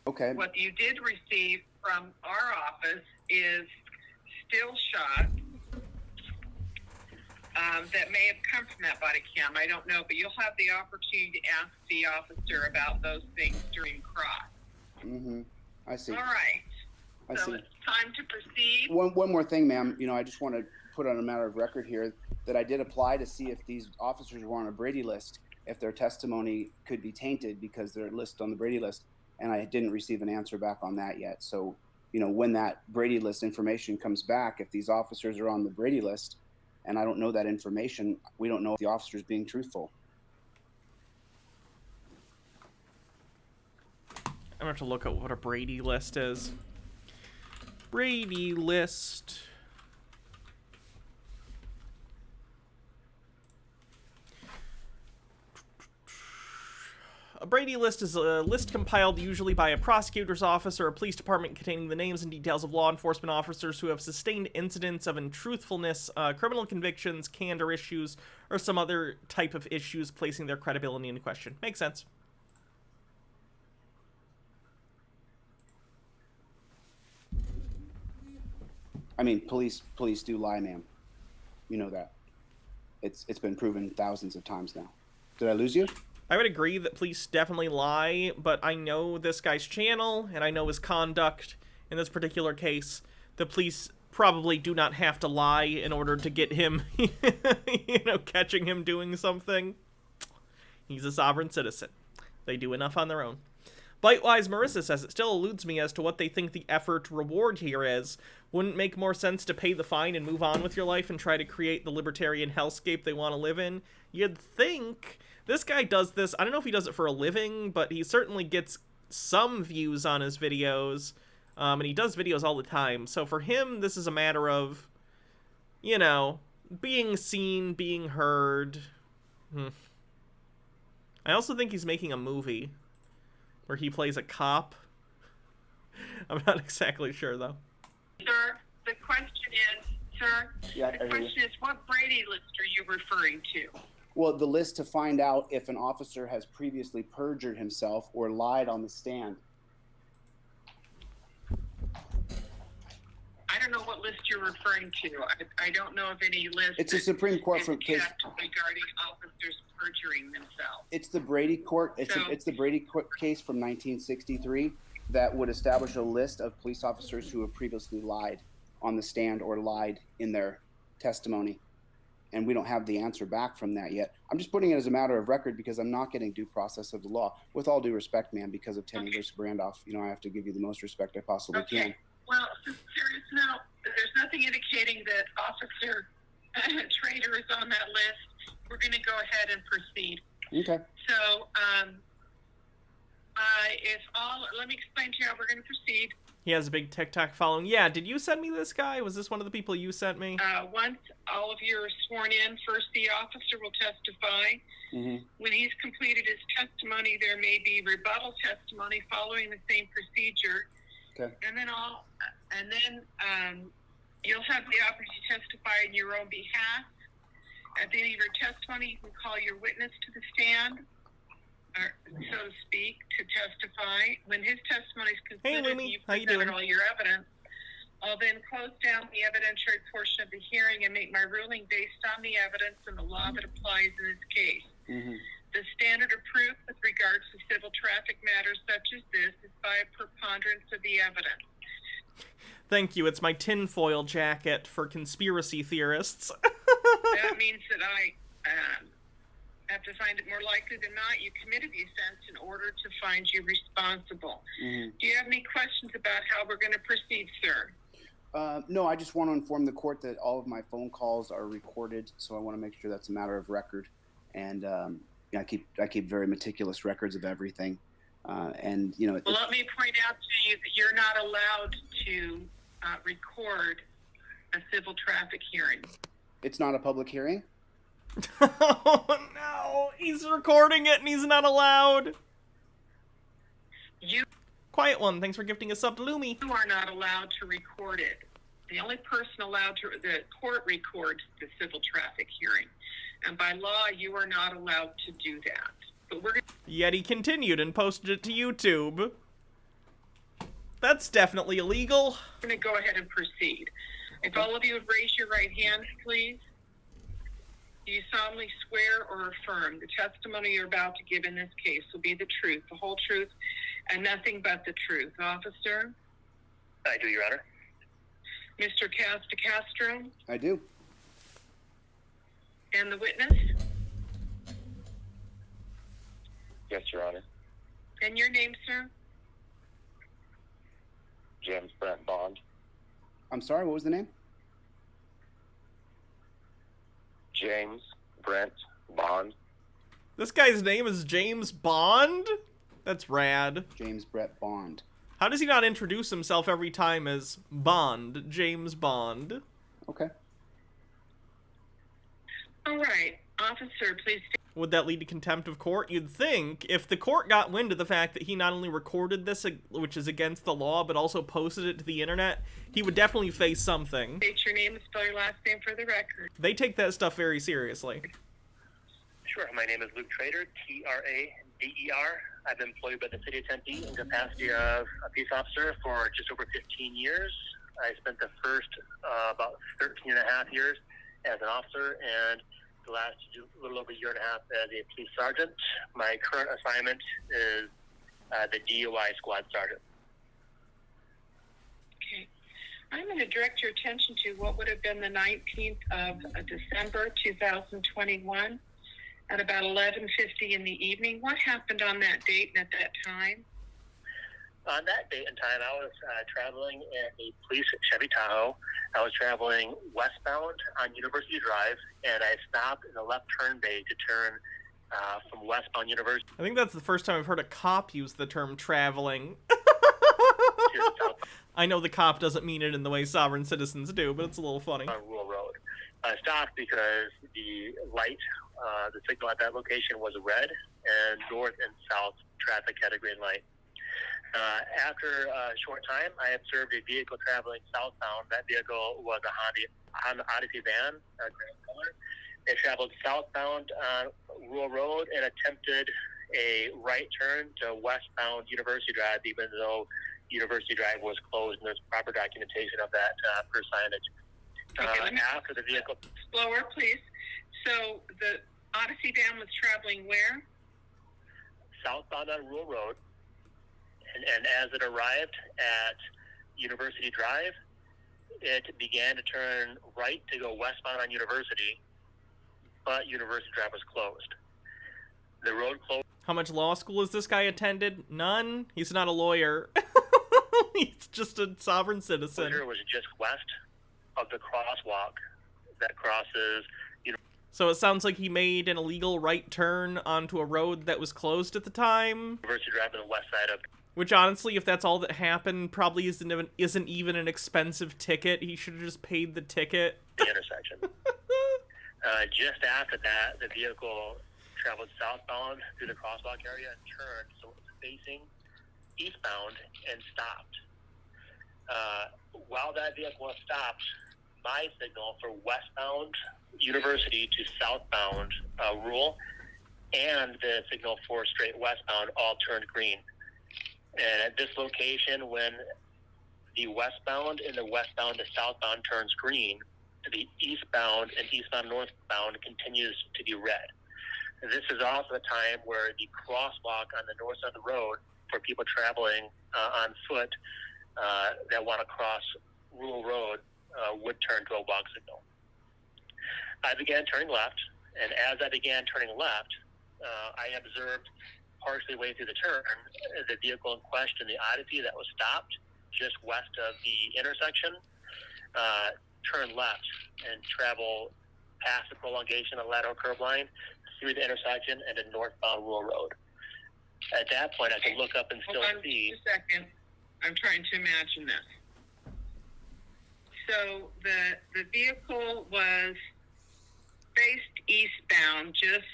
[SPEAKER 17] Okay.
[SPEAKER 18] What you did receive from our office is still shots that may have come from that body cam. I don't know, but you'll have the opportunity to ask the officer about those things during cross.
[SPEAKER 17] Mm-hmm. I see.
[SPEAKER 18] All right.
[SPEAKER 17] I
[SPEAKER 18] So
[SPEAKER 17] see.
[SPEAKER 18] it's time to proceed.
[SPEAKER 17] One more thing, ma'am. You know, I just want to put on a matter of record here that I did apply to see if these officers were on a Brady list, if their testimony could be tainted because they're listed on the Brady list, and I didn't receive an answer back on that yet. So, you know, when that Brady list information comes back, if these officers are on the Brady list, and I don't know that information, we don't know if the officer is being truthful.
[SPEAKER 2] I'm gonna have to look at what a Brady list is. Brady list. A Brady list is a list compiled usually by a prosecutor's office or a police department containing the names and details of law enforcement officers who have sustained incidents of untruthfulness, criminal convictions, candor issues, or some other type of issues placing their credibility into question. Makes sense.
[SPEAKER 17] I mean, police do lie, ma'am. You know that. It's been proven thousands of times now. Did I lose you?
[SPEAKER 2] I would agree that police definitely lie, but I know this guy's channel, and I know his conduct in this particular case. The police probably do not have to lie in order to get him, you know, catching him doing something. He's a sovereign citizen. They do enough on their own. Bitewise Marissa says, it still eludes me as to what they think the effort reward here is. Wouldn't it make more sense to pay the fine and move on with your life and try to create the libertarian hellscape they want to live in? You'd think. This guy does this, I don't know if he does it for a living, but he certainly gets some views on his videos, and he does videos all the time. So for him, this is a matter of, you know, being seen, being heard. I also think he's making a movie where he plays a cop. I'm not exactly sure, though.
[SPEAKER 18] Sir, the question is, sir,
[SPEAKER 17] Yeah,
[SPEAKER 18] the question is, what Brady list are you referring to?
[SPEAKER 17] Well, the list to find out if an officer has previously perjured himself or lied on the stand.
[SPEAKER 18] I don't know what list you're referring to. I don't know of any list.
[SPEAKER 17] It's a Supreme Court
[SPEAKER 18] from
[SPEAKER 17] case
[SPEAKER 18] regarding officers perjuring themselves.
[SPEAKER 17] It's the Brady Court. It's the Brady Court case from 1963 that would establish a list of police officers who have previously lied on the stand or lied in their testimony. And we don't have the answer back from that yet. I'm just putting it as a matter of record because I'm not getting due process of the law. With all due respect, ma'am, because of Tenney versus Brandoff, you know, I have to give you the most respect I possibly can.
[SPEAKER 18] Well, since there is there's nothing indicating that Officer Trader is on that list, we're going to go ahead and proceed.
[SPEAKER 17] Okay.
[SPEAKER 18] So, let me explain to you how we're going to proceed.
[SPEAKER 2] He has a big TikTok following. Yeah, did you send me this guy? Was this one of the people you sent me?
[SPEAKER 18] Once all of you are sworn in, first the officer will testify.
[SPEAKER 17] Mm-hmm.
[SPEAKER 18] When he's completed his testimony, there may be rebuttal testimony following the same procedure.
[SPEAKER 17] Okay.
[SPEAKER 18] And then you'll have the opportunity to testify on your own behalf. At the end of your testimony, you can call your witness to the stand, or, so to speak, to testify. When his testimony is considered, you presented all your evidence. I'll then close down the evidentiary portion of the hearing and make my ruling based on the evidence and the law that applies in this case.
[SPEAKER 17] Mm-hmm.
[SPEAKER 18] The standard of proof with regards to civil traffic matters such as this is by a preponderance of the evidence.
[SPEAKER 2] Thank you. It's my tinfoil jacket for conspiracy theorists.
[SPEAKER 18] That means that I have to find it more likely than not you committed the offense in order to find you responsible.
[SPEAKER 17] Mm-hmm.
[SPEAKER 18] Do you have any questions about how we're going to proceed, sir?
[SPEAKER 17] No, I just want to inform the court that all of my phone calls are recorded, so I want to make sure that's a matter of record. and I keep very meticulous records of everything. And you know,
[SPEAKER 18] Well, let me point out to you that you're not allowed to record a civil traffic hearing.
[SPEAKER 17] it's not a public hearing.
[SPEAKER 2] Oh no, he's recording it and he's not allowed. Quiet One, thanks for gifting us up to Lumi.
[SPEAKER 18] You are not allowed to record it. The only person allowed to, the court records the civil traffic hearing. And by law, you are not allowed to do that. But we're
[SPEAKER 2] Yet he continued and posted it to YouTube. That's definitely illegal.
[SPEAKER 18] going to go ahead and proceed. If all of you would raise your right hands, please. Do you solemnly swear or affirm the testimony you're about to give in this case will be the truth, the whole truth, and nothing but the truth? Officer?
[SPEAKER 19] I do, Your Honor.
[SPEAKER 18] Mr. Castro?
[SPEAKER 17] I do.
[SPEAKER 18] And the witness?
[SPEAKER 19] Yes, Your Honor.
[SPEAKER 18] And your name, sir?
[SPEAKER 19] James Brent Bond.
[SPEAKER 17] I'm sorry, what was the name?
[SPEAKER 19] James Brent Bond.
[SPEAKER 2] This guy's name is James Bond? That's rad.
[SPEAKER 17] James Brett Bond.
[SPEAKER 2] How does he not introduce himself every time as Bond, James Bond?
[SPEAKER 17] Okay.
[SPEAKER 18] All right. Officer, please.
[SPEAKER 2] Would that lead to contempt of court? You'd think, if the court got wind of the fact that he not only recorded this, which is against the law, but also posted it to the internet, he would definitely face something.
[SPEAKER 18] State your name and spell your last name for the record.
[SPEAKER 2] They take that stuff very seriously.
[SPEAKER 19] Sure. My name is Luke Trader, Trader. I've been employed by the City of Tempe in capacity of a peace officer for just over 15 years. I spent the first about 13 and a half years as an officer, and the last little over a year and a half as a police sergeant. My current assignment is the DUI squad sergeant.
[SPEAKER 18] Okay. I'm going to direct your attention to what would have been the 19th of December, 2021, at about 11:50 in the evening. What happened on that date and at that time?
[SPEAKER 19] On that date and time, I was traveling in a police Chevy Tahoe. I was traveling westbound on University Drive, and I stopped in the left turn bay to turn from westbound University.
[SPEAKER 2] I think that's the first time I've heard a cop use the term traveling. I know the cop doesn't mean it in the way sovereign citizens do, but it's a little funny.
[SPEAKER 19] On Rural Road. I stopped because the light, the signal at that location was red, and north and south traffic had a green light. After a short time, I observed a vehicle traveling southbound. That vehicle was a Honda Odyssey van, gray color. It traveled southbound on Rural Road and attempted a right turn to westbound University Drive, even though University Drive was closed, and there's proper documentation of that per signage. After the vehicle...
[SPEAKER 18] Slower, please. So the Odyssey van was traveling where?
[SPEAKER 19] Southbound on Rural Road. And as it arrived at University Drive, it began to turn right to go westbound on University, but University Drive was closed. The road closed.
[SPEAKER 2] How much law school has this guy attended? None. He's not a lawyer. He's just a sovereign citizen.
[SPEAKER 19] It was just west of the crosswalk that crosses.
[SPEAKER 2] So it sounds like he made an illegal right turn onto a road that was closed at the time.
[SPEAKER 19] University Drive on the west side of.
[SPEAKER 2] Which honestly, if that's all that happened, probably isn't even an expensive ticket. He should have just paid the ticket.
[SPEAKER 19] The intersection. Just after that, the vehicle traveled southbound through the crosswalk area and turned, so it was facing eastbound and stopped. While that vehicle was stopped, my signal for westbound University to southbound Rural and the signal for straight westbound all turned green. And at this location, when the westbound and the westbound to southbound turns green, the eastbound and eastbound northbound continues to be red. This is also a time where the crosswalk on the north side of the road for people traveling on foot that want to cross Rural Road would turn to a walk signal. I began turning left, and as I began turning left, I observed partially way through the turn, the vehicle in question, the Odyssey that was stopped just west of the intersection, turn left and travel past the prolongation of the lateral curb line through the intersection and a northbound rural road. At that point, I could look up and still
[SPEAKER 18] Hold on
[SPEAKER 19] see.
[SPEAKER 18] just a second. I'm trying to imagine this. So the vehicle was faced eastbound, just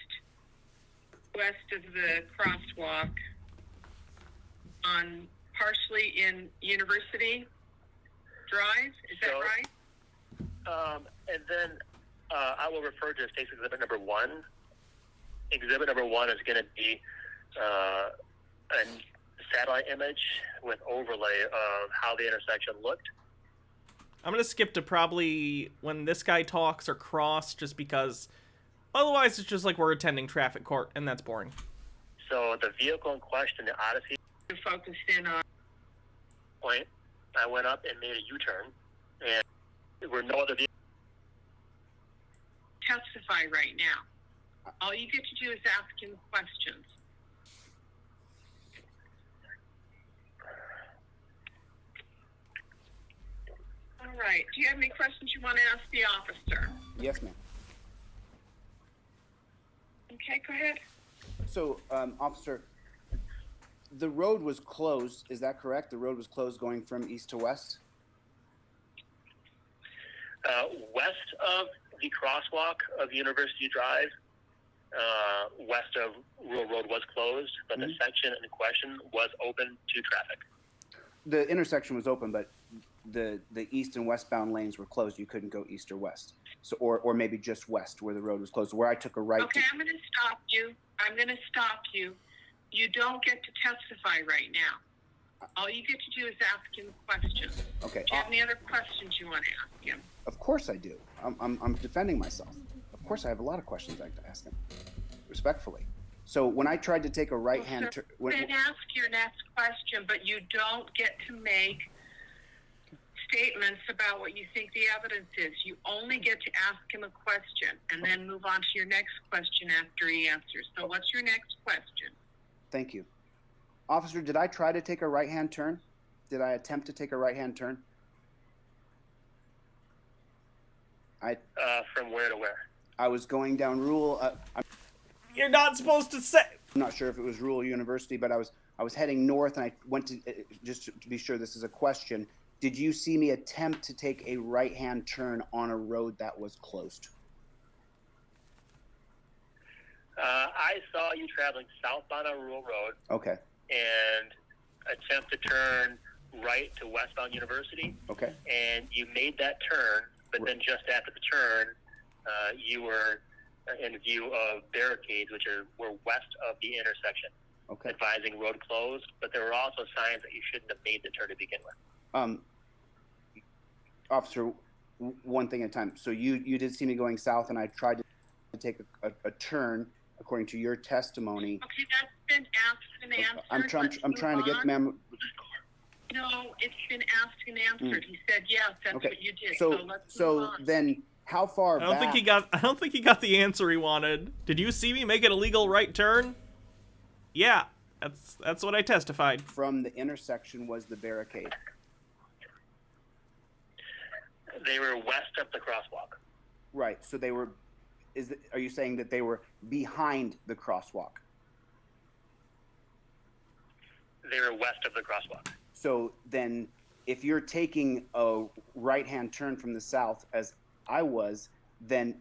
[SPEAKER 18] west of the crosswalk, on partially in University Drive. Is that right?
[SPEAKER 19] And then I will refer to State's Exhibit Number 1. Exhibit Number 1 is going to be a satellite image with overlay of how the intersection looked.
[SPEAKER 2] I'm going to skip to probably when this guy talks or cross, just because otherwise it's just like we're attending traffic court, and that's boring.
[SPEAKER 19] So the vehicle in question, the Odyssey,
[SPEAKER 18] focused in on
[SPEAKER 19] point, I went up and made a U-turn, and there were no other vehicles.
[SPEAKER 18] Testify right now. All you get to do is ask him questions. All right. Do you have any questions you want to ask the officer?
[SPEAKER 17] Yes, ma'am.
[SPEAKER 18] Okay, go ahead.
[SPEAKER 17] So, officer, the road was closed. Is that correct? The road was closed going from east to west?
[SPEAKER 19] West of the crosswalk of University Drive, west of Rural Road was closed, but the section in question was open to traffic.
[SPEAKER 17] The intersection was open, but the east and westbound lanes were closed. You couldn't go east or west. So, or maybe just west where the road was closed, where I took a right.
[SPEAKER 18] Okay, I'm going to stop you. You don't get to testify right now. All you get to do is ask him questions.
[SPEAKER 17] Okay.
[SPEAKER 18] Do you have any other questions you want to ask him?
[SPEAKER 17] Of course I do. I'm defending myself. Of course I have a lot of questions I'd like to ask him, respectfully. So when I tried to take a right-hand turn...
[SPEAKER 18] Then ask your next question, but you don't get to make statements about what you think the evidence is. You only get to ask him a question and then move on to your next question after he answers. So what's your next question?
[SPEAKER 17] Thank you. Officer, did I try to take a right-hand turn? Did I attempt to take a right-hand turn?
[SPEAKER 19] From where to where?
[SPEAKER 17] I was going down Rural...
[SPEAKER 2] You're not supposed to say...
[SPEAKER 17] I'm not sure if it was Rural University, but I was heading north, and I went to... just to be sure this is a question. Did you see me attempt to take a right-hand turn on a road that was closed?
[SPEAKER 19] I saw you traveling southbound on Rural Road.
[SPEAKER 17] Okay.
[SPEAKER 19] And attempt to turn right to westbound University.
[SPEAKER 17] Okay.
[SPEAKER 19] And you made that turn, but then just after the turn, you were in view of barricades, which were west of the intersection, advising road closed. But there were also signs that you shouldn't have made the turn to begin with.
[SPEAKER 17] Officer, one thing at a time. So you did see me going south, and I tried to take a turn according to your testimony.
[SPEAKER 18] Okay, that's been asked and answered.
[SPEAKER 17] I'm trying to get, ma'am.
[SPEAKER 18] No, it's been asked and answered. He said yes, that's what you did.
[SPEAKER 17] So
[SPEAKER 18] let's move on.
[SPEAKER 17] then how far
[SPEAKER 2] I don't think he got the answer he wanted. Did you see me make an illegal right turn? Yeah, that's what I testified.
[SPEAKER 17] From the intersection was the barricade.
[SPEAKER 19] They were west of the crosswalk.
[SPEAKER 17] Right. So they were. Are you saying that they were behind the crosswalk?
[SPEAKER 19] They were west of the crosswalk.
[SPEAKER 17] So then, if you're taking a right-hand turn from the south, as I was, then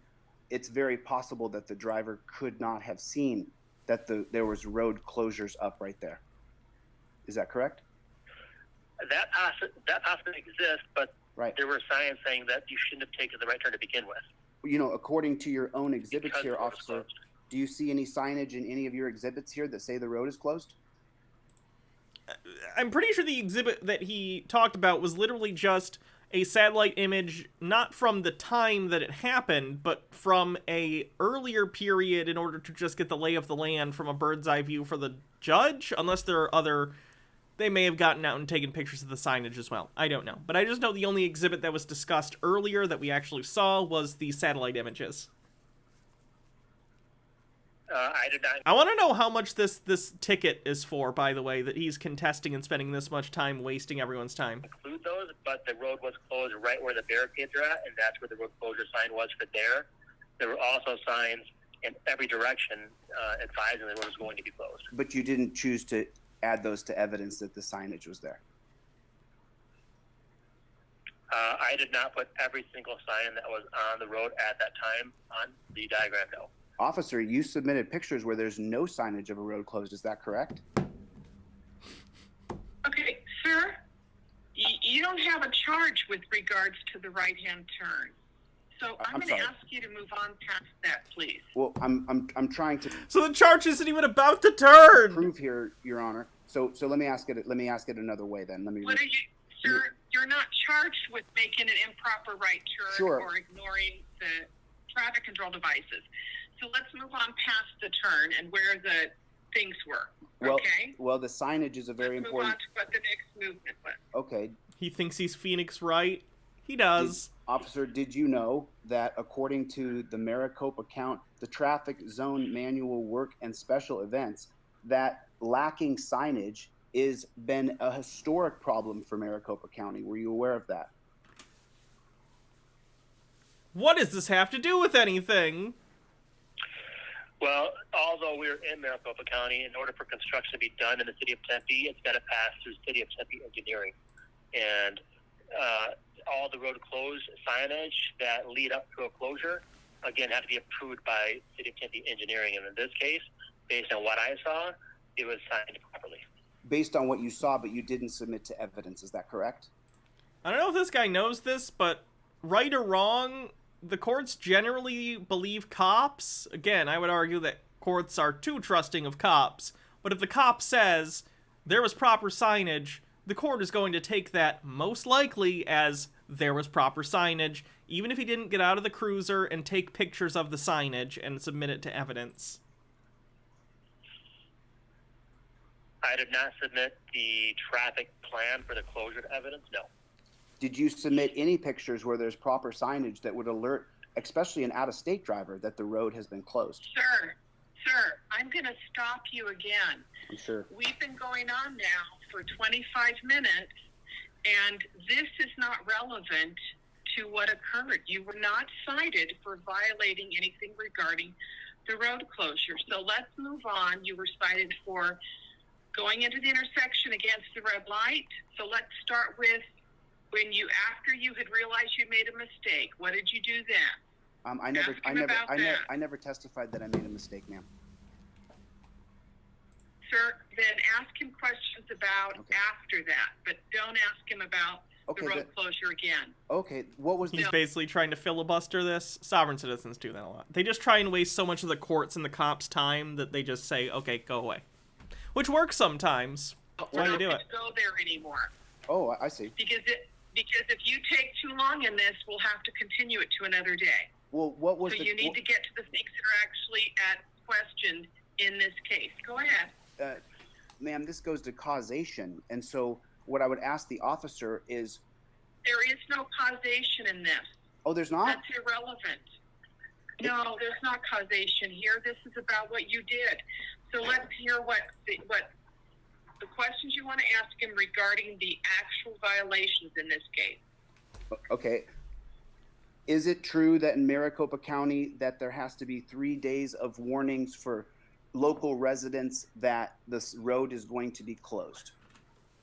[SPEAKER 17] it's very possible that the driver could not have seen that there was road closures up right there. Is that correct?
[SPEAKER 19] That possibly exists, but there were signs saying that you shouldn't have taken the right turn to begin with.
[SPEAKER 17] You know, according to your own exhibits here, officer, do you see any signage in any of your exhibits here that say the road is closed?
[SPEAKER 2] I'm pretty sure the exhibit that he talked about was literally just a satellite image, not from the time that it happened, but from a earlier period in order to just get the lay of the land from a bird's eye view for the judge, unless there are other... They may have gotten out and taken pictures of the signage as well. I don't know. But I just know the only exhibit that was discussed earlier that we actually saw was the satellite images.
[SPEAKER 19] I did not...
[SPEAKER 2] I want to know how much this ticket is for, by the way, that he's contesting and spending this much time wasting everyone's time.
[SPEAKER 19] Include those, but the road was closed right where the barricades are at, and that's where the road closure sign was for there. There were also signs in every direction, advising the road was going to be closed.
[SPEAKER 17] But you didn't choose to add those to evidence that the signage was there.
[SPEAKER 19] I did not put every single sign that was on the road at that time on the diagram, no.
[SPEAKER 17] Officer, you submitted pictures where there's no signage of a road closed. Is that correct?
[SPEAKER 18] Okay, sir, you don't have a charge with regards to the right-hand turn. So I'm going to ask you to move on past that, please.
[SPEAKER 17] Well, I'm trying to.
[SPEAKER 2] So the charge isn't even about to turn.
[SPEAKER 17] Prove here, Your Honor. So let me ask it. Let me ask it another way then.
[SPEAKER 18] What are you, sir? You're not charged with making an improper right turn or ignoring the traffic control devices. So let's move on past the turn and where the things were.
[SPEAKER 17] Well,
[SPEAKER 18] okay.
[SPEAKER 17] Well, the signage is a very
[SPEAKER 18] Let's
[SPEAKER 17] important.
[SPEAKER 18] move on to what the next movement was.
[SPEAKER 17] Okay.
[SPEAKER 2] He thinks he's Phoenix Wright. He does.
[SPEAKER 17] Officer, did you know that according to the Maricopa count, the traffic zone manual work and special events, that lacking signage is been a historic problem for Maricopa County? Were you aware of that?
[SPEAKER 2] What does this have to do with anything?
[SPEAKER 19] Well, although we're in Maricopa County, in order for construction to be done in the city of Tempe, it's got to pass through city of Tempe engineering. And all the road closed signage that lead up to a closure, again, have to be approved by city of Tempe engineering. And in this case, based on what I saw, it was signed properly.
[SPEAKER 17] Based on what you saw, but you didn't submit to evidence, is that correct?
[SPEAKER 2] I don't know if this guy knows this, but right or wrong, the courts generally believe cops. Again, I would argue that courts are too trusting of cops. But if the cop says there was proper signage, the court is going to take that most likely as there was proper signage, even if he didn't get out of the cruiser and take pictures of the signage and submit it to evidence.
[SPEAKER 19] I did not submit the traffic plan for the closure to evidence, no.
[SPEAKER 17] Did you submit any pictures where there's proper signage that would alert, especially an out-of-state driver, that the road has been closed?
[SPEAKER 18] Sir, I'm going to stop you again.
[SPEAKER 17] I'm sure.
[SPEAKER 18] We've been going on now for 25 minutes, and this is not relevant to what occurred. You were not cited for violating anything regarding the road closure. So let's move on. You were cited for going into the intersection against the red light. So let's start with after you had realized you made a mistake. What did you do then?
[SPEAKER 17] I never testified that I made a mistake, ma'am.
[SPEAKER 18] Sir, then ask him questions about after that, but don't ask him about the road closure again.
[SPEAKER 17] Okay, what was
[SPEAKER 2] He's basically trying to filibuster this. Sovereign citizens do that a lot. They just try and waste so much of the courts and the cops' time that they just say, okay, go away. Which works sometimes.
[SPEAKER 18] We're not going to go there anymore.
[SPEAKER 17] Oh, I see.
[SPEAKER 18] Because if you take too long in this, we'll have to continue it to another day.
[SPEAKER 17] Well, what was
[SPEAKER 18] so you need to get to the things that are actually at question in this case. Go ahead.
[SPEAKER 17] Ma'am, this goes to causation. And so what I would ask the officer is...
[SPEAKER 18] There is no causation in this.
[SPEAKER 17] Oh, there's not?
[SPEAKER 18] That's irrelevant. No, there's not causation here. This is about what you did. So let's hear what the questions you want to ask him regarding the actual violations in this case.
[SPEAKER 17] Okay. Is it true that in Maricopa County that there has to be 3 days of warnings for local residents that this road is going to be closed?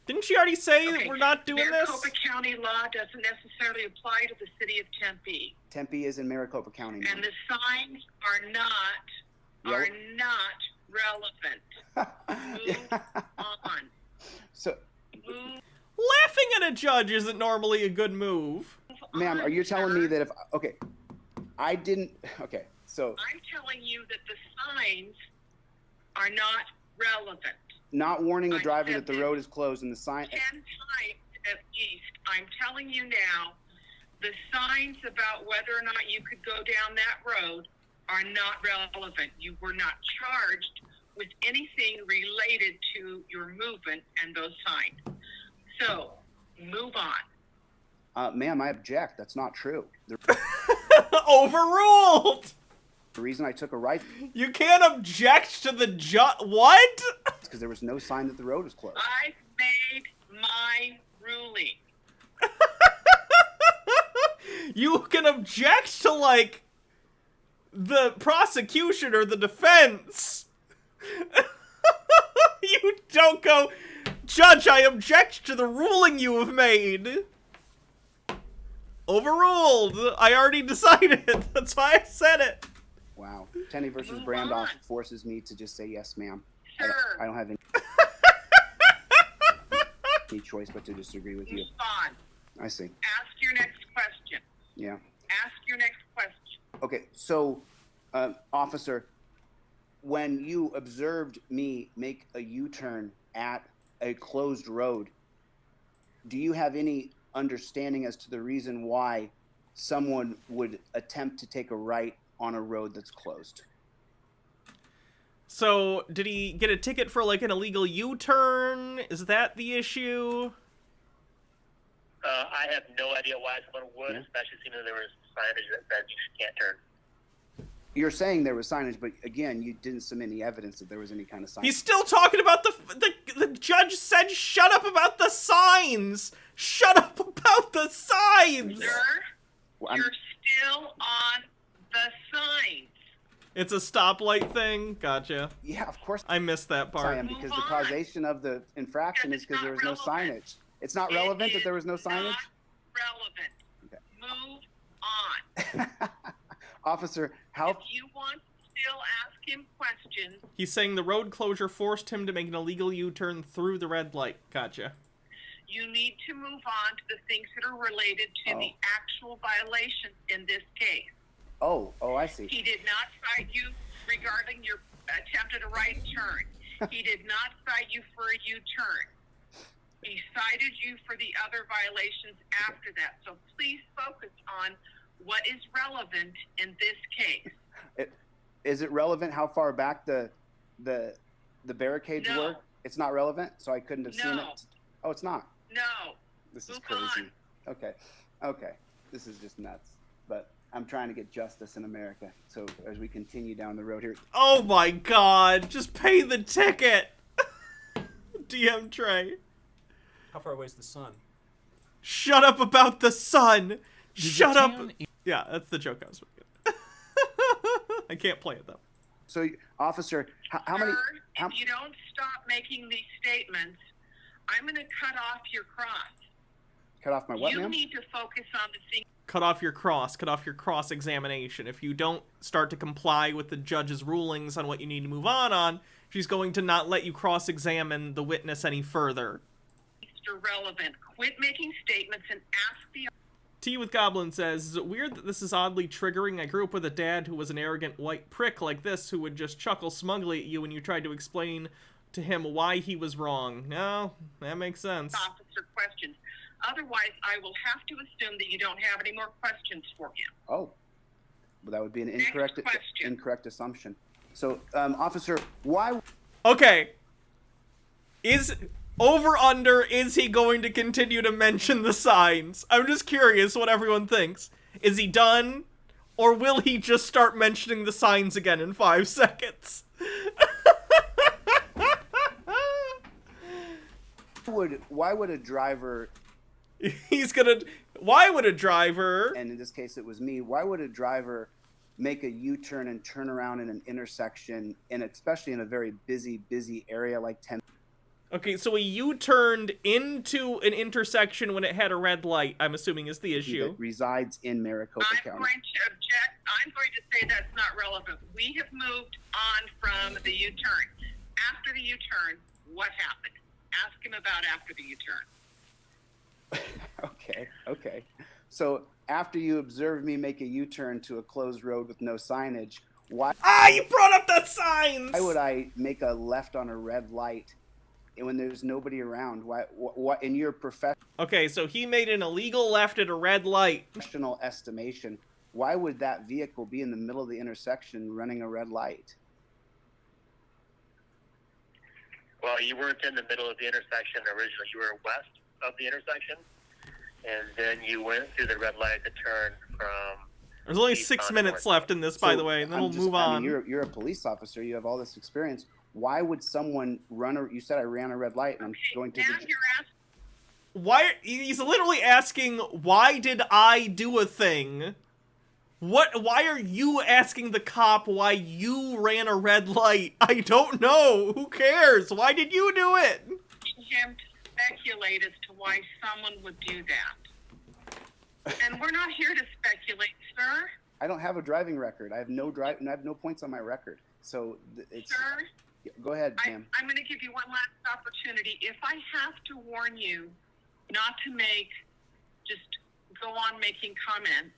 [SPEAKER 2] Didn't she already say that we're not doing
[SPEAKER 18] Maricopa County law doesn't necessarily apply to the city of Tempe.
[SPEAKER 17] Tempe is in Maricopa County. Ma'am.
[SPEAKER 18] And the signs are not relevant. Move on.
[SPEAKER 17] So,
[SPEAKER 2] laughing at a judge isn't normally a good move.
[SPEAKER 17] Ma'am, are you telling me that if... Okay, I didn't... Okay, so...
[SPEAKER 18] I'm telling you that the signs are not relevant.
[SPEAKER 17] Not warning a driver that the road is closed and the sign...
[SPEAKER 18] 10 times at least. I'm telling you now, the signs about whether or not you could go down that road are not relevant. You were not charged with anything related to your movement and those signs. So, move on.
[SPEAKER 17] Ma'am, I object. That's not true.
[SPEAKER 2] Overruled!
[SPEAKER 17] The reason I took a right...
[SPEAKER 2] You can't object to the What?
[SPEAKER 17] It's because there was no sign that the road was closed.
[SPEAKER 18] I've made my ruling.
[SPEAKER 2] You can object to, like, the prosecution or the defense. You don't go, Judge, I object to the ruling you have made. Overruled. I already decided. That's why I said it.
[SPEAKER 17] Wow. Tenney versus Brandoff forces me to just say yes, ma'am.
[SPEAKER 18] Sure.
[SPEAKER 17] I don't have any choice but to disagree with you.
[SPEAKER 18] Respond.
[SPEAKER 17] I see.
[SPEAKER 18] Ask your next question.
[SPEAKER 17] Yeah.
[SPEAKER 18] Ask your next question.
[SPEAKER 17] Okay, so, officer, when you observed me make a U-turn at a closed road, do you have any understanding as to the reason why someone would attempt to take a right on a road that's closed?
[SPEAKER 2] So, did he get a ticket for, like, an illegal U-turn? Is that the issue?
[SPEAKER 19] I have no idea why someone would, especially seeing that there was signage that said you can't turn.
[SPEAKER 17] You're saying there was signage, but again, you didn't submit any evidence that there was any kind of signage.
[SPEAKER 2] He's still talking about the judge said shut up about the signs! Shut up about the signs!
[SPEAKER 18] Sir, you're still on the signs.
[SPEAKER 2] It's a stoplight thing? Gotcha.
[SPEAKER 17] Yeah, of course.
[SPEAKER 2] I missed that part.
[SPEAKER 17] I am, because the causation of the infraction is because there was no signage. It's not relevant that there was no signage?
[SPEAKER 18] Relevant. Okay. Move on.
[SPEAKER 17] Officer, how...
[SPEAKER 18] If you want to still ask him questions...
[SPEAKER 2] He's saying the road closure forced him to make an illegal U-turn through the red light. Gotcha.
[SPEAKER 18] You need to move on to the things that are related to the actual violations in this case.
[SPEAKER 17] Oh, I see.
[SPEAKER 18] He did not cite you regarding your attempt at a right turn. He did not cite you for a U-turn. He cited you for the other violations after that. So please focus on what is relevant in this case.
[SPEAKER 17] Is it relevant how far back the barricades were? It's not relevant, so I couldn't have seen it? Oh, it's not?
[SPEAKER 18] No.
[SPEAKER 17] This is crazy. Okay. This is just nuts. But I'm trying to get justice in America. So as we continue down the road here...
[SPEAKER 2] Oh my god! Just pay the ticket! DM Trey.
[SPEAKER 20] How far away is the sun?
[SPEAKER 2] Shut up about the sun! Shut up! Yeah, that's the joke I was making. I can't play it, though.
[SPEAKER 17] So, officer, how many...
[SPEAKER 18] If you don't stop making these statements, I'm going to cut off your cross.
[SPEAKER 17] Cut off my what, ma'am?
[SPEAKER 18] You need to focus on the thing.
[SPEAKER 2] Cut off your cross-examination. If you don't start to comply with the judge's rulings on what you need to move on, she's going to not let you cross-examine the witness any further.
[SPEAKER 18] Irrelevant. Quit making statements and ask the...
[SPEAKER 2] T with Goblin says, is it weird that this is oddly triggering? I grew up with a dad who was an arrogant white prick like this who would just chuckle smugly at you when you tried to explain to him why he was wrong. No, that makes sense.
[SPEAKER 18] Officer questions. Otherwise, I will have to assume that you don't have any more questions for him.
[SPEAKER 17] Oh. Well, that would be an incorrect assumption. So, officer, why...
[SPEAKER 2] Okay. Is he going to continue to mention the signs? I'm just curious what everyone thinks. Is he done? Or will he just start mentioning the signs again in 5 seconds?
[SPEAKER 17] Why would a driver...
[SPEAKER 2] Why would a driver...
[SPEAKER 17] And in this case, it was me. Why would a driver make a U-turn and turn around in an intersection, and especially in a very busy area like 10...
[SPEAKER 2] Okay, so he U-turned into an intersection when it had a red light, I'm assuming is the issue.
[SPEAKER 17] That resides in Maricopa County.
[SPEAKER 18] I'm going to object. I'm going to say that's not relevant. We have moved on from the U-turn. After the U-turn, what happened? Ask him about after the U-turn.
[SPEAKER 17] Okay. So after you observed me make a U-turn to a closed road with no signage, why...
[SPEAKER 2] you brought up the signs!
[SPEAKER 17] Why would I make a left on a red light when there's nobody around? What in your
[SPEAKER 2] Okay, so he made an illegal left at a red light.
[SPEAKER 17] Professional estimation, why would that vehicle be in the middle of the intersection running a red light?
[SPEAKER 19] Well, you weren't in the middle of the intersection originally. You were west of the intersection, and then you went through the red light to turn from...
[SPEAKER 2] There's only 6 minutes left in this, by the way, and then we'll move on.
[SPEAKER 17] You're a police officer. You have all this experience. Why would someone you said I ran a red light, and I'm going to...
[SPEAKER 2] Why? He's literally asking, why did I do a thing? What? Why are you asking the cop why you ran a red light? I don't know. Who cares? Why did you do it?
[SPEAKER 18] Him to speculate as to why someone would do that. And we're not here to speculate, sir.
[SPEAKER 17] I don't have a driving record. I have no points on my record. So it's.
[SPEAKER 18] Sir,
[SPEAKER 17] go ahead, ma'am.
[SPEAKER 18] I'm going to give you one last opportunity. If I have to warn you not to just go on making comments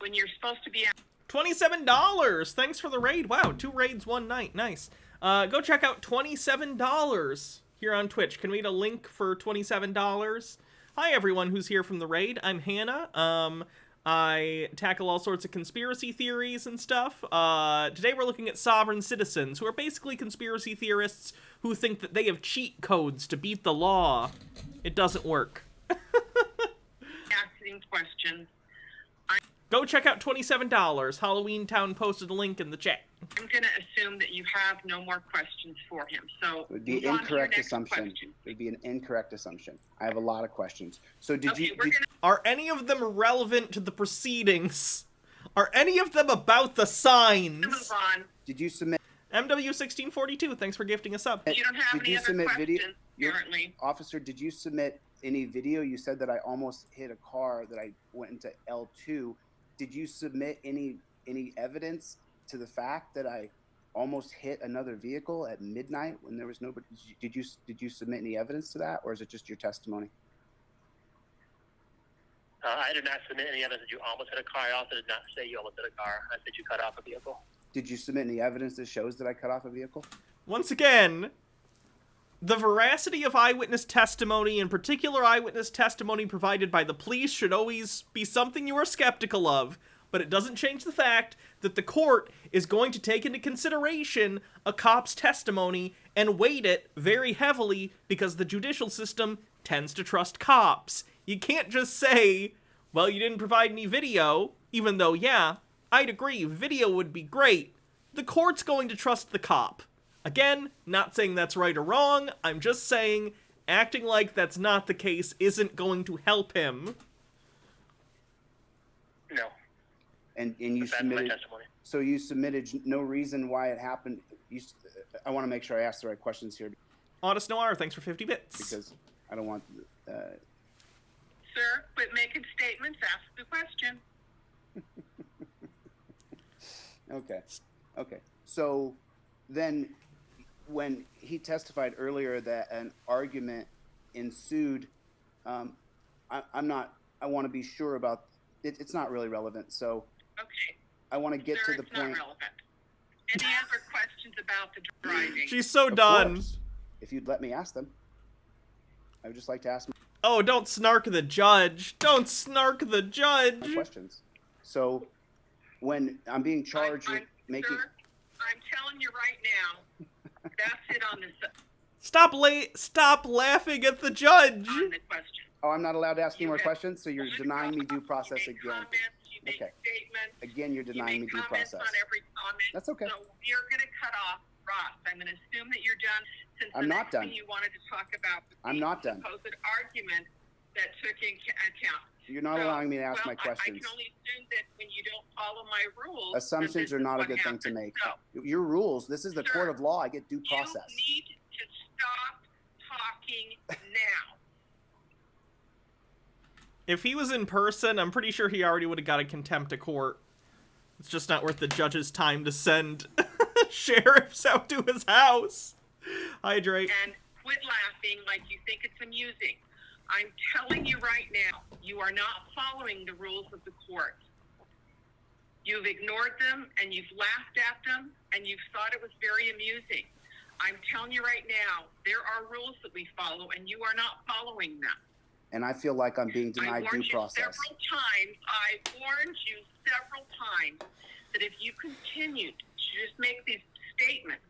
[SPEAKER 18] when you're supposed to be.
[SPEAKER 2] $27. Thanks for the raid. Wow, 2 raids, 1 night. Nice. Go check out $27 here on Twitch. Can we get a link for $27? Hi, everyone who's here from the raid. I'm Hannah. I tackle all sorts of conspiracy theories and stuff. Today we're looking at sovereign citizens, who are basically conspiracy theorists who think that they have cheat codes to beat the law. It doesn't work.
[SPEAKER 18] Asking questions.
[SPEAKER 2] Go check out $27. Halloween Town posted a link in the chat.
[SPEAKER 18] I'm going to assume that you have no more questions for him. So
[SPEAKER 17] it would be an incorrect assumption. It would be an incorrect assumption. I have a lot of questions. So
[SPEAKER 2] Are any of them relevant to the proceedings? Are any of them about the signs?
[SPEAKER 18] Move on.
[SPEAKER 17] Did you submit
[SPEAKER 2] MW1642? Thanks for gifting us up.
[SPEAKER 18] You don't have any other questions, apparently.
[SPEAKER 17] Officer, did you submit any video? You said that I almost hit a car, that I went into L2. Did you submit any evidence to the fact that I almost hit another vehicle at midnight when there was nobody? Did you submit any evidence to that, or is it just your testimony?
[SPEAKER 19] I did not submit any evidence that you almost hit a car. I also did not say you almost hit a car. I said you cut off a vehicle.
[SPEAKER 17] Did you submit any evidence that shows that I cut off a vehicle?
[SPEAKER 2] Once again, the veracity of eyewitness testimony, in particular eyewitness testimony provided by the police, should always be something you are skeptical of, but it doesn't change the fact that the court is going to take into consideration a cop's testimony and weight it very heavily because the judicial system tends to trust cops. You can't just say, well, you didn't provide any video, even though, yeah, I'd agree, video would be great. The court's going to trust the cop. Again, not saying that's right or wrong, I'm just saying acting like that's not the case isn't going to help him.
[SPEAKER 19] No.
[SPEAKER 17] And you submitted, so you submitted no reason why it happened. I want to make sure I ask the right questions here.
[SPEAKER 2] Honest Noir, thanks for 50 bits.
[SPEAKER 17] Because I don't want...
[SPEAKER 18] Sir, quit making statements, ask the question.
[SPEAKER 17] Okay. So then when he testified earlier that an argument ensued, I want to be sure about it. It's not really relevant. So
[SPEAKER 18] okay.
[SPEAKER 17] I want to get
[SPEAKER 18] Sir,
[SPEAKER 17] to the
[SPEAKER 18] it's
[SPEAKER 17] point.
[SPEAKER 18] Not relevant. Any other questions about the driving?
[SPEAKER 2] She's so done.
[SPEAKER 17] Course, if you'd let me ask them. I would just like to ask them.
[SPEAKER 2] Oh, don't snark the judge. Don't snark the judge.
[SPEAKER 17] Questions. So when I'm being charged with making...
[SPEAKER 18] Sir, I'm telling you right now, that's it on this.
[SPEAKER 2] Stop laughing at the judge.
[SPEAKER 18] On the question.
[SPEAKER 17] Oh, I'm not allowed to ask any more questions, so you're denying me due process again.
[SPEAKER 18] Okay.
[SPEAKER 17] Again, you're denying me due process.
[SPEAKER 18] On every comment.
[SPEAKER 17] That's okay.
[SPEAKER 18] So you're going to cut off Ross. I'm going to assume that you're done. Since
[SPEAKER 17] I'm
[SPEAKER 18] the
[SPEAKER 17] not
[SPEAKER 18] next
[SPEAKER 17] done.
[SPEAKER 18] thing you wanted to talk about was
[SPEAKER 17] I'm not done.
[SPEAKER 18] supposed argument that took into account.
[SPEAKER 17] You're not allowing me to ask my questions.
[SPEAKER 18] I can only assume that when you don't follow my rules.
[SPEAKER 17] Assumptions are not a good thing to make. So, your rules. This is the court of law. I get due process.
[SPEAKER 18] You need to stop talking now.
[SPEAKER 2] If he was in person, I'm pretty sure he already would have got a contempt of court. It's just not worth the judge's time to send sheriffs out to his house. Hydrate.
[SPEAKER 18] And quit laughing like you think it's amusing. I'm telling you right now, you are not following the rules of the court. You've ignored them, and you've laughed at them, and you've thought it was very amusing. I'm telling you right now, there are rules that we follow, and you are not following them.
[SPEAKER 17] And I feel like I'm being denied due process.
[SPEAKER 18] I warned you several times that if you continued to just make these statements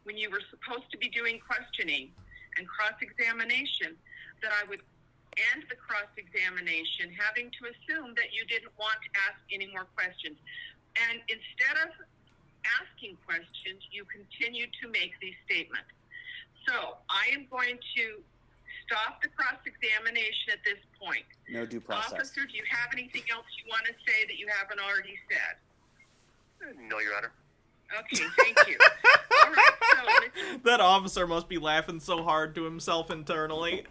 [SPEAKER 18] when you were supposed to be doing questioning and cross-examination, that I would end the cross-examination having to assume that you didn't want to ask any more questions. And instead of asking questions, you continued to make these statements. So I am going to stop the cross-examination at this point.
[SPEAKER 17] No due process.
[SPEAKER 18] Officer, do you have anything else you want to say that you haven't already said?
[SPEAKER 19] No, Your Honor.
[SPEAKER 18] Okay, thank you. All right, so
[SPEAKER 2] That officer must be laughing so hard to himself internally.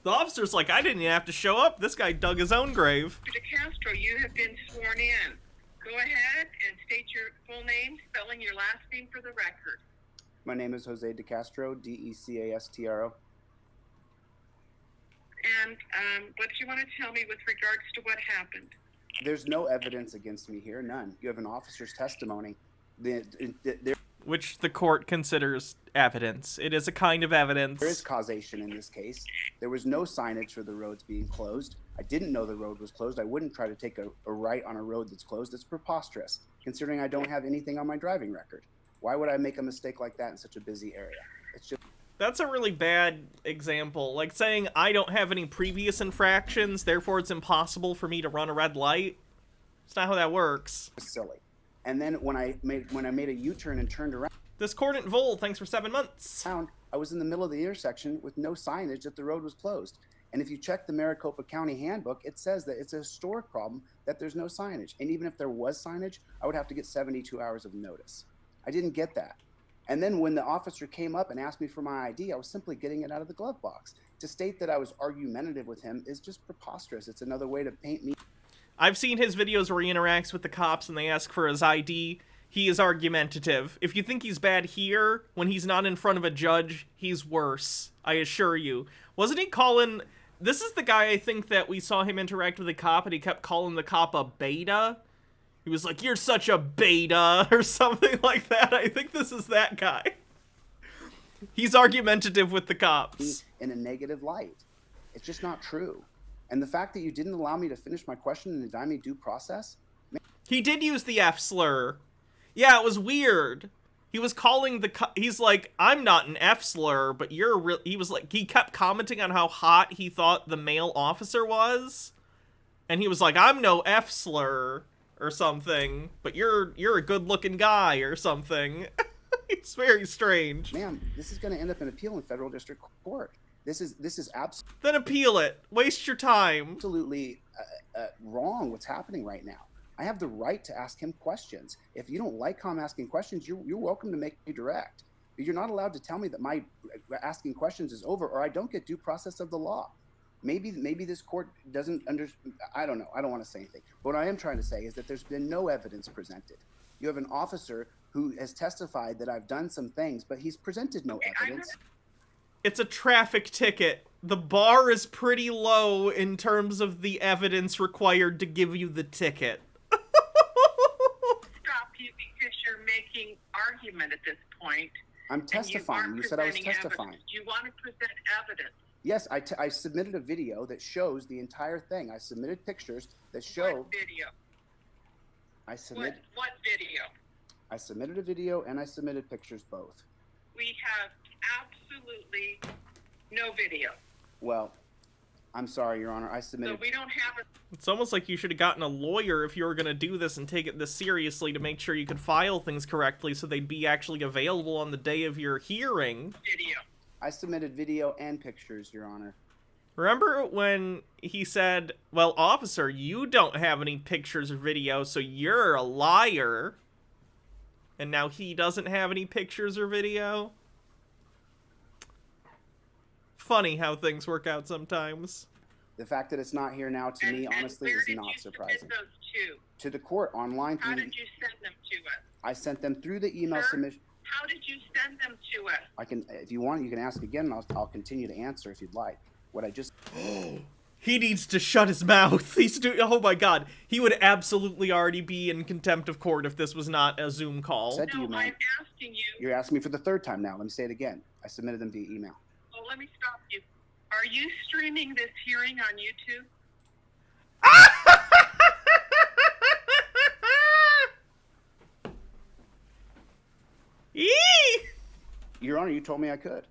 [SPEAKER 2] The officer's like, I didn't even have to show up. This guy dug his own grave.
[SPEAKER 18] Mr. DeCastro, you have been sworn in. Go ahead and state your full name, spelling your last name for the record.
[SPEAKER 17] My name is Jose DeCastro, Decastro.
[SPEAKER 18] And what do you want to tell me with regards to what happened?
[SPEAKER 17] There's no evidence against me here, none. You have an officer's testimony.
[SPEAKER 2] Which the court considers evidence. It is a kind of evidence.
[SPEAKER 17] There is causation in this case. There was no signage for the roads being closed. I didn't know the road was closed. I wouldn't try to take a right on a road that's closed. It's preposterous, considering I don't have anything on my driving record. Why would I make a mistake like that in such a busy area? It's just...
[SPEAKER 2] That's a really bad example. Like saying I don't have any previous infractions, therefore it's impossible for me to run a red light. It's not how that works.
[SPEAKER 17] Silly. And then when I made a U-turn and turned around...
[SPEAKER 2] Discordant Vol, thanks for 7 months.
[SPEAKER 17] I was in the middle of the intersection with no signage that the road was closed. And if you check the Maricopa County handbook, it says that it's a historic problem that there's no signage. And even if there was signage, I would have to get 72 hours of notice. I didn't get that. And then when the officer came up and asked me for my ID, I was simply getting it out of the glove box. To state that I was argumentative with him is just preposterous. It's another way to paint me.
[SPEAKER 2] I've seen his videos where he interacts with the cops and they ask for his ID. He is argumentative. If you think he's bad here, when he's not in front of a judge, he's worse. I assure you. Wasn't he calling... This is the guy I think that we saw him interact with a cop and he kept calling the cop a beta. He was like, you're such a beta, or something like that. I think this is that guy. He's argumentative with the cops.
[SPEAKER 17] In a negative light. It's just not true. And the fact that you didn't allow me to finish my question and deny me due process?
[SPEAKER 2] He did use the F slur. Yeah, it was weird. He was calling he's like, I'm not an F slur, but you're real. He was like, he kept commenting on how hot he thought the male officer was. And he was like, I'm no F slur or something, but you're a good looking guy or something. It's very strange.
[SPEAKER 17] Ma'am, this is going to end up in appeal in federal district court. This is absolutely...
[SPEAKER 2] Then appeal it. Waste your time.
[SPEAKER 17] Absolutely wrong what's happening right now. I have the right to ask him questions. If you don't like how I'm asking questions, you're welcome to make me direct. But you're not allowed to tell me that my asking questions is over or I don't get due process of the law. Maybe this court doesn't I don't know. I don't want to say anything. But what I am trying to say is that there's been no evidence presented. You have an officer who has testified that I've done some things, but he's presented no evidence.
[SPEAKER 2] It's a traffic ticket. The bar is pretty low in terms of the evidence required to give you the ticket.
[SPEAKER 18] Stop you because you're making argument at this point.
[SPEAKER 17] I'm testifying. You said I was testifying.
[SPEAKER 18] Evidence. You want to present evidence.
[SPEAKER 17] Yes, I submitted a video that shows the entire thing. I submitted pictures that show...
[SPEAKER 18] What video? What video?
[SPEAKER 17] I submitted a video and I submitted pictures both.
[SPEAKER 18] We have absolutely no video.
[SPEAKER 17] Well, I'm sorry, Your Honor. I submitted...
[SPEAKER 18] So we don't have
[SPEAKER 2] It's almost like you should have gotten a lawyer if you were going to do this and take it this seriously to make sure you could file things correctly so they'd be actually available on the day of your hearing.
[SPEAKER 18] Video.
[SPEAKER 17] I submitted video and pictures, Your Honor.
[SPEAKER 2] Remember when he said, well, officer, you don't have any pictures or video, so you're a liar. And now he doesn't have any pictures or video? Funny how things work out sometimes.
[SPEAKER 17] The fact that it's not here now, to me, honestly, is not surprising.
[SPEAKER 18] Those two?
[SPEAKER 17] To the court, online.
[SPEAKER 18] How did you send them to us?
[SPEAKER 17] I sent them through the email submission.
[SPEAKER 18] How did you send them to us?
[SPEAKER 17] I can, if you want, you can ask again, and I'll continue to answer if you'd like. What I just...
[SPEAKER 2] He needs to shut his mouth. He's doing... Oh my god. He would absolutely already be in contempt of court if this was not a Zoom call.
[SPEAKER 17] Said to you, ma'am.
[SPEAKER 18] I'm asking you...
[SPEAKER 17] You're asking me for the third time now. Let me say it again. I submitted them via email.
[SPEAKER 18] Well, let me stop you. Are you streaming this hearing on YouTube?
[SPEAKER 17] Your Honor, you told me I could.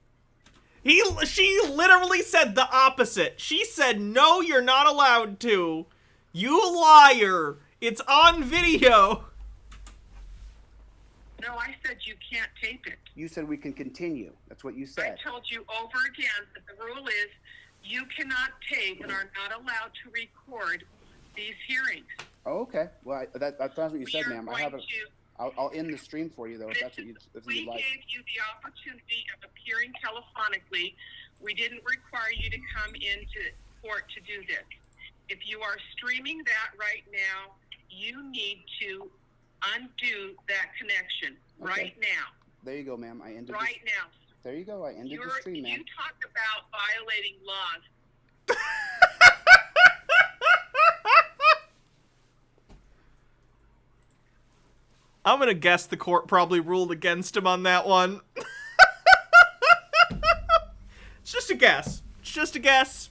[SPEAKER 2] She literally said the opposite. She said, no, you're not allowed to. You liar. It's on video.
[SPEAKER 18] No, I said you can't tape it.
[SPEAKER 17] You said we can continue. That's what you said.
[SPEAKER 18] I told you over again that the rule is you cannot tape and are not allowed to record these hearings.
[SPEAKER 17] Oh, okay. Well, that's what you said, ma'am. I have a. I'll end the stream for you, though, if that's what you'd like.
[SPEAKER 18] We gave you the opportunity of appearing telephonically. We didn't require you to come into court to do this. If you are streaming that right now, you need to undo that connection right now.
[SPEAKER 17] There you go, ma'am. I ended
[SPEAKER 18] right now.
[SPEAKER 17] There you go. I ended the stream, ma'am.
[SPEAKER 18] You talked about violating laws.
[SPEAKER 2] I'm gonna guess the court probably ruled against him on that one. It's just a guess. It's just a guess.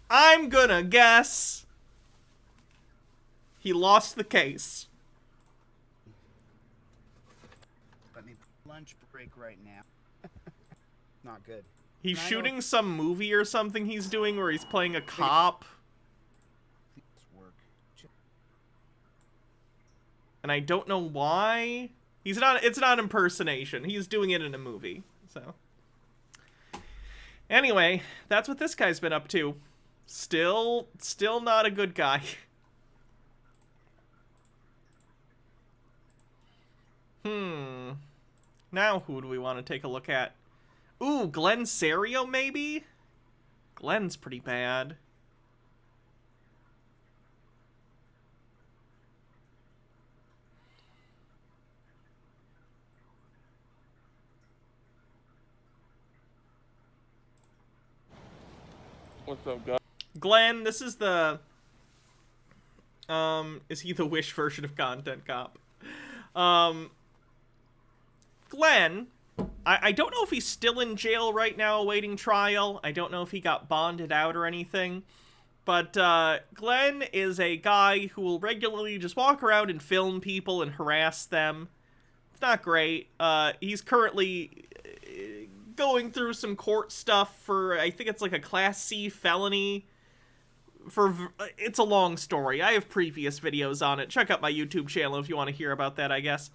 [SPEAKER 2] I'm gonna guess he lost the case.
[SPEAKER 17] Let me lunch break right now. Not good.
[SPEAKER 2] He's shooting some movie or something he's doing where he's playing a cop. And I don't know why. It's not impersonation. He's doing it in a movie. So anyway, that's what this guy's been up to. Still not a good guy. Now who do we want to take a look at? Ooh, Glenn Serio maybe? Glenn's pretty bad.
[SPEAKER 15] What's up, guys?
[SPEAKER 2] Glenn, this is the... is he the Wish version of Content Cop? Glenn, I don't know if he's still in jail right now awaiting trial. I don't know if he got bonded out or anything. But, Glenn is a guy who will regularly just walk around and film people and harass them. It's not great. He's currently... going through some court stuff for, I think it's like a Class C felony. It's a long story. I have previous videos on it. Check out my YouTube channel if you want to hear about that, I guess.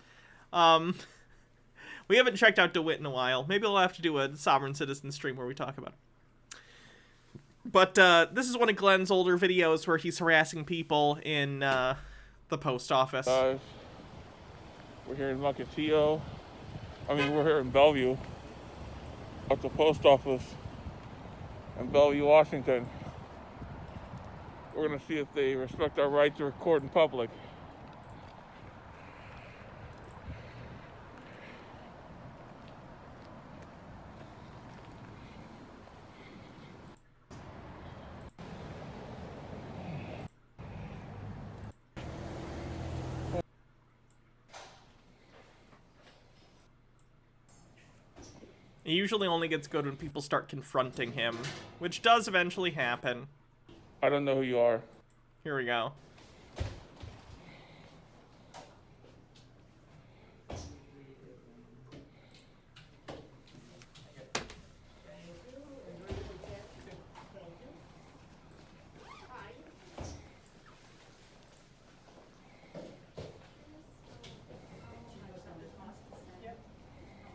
[SPEAKER 2] We haven't checked out DeWitt in a while. Maybe we'll have to do a Sovereign Citizen stream where we talk about it. But this is one of Glenn's older videos where he's harassing people in the post office.
[SPEAKER 15] Guys, we're here in Mukilteo. We're here in Bellevue. At the post office in Bellevue, Washington. We're going to see if they respect our right to record in public.
[SPEAKER 2] It usually only gets good when people start confronting him, which does eventually happen.
[SPEAKER 15] I don't know who you are.
[SPEAKER 2] Here we go.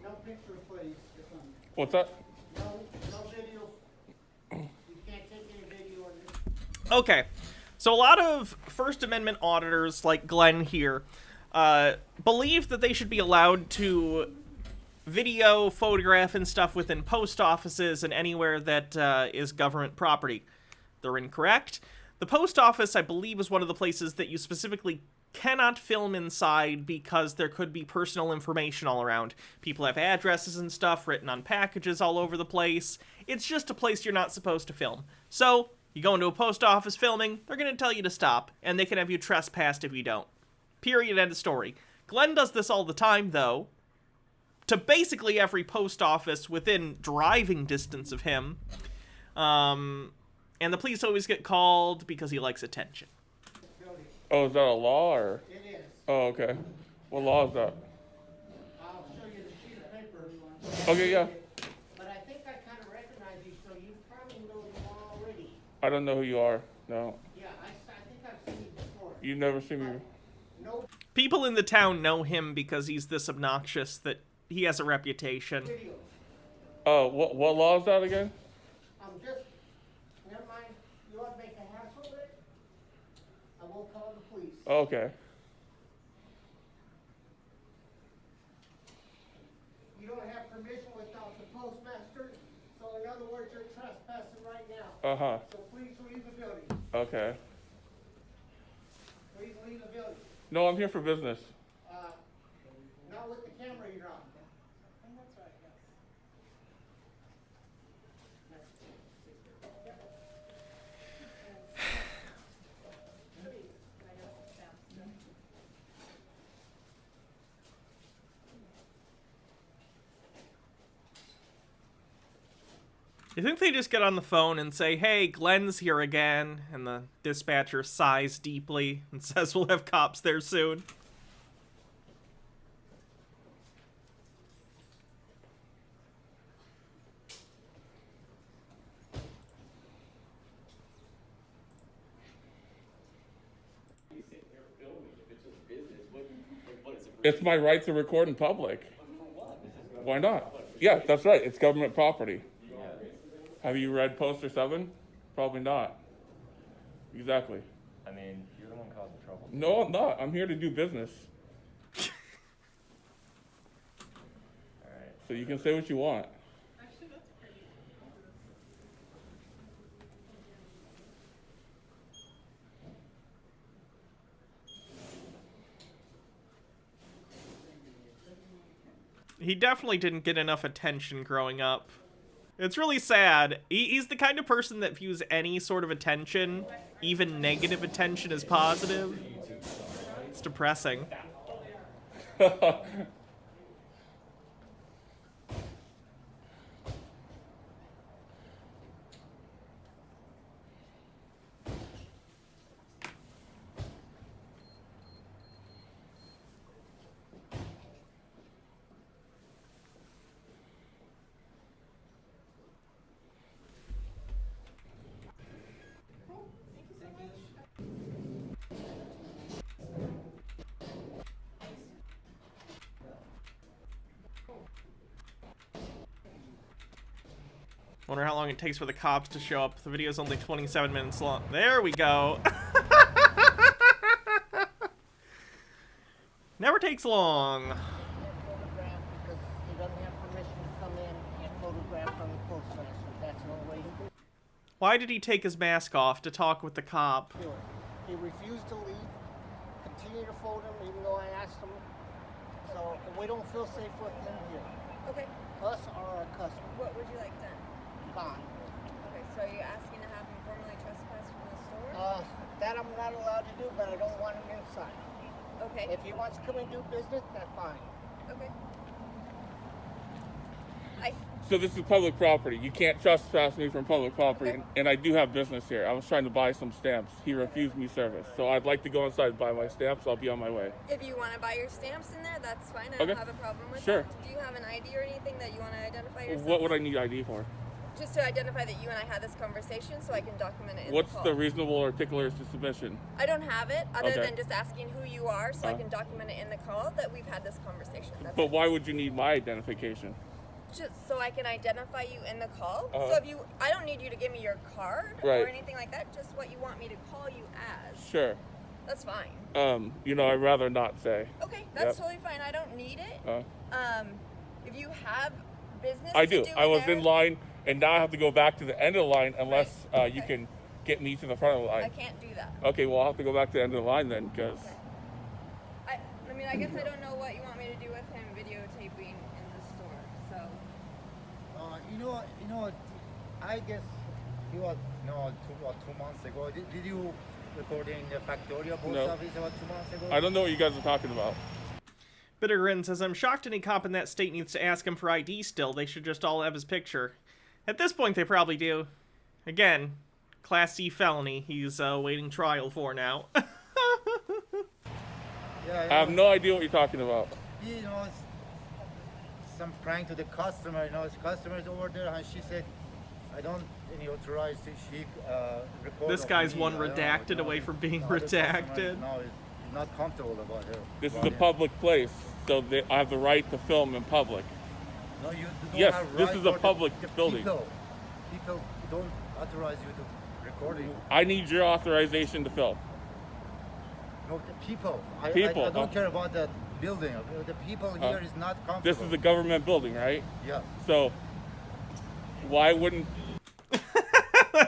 [SPEAKER 4] No picture, please.
[SPEAKER 15] What's that?
[SPEAKER 4] No video. You can't take any video on this.
[SPEAKER 2] Okay, so a lot of First Amendment auditors, like Glenn here, believe that they should be allowed to video, photograph, and stuff within post offices and anywhere that is government property. They're incorrect. The post office, I believe, is one of the places that you specifically cannot film inside because there could be personal information all around. People have addresses and stuff written on packages all over the place. It's just a place you're not supposed to film. So, you go into a post office filming, they're going to tell you to stop, and they can have you trespassed if you don't. Period, end of story. Glenn does this all the time, though, to basically every post office within driving distance of him. And the police always get called because he likes attention.
[SPEAKER 15] Oh, is that a law, or?
[SPEAKER 4] It is.
[SPEAKER 15] Oh, okay. What law is that?
[SPEAKER 4] I'll show you the sheet of paper.
[SPEAKER 15] Okay, yeah.
[SPEAKER 4] But I think I kind of recognize you, so you probably know them already.
[SPEAKER 15] I don't know who you are. No.
[SPEAKER 4] Yeah, I think I've seen you before.
[SPEAKER 15] You've never seen me?
[SPEAKER 4] Nope.
[SPEAKER 2] People in the town know him because he's this obnoxious that he has a reputation.
[SPEAKER 15] Oh, what law is that again?
[SPEAKER 21] Just, never mind. You want to make a hassle of it? I will call the police.
[SPEAKER 15] Okay.
[SPEAKER 21] You don't have permission without the postmaster, so in other words, you're trespassing right now.
[SPEAKER 15] Uh-huh.
[SPEAKER 21] So please leave the building.
[SPEAKER 15] Okay.
[SPEAKER 21] Please leave the building.
[SPEAKER 15] No, I'm here for business.
[SPEAKER 21] Not with the camera you're on. That's right, yes.
[SPEAKER 2] You think they just get on the phone and say, hey, Glenn's here again, and the dispatcher sighs deeply and says we'll have cops there soon?
[SPEAKER 15] It's my right to record in public. Why not? Yeah, that's right. It's government property. Have you read Poster 7? Probably not. Exactly.
[SPEAKER 22] I mean, you're the one causing trouble.
[SPEAKER 15] No, I'm not. I'm here to do business.
[SPEAKER 22] Alright.
[SPEAKER 15] So you can say what you want.
[SPEAKER 2] He definitely didn't get enough attention growing up. It's really sad. He's the kind of person that views any sort of attention, even negative attention, as positive. It's depressing. Wonder how long it takes for the cops to show up. The video's only 27 minutes long. There we go. Never takes long.
[SPEAKER 21] Photograph because he doesn't have permission to come in and photograph from the postmaster. That's the only way he can
[SPEAKER 2] Why did he take his mask off to talk with the cop?
[SPEAKER 21] do it. He refused to leave. Continue to phone him even though I asked him. So we don't feel safe with him here.
[SPEAKER 23] Okay.
[SPEAKER 21] Us or our customer.
[SPEAKER 23] What would you like done?
[SPEAKER 21] Gone.
[SPEAKER 23] Okay, so are you asking to have him formally trespass from the store?
[SPEAKER 21] That I'm not allowed to do, but I don't want him inside.
[SPEAKER 23] Okay.
[SPEAKER 21] If he wants to come and do business, that's fine.
[SPEAKER 23] Okay.
[SPEAKER 15] So this is public property. You can't trespass me from public property,
[SPEAKER 23] Okay.
[SPEAKER 15] and I do have business here. I was trying to buy some stamps. He refused me service. So I'd like to go inside and buy my stamps. I'll be on my way.
[SPEAKER 23] If you want to buy your stamps in there, that's fine. I
[SPEAKER 15] Okay.
[SPEAKER 23] don't have a problem with
[SPEAKER 15] Sure.
[SPEAKER 23] that. Do you have an ID or anything that you want to identify yourself?
[SPEAKER 15] What would I need ID for?
[SPEAKER 23] Just to identify that you and I had this conversation so I can document it in
[SPEAKER 15] What's
[SPEAKER 23] the call.
[SPEAKER 15] the reasonable particulars to submission?
[SPEAKER 23] I don't have it other
[SPEAKER 15] Okay.
[SPEAKER 23] than just asking who you are so I can document it in the call that we've had this conversation. That's
[SPEAKER 15] But
[SPEAKER 23] it.
[SPEAKER 15] why would you need my identification?
[SPEAKER 23] Just so I can identify you in the call.
[SPEAKER 15] Uh-huh.
[SPEAKER 23] So if you, I don't need you to give me your card or
[SPEAKER 15] Right.
[SPEAKER 23] anything like that. Just what you want me to call you as.
[SPEAKER 15] Sure.
[SPEAKER 23] That's fine.
[SPEAKER 15] I'd rather not say.
[SPEAKER 23] Okay, that's totally fine. I don't need it. If you have business,
[SPEAKER 15] I
[SPEAKER 23] to
[SPEAKER 15] do. I
[SPEAKER 23] in
[SPEAKER 15] was
[SPEAKER 23] there,
[SPEAKER 15] in line, and now I have to go back to the end of the line unless you can get me to the front of the line.
[SPEAKER 23] I can't do that.
[SPEAKER 15] Okay, well, I'll have to go back to the end of the line then, because...
[SPEAKER 23] I mean, I guess I don't know what you want me to do with him videotaping in the store. So.
[SPEAKER 21] I guess he was, 2 months ago. Did you record in the Factoria post
[SPEAKER 15] No.
[SPEAKER 21] office about 2 months ago?
[SPEAKER 15] I don't know what you guys are talking about.
[SPEAKER 2] Bitter Grin says, I'm shocked any cop in that state needs to ask him for ID still. They should just all have his picture. At this point, they probably do. Again, Class C felony he's awaiting trial for now.
[SPEAKER 15] I have no idea what you're talking about.
[SPEAKER 21] Some prank to the customer. His customer's over there, and she said, I don't authorize she record.
[SPEAKER 2] This guy's one redacted away from being redacted.
[SPEAKER 21] No,
[SPEAKER 3] not comfortable about here.
[SPEAKER 15] This is a public place, so I have the right to film in public.
[SPEAKER 3] No, you don't
[SPEAKER 15] Yes,
[SPEAKER 3] have
[SPEAKER 15] this
[SPEAKER 3] right
[SPEAKER 15] is a
[SPEAKER 3] for
[SPEAKER 15] public
[SPEAKER 3] the
[SPEAKER 15] building.
[SPEAKER 3] People don't authorize you to recording.
[SPEAKER 15] I need your authorization to film.
[SPEAKER 3] No, the people. I don't care about that building. The people here is not comfortable.
[SPEAKER 15] This is a government building, right?
[SPEAKER 3] Yes.
[SPEAKER 15] So, why wouldn't...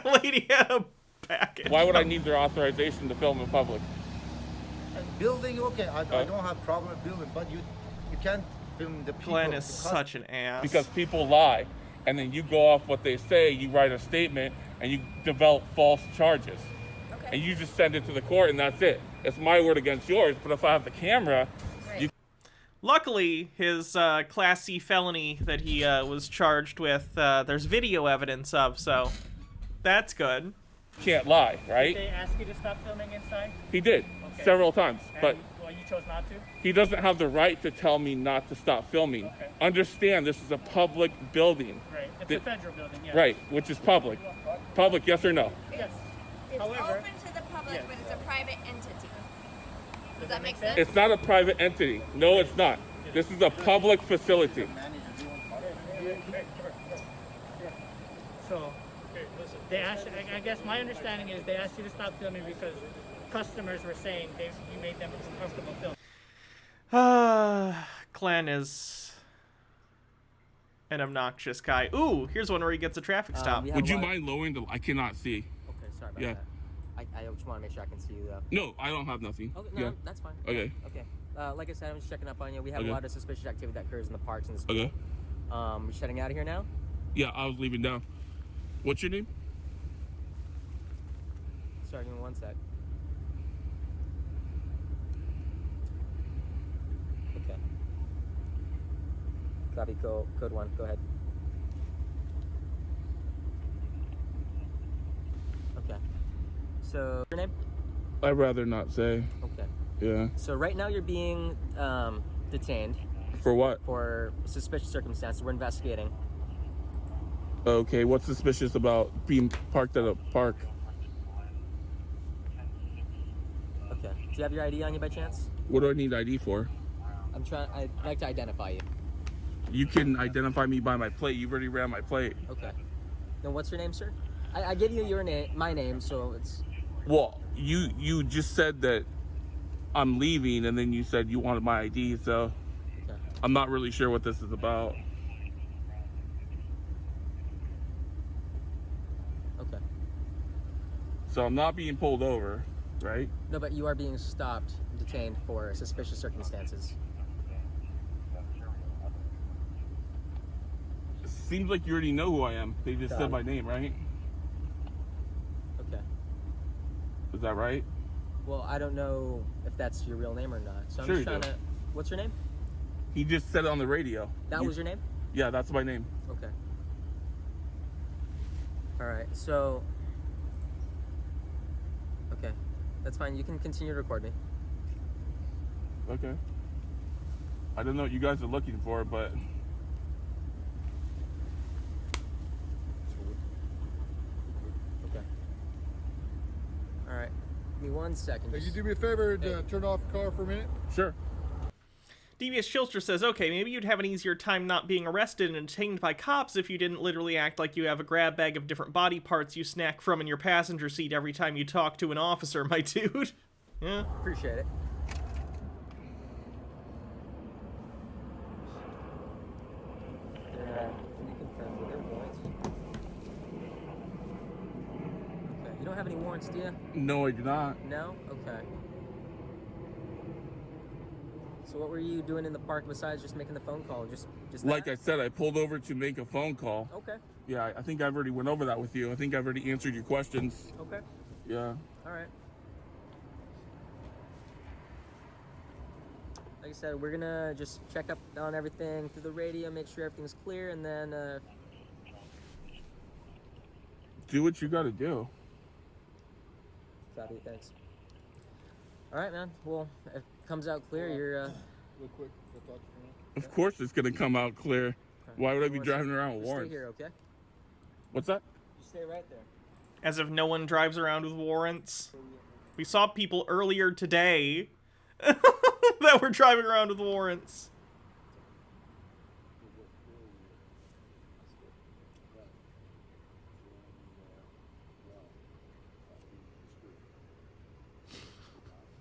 [SPEAKER 2] Lady had a package.
[SPEAKER 15] Why would I need their authorization to film in public?
[SPEAKER 3] Building, okay, I don't have problem with building, but you can't film the people.
[SPEAKER 2] Glenn is such an ass.
[SPEAKER 15] Because people lie, and then you go off what they say, you write a statement, and you develop false charges. Okay. And you just send it to the court, and that's it. It's my word against yours, but if I have the camera...
[SPEAKER 2] Right. Luckily, his Class C felony that he was charged with, there's video evidence of, so that's good.
[SPEAKER 15] Can't lie, right?
[SPEAKER 4] Did they ask you to stop filming inside?
[SPEAKER 15] He did, several times, but...
[SPEAKER 4] Well, you chose not to?
[SPEAKER 15] He doesn't have the right to tell me not to stop filming.
[SPEAKER 4] Okay.
[SPEAKER 15] Understand, this is a public building.
[SPEAKER 4] Right, it's a federal building, yeah.
[SPEAKER 15] Right, which is public. Public, yes or no?
[SPEAKER 4] Yes.
[SPEAKER 23] It's
[SPEAKER 4] However,
[SPEAKER 23] open to the public, but it's a private entity. Does that make sense?
[SPEAKER 15] It's not a private entity. No, it's not. This is a public facility.
[SPEAKER 4] So, they asked, I guess my understanding is they asked you to stop filming because customers were saying you made them uncomfortable filming.
[SPEAKER 2] Glenn is an obnoxious guy. Ooh, here's one where he gets a traffic stop.
[SPEAKER 15] Would you mind lowering the... I cannot see.
[SPEAKER 5] Okay, sorry about
[SPEAKER 15] Yeah.
[SPEAKER 5] that. I just want to make sure I can see you, though.
[SPEAKER 15] No, I don't have nothing.
[SPEAKER 5] Okay, no,
[SPEAKER 15] Yeah.
[SPEAKER 5] that's fine.
[SPEAKER 15] Okay.
[SPEAKER 5] Okay. Like I said, I'm just checking up on you. We have
[SPEAKER 15] Okay.
[SPEAKER 5] a lot of suspicious activity that occurs in the parks and the school.
[SPEAKER 15] Okay.
[SPEAKER 5] We're just heading out of here now?
[SPEAKER 15] Yeah, I was leaving now. What's your name?
[SPEAKER 5] Sorry, give me 1 sec. Okay. Copy code 1. Go ahead. Okay. So, your name?
[SPEAKER 15] I'd rather not say.
[SPEAKER 5] Okay.
[SPEAKER 15] Yeah.
[SPEAKER 5] So right now you're being detained.
[SPEAKER 15] For what?
[SPEAKER 5] For suspicious circumstances. We're investigating.
[SPEAKER 15] Okay, what's suspicious about being parked at a park?
[SPEAKER 5] Okay. Do you have your ID on you by chance?
[SPEAKER 15] What do I need ID for?
[SPEAKER 5] I'd like to identify you.
[SPEAKER 15] You can identify me by my plate. You've already ran my plate.
[SPEAKER 5] Okay. Then what's your name, sir? I gave you your name, my name, so it's...
[SPEAKER 15] Well, you just said that I'm leaving, and then you said you wanted my ID, so
[SPEAKER 5] okay.
[SPEAKER 15] I'm not really sure what this is about.
[SPEAKER 5] Okay.
[SPEAKER 15] So I'm not being pulled over, right?
[SPEAKER 5] No, but you are being stopped, detained for suspicious circumstances.
[SPEAKER 15] Seems like you already know who I am. They just said my name, right?
[SPEAKER 5] Okay.
[SPEAKER 15] Is that right?
[SPEAKER 5] Well, I don't know if that's your real name or not. So I'm
[SPEAKER 15] Sure
[SPEAKER 5] just
[SPEAKER 15] you
[SPEAKER 5] trying
[SPEAKER 15] do.
[SPEAKER 5] to... What's your name?
[SPEAKER 15] He just said it on the radio.
[SPEAKER 5] That was your name?
[SPEAKER 15] Yeah, that's my name.
[SPEAKER 5] Okay. All right, so... Okay, that's fine. You can continue to record me.
[SPEAKER 15] Okay. I don't know what you guys are looking for, but...
[SPEAKER 5] Okay. All right. Give me 1 second.
[SPEAKER 6] Hey, you do me a favor and turn off the car for a minute?
[SPEAKER 15] Sure.
[SPEAKER 2] Devious Chilster says, okay, maybe you'd have an easier time not being arrested and detained by cops if you didn't literally act like you have a grab bag of different body parts you snack from in your passenger seat every time you talk to an officer, my dude. Yeah.
[SPEAKER 5] Appreciate it. Can you confirm with their warrants? Okay. You don't have any warrants, do you?
[SPEAKER 15] No, I do not.
[SPEAKER 5] No? Okay. So what were you doing in the park besides just making the phone call? Just
[SPEAKER 15] Like I said, I pulled over to make a phone call.
[SPEAKER 5] Okay.
[SPEAKER 15] Yeah, I think I've already went over that with you. I think I've already answered your questions.
[SPEAKER 5] Okay.
[SPEAKER 15] Yeah.
[SPEAKER 5] All right. Like I said, we're gonna just check up on everything through the radio, make sure everything's clear, and then
[SPEAKER 15] Do what you gotta do.
[SPEAKER 5] copy. Thanks. All right, man. Well, if it comes out clear, you're
[SPEAKER 6] Real quick, we'll talk to you.
[SPEAKER 15] Of course it's gonna come out clear. Why would I be driving around with
[SPEAKER 5] Just
[SPEAKER 15] warrants?
[SPEAKER 5] stay here, okay?
[SPEAKER 15] What's that?
[SPEAKER 5] Just stay right there.
[SPEAKER 2] As if no one drives around with warrants. We saw people earlier today that were driving around with warrants.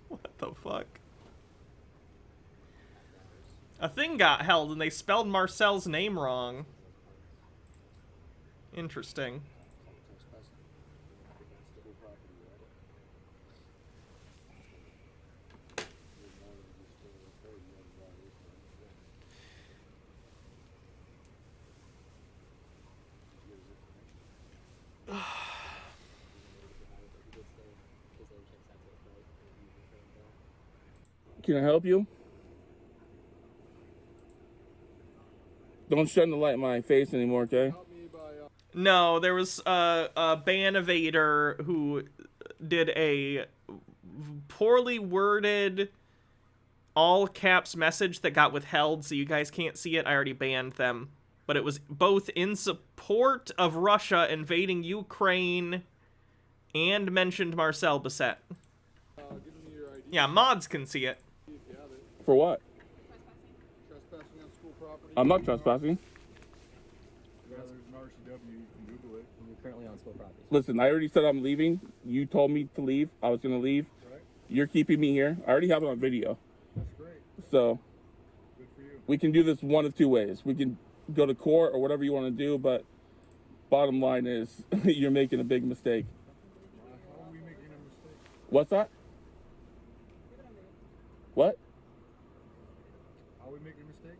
[SPEAKER 2] What the fuck? A thing got held and they spelled Marcel's name wrong. Interesting.
[SPEAKER 15] Can I help you? Don't shine the light in my face anymore, okay?
[SPEAKER 2] No, there was a ban evader who did a poorly worded all caps message that got withheld, so you guys can't see it. I already banned them. But it was both in support of Russia invading Ukraine and mentioned Marcel Bisset. Yeah, mods can see it.
[SPEAKER 15] For what?
[SPEAKER 21] Trespassing on school property.
[SPEAKER 15] I'm not trespassing.
[SPEAKER 21] There's an RCW, you can Google it.
[SPEAKER 5] You're currently on school property.
[SPEAKER 15] Listen, I already said I'm leaving. You told me to leave. I was gonna leave.
[SPEAKER 21] Right.
[SPEAKER 15] You're keeping me here. I already have it on video.
[SPEAKER 21] That's great.
[SPEAKER 15] So
[SPEAKER 21] Good for you.
[SPEAKER 15] we can do this one of two ways. We can go to court or whatever you want to do, but bottom line is you're making a big mistake.
[SPEAKER 21] How are we making a mistake?
[SPEAKER 15] What's that? What?
[SPEAKER 21] How are we making a mistake?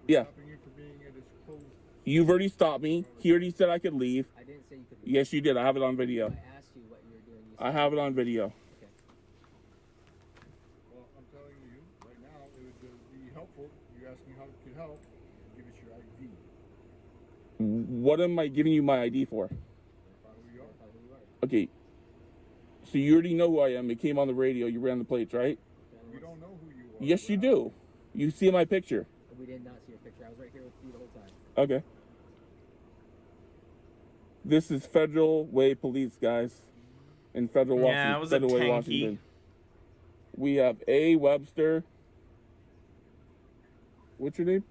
[SPEAKER 15] Yeah.
[SPEAKER 21] Stopping you from being at this closed.
[SPEAKER 15] You've already stopped me. He already said I could leave.
[SPEAKER 5] I didn't say you could leave.
[SPEAKER 15] Yes, you did. I have it on video.
[SPEAKER 5] I asked you what you were doing. You said
[SPEAKER 15] I have it on video.
[SPEAKER 5] Okay.
[SPEAKER 21] Well, I'm telling you right now, it would be helpful. You ask me how it could help. Give us your ID.
[SPEAKER 15] What am I giving you my ID for?
[SPEAKER 21] Find who you are.
[SPEAKER 15] Okay. So you already know who I am. It came on the radio. You ran the plates, right?
[SPEAKER 21] We don't know who you are.
[SPEAKER 15] Yes, you do. You see my picture.
[SPEAKER 5] We did not see your picture. I was right here with you the whole time.
[SPEAKER 15] Okay. This is Federal Way Police, guys. In Federal
[SPEAKER 2] Yeah,
[SPEAKER 15] Washington.
[SPEAKER 2] it was
[SPEAKER 15] Federal
[SPEAKER 2] a
[SPEAKER 15] Way,
[SPEAKER 2] tanky.
[SPEAKER 15] Washington. We have A. Webster. What's your name?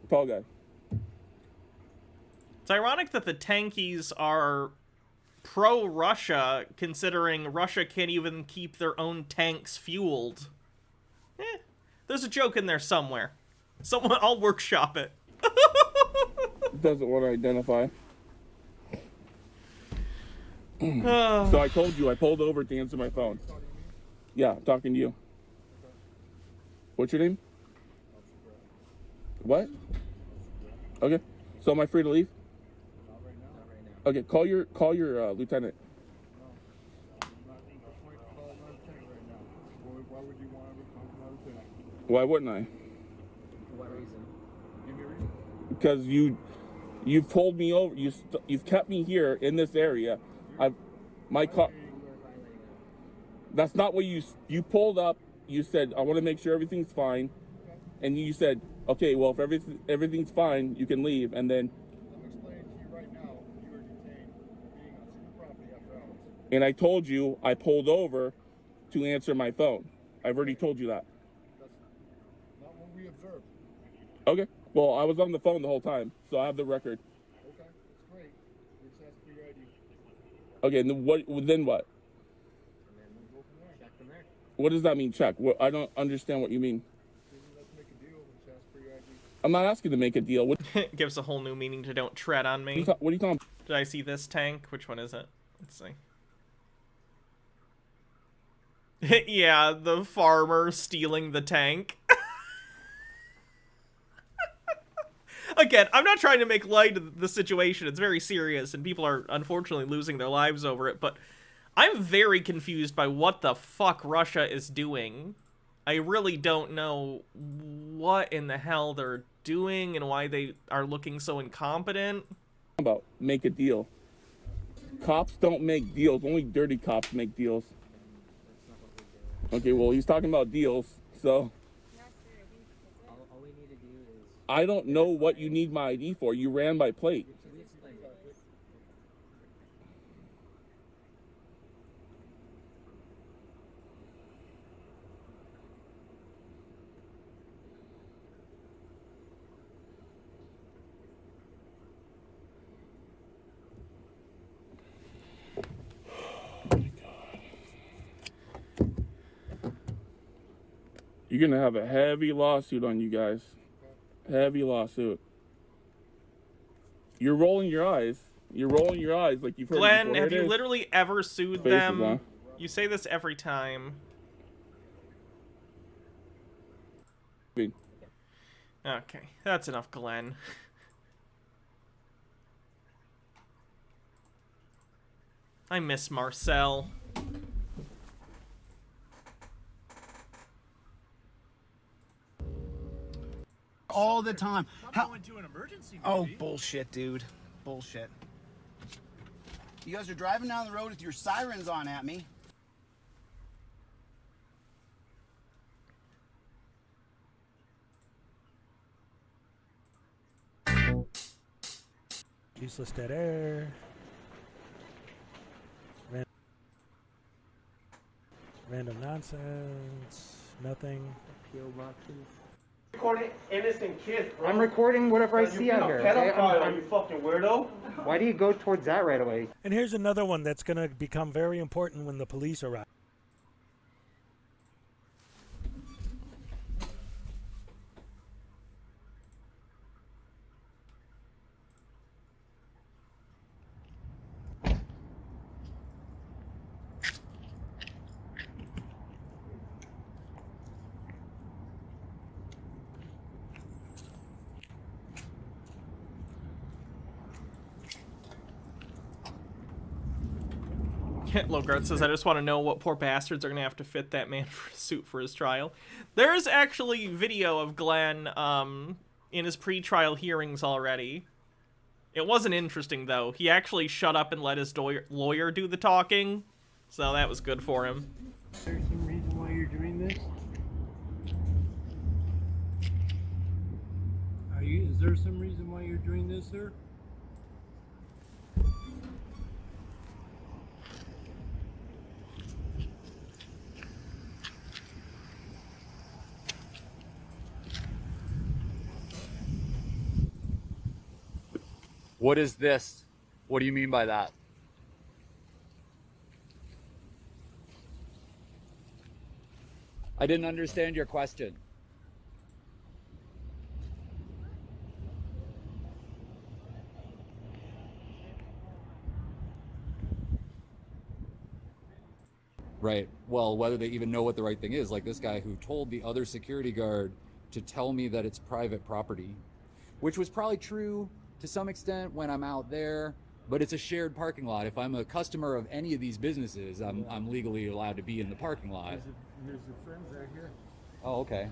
[SPEAKER 15] Tall guy.
[SPEAKER 2] It's ironic that the tankies are pro-Russia, considering Russia can't even keep their own tanks fueled. There's a joke in there somewhere. I'll workshop it.
[SPEAKER 15] Doesn't want to identify. So I told you, I pulled over to answer my phone. Yeah, I'm talking to you. What's your name? What? Okay. So am I free to leave?
[SPEAKER 21] Not right now.
[SPEAKER 15] Okay, call your lieutenant.
[SPEAKER 21] I'm not at the point to call my lieutenant right now. Why would you want to come to my lieutenant?
[SPEAKER 15] Why wouldn't I?
[SPEAKER 5] For what reason?
[SPEAKER 21] Give me a reason.
[SPEAKER 15] Because you've pulled me over. You've kept me here in this area. My car. That's not what you pulled up. You said I want to make sure everything's fine, and you said, okay, well if everything's fine, you can leave. And then.
[SPEAKER 21] I'm explaining to you right now. You are detained for being on school property after hours.
[SPEAKER 15] And I told you I pulled over to answer my phone. I've already told you that.
[SPEAKER 21] That's not what we observed.
[SPEAKER 15] Okay. Well, I was on the phone the whole time, so I have the record.
[SPEAKER 21] Okay, that's great. We're just asking for your ID.
[SPEAKER 15] Okay, and then what?
[SPEAKER 21] And then we'll go from there.
[SPEAKER 5] Check from there.
[SPEAKER 15] What does that mean, check? I don't understand what you mean.
[SPEAKER 21] Let's make a deal. We'll just ask for your ID.
[SPEAKER 15] I'm not asking to make a deal. What
[SPEAKER 2] Gives a whole new meaning to "don't tread on me."
[SPEAKER 15] what are you talking?
[SPEAKER 2] Did I see this tank? Which one is it? Let's see. Yeah, the farmer stealing the tank. Again, I'm not trying to make light of the situation. It's very serious, and people are unfortunately losing their lives over it, but I'm very confused by what the fuck Russia is doing. I really don't know what in the hell they're doing and why they are looking so incompetent.
[SPEAKER 15] About make a deal. Cops don't make deals. Only dirty cops make deals. Okay, well, he's talking about deals, so.
[SPEAKER 5] All we need to do is...
[SPEAKER 15] I don't know what you need my ID for. You ran my plate.
[SPEAKER 5] Can we explain it?
[SPEAKER 15] You're gonna have a heavy lawsuit on you guys. Heavy lawsuit. You're rolling your eyes. You're rolling your eyes like you've heard
[SPEAKER 2] Glenn,
[SPEAKER 15] it before.
[SPEAKER 2] have you literally ever sued
[SPEAKER 15] Faces,
[SPEAKER 2] them?
[SPEAKER 15] huh?
[SPEAKER 2] You say this every time. Okay, that's enough, Glenn. I miss Marcel.
[SPEAKER 8] All the time.
[SPEAKER 6] I'm going to an emergency.
[SPEAKER 8] Oh, bullshit, dude. Bullshit. You guys are driving down the road with your sirens on at me.
[SPEAKER 9] Useless dead air. Random nonsense. Nothing.
[SPEAKER 5] PO boxes.
[SPEAKER 11] Recording innocent kids, bro.
[SPEAKER 24] I'm recording whatever I see out here. Okay?
[SPEAKER 11] Pedophile, you fucking weirdo.
[SPEAKER 24] Why do you go towards that right away?
[SPEAKER 9] And here's another one that's going to become very important when the police arrive.
[SPEAKER 2] Logart says, I just want to know what poor bastards are going to have to fit that man for a suit for his trial. There's actually video of Glenn in his pre-trial hearings already. It wasn't interesting, though. He actually shut up and let his lawyer do the talking, so that was good for him.
[SPEAKER 11] Is there some reason why you're doing this? Is there some reason why you're doing this, sir?
[SPEAKER 25] What is this? What do you mean by that? I didn't understand your question. Right. Well, whether they even know what the right thing is, like this guy who told the other security guard to tell me that it's private property, which was probably true to some extent when I'm out there, but it's a shared parking lot. If I'm a customer of any of these businesses, I'm legally allowed to be in the parking lot.
[SPEAKER 11] Here's your friends right here.
[SPEAKER 25] Oh, okay.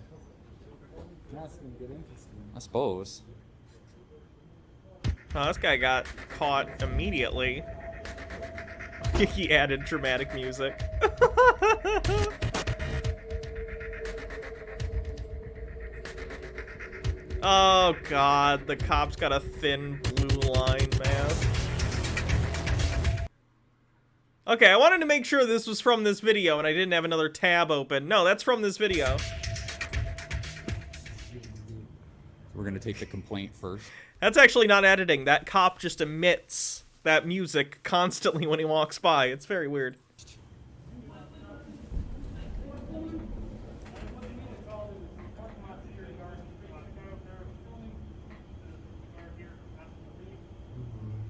[SPEAKER 11] That's gonna get interesting.
[SPEAKER 25] I suppose.
[SPEAKER 2] Oh, this guy got caught immediately. He added dramatic music. Oh god, the cop's got a thin blue line mask. Okay, I wanted to make sure this was from this video and I didn't have another tab open. No, that's from this video.
[SPEAKER 25] We're gonna take the complaint first.
[SPEAKER 2] That's actually not editing. That cop just emits that music constantly when he walks by. It's very weird.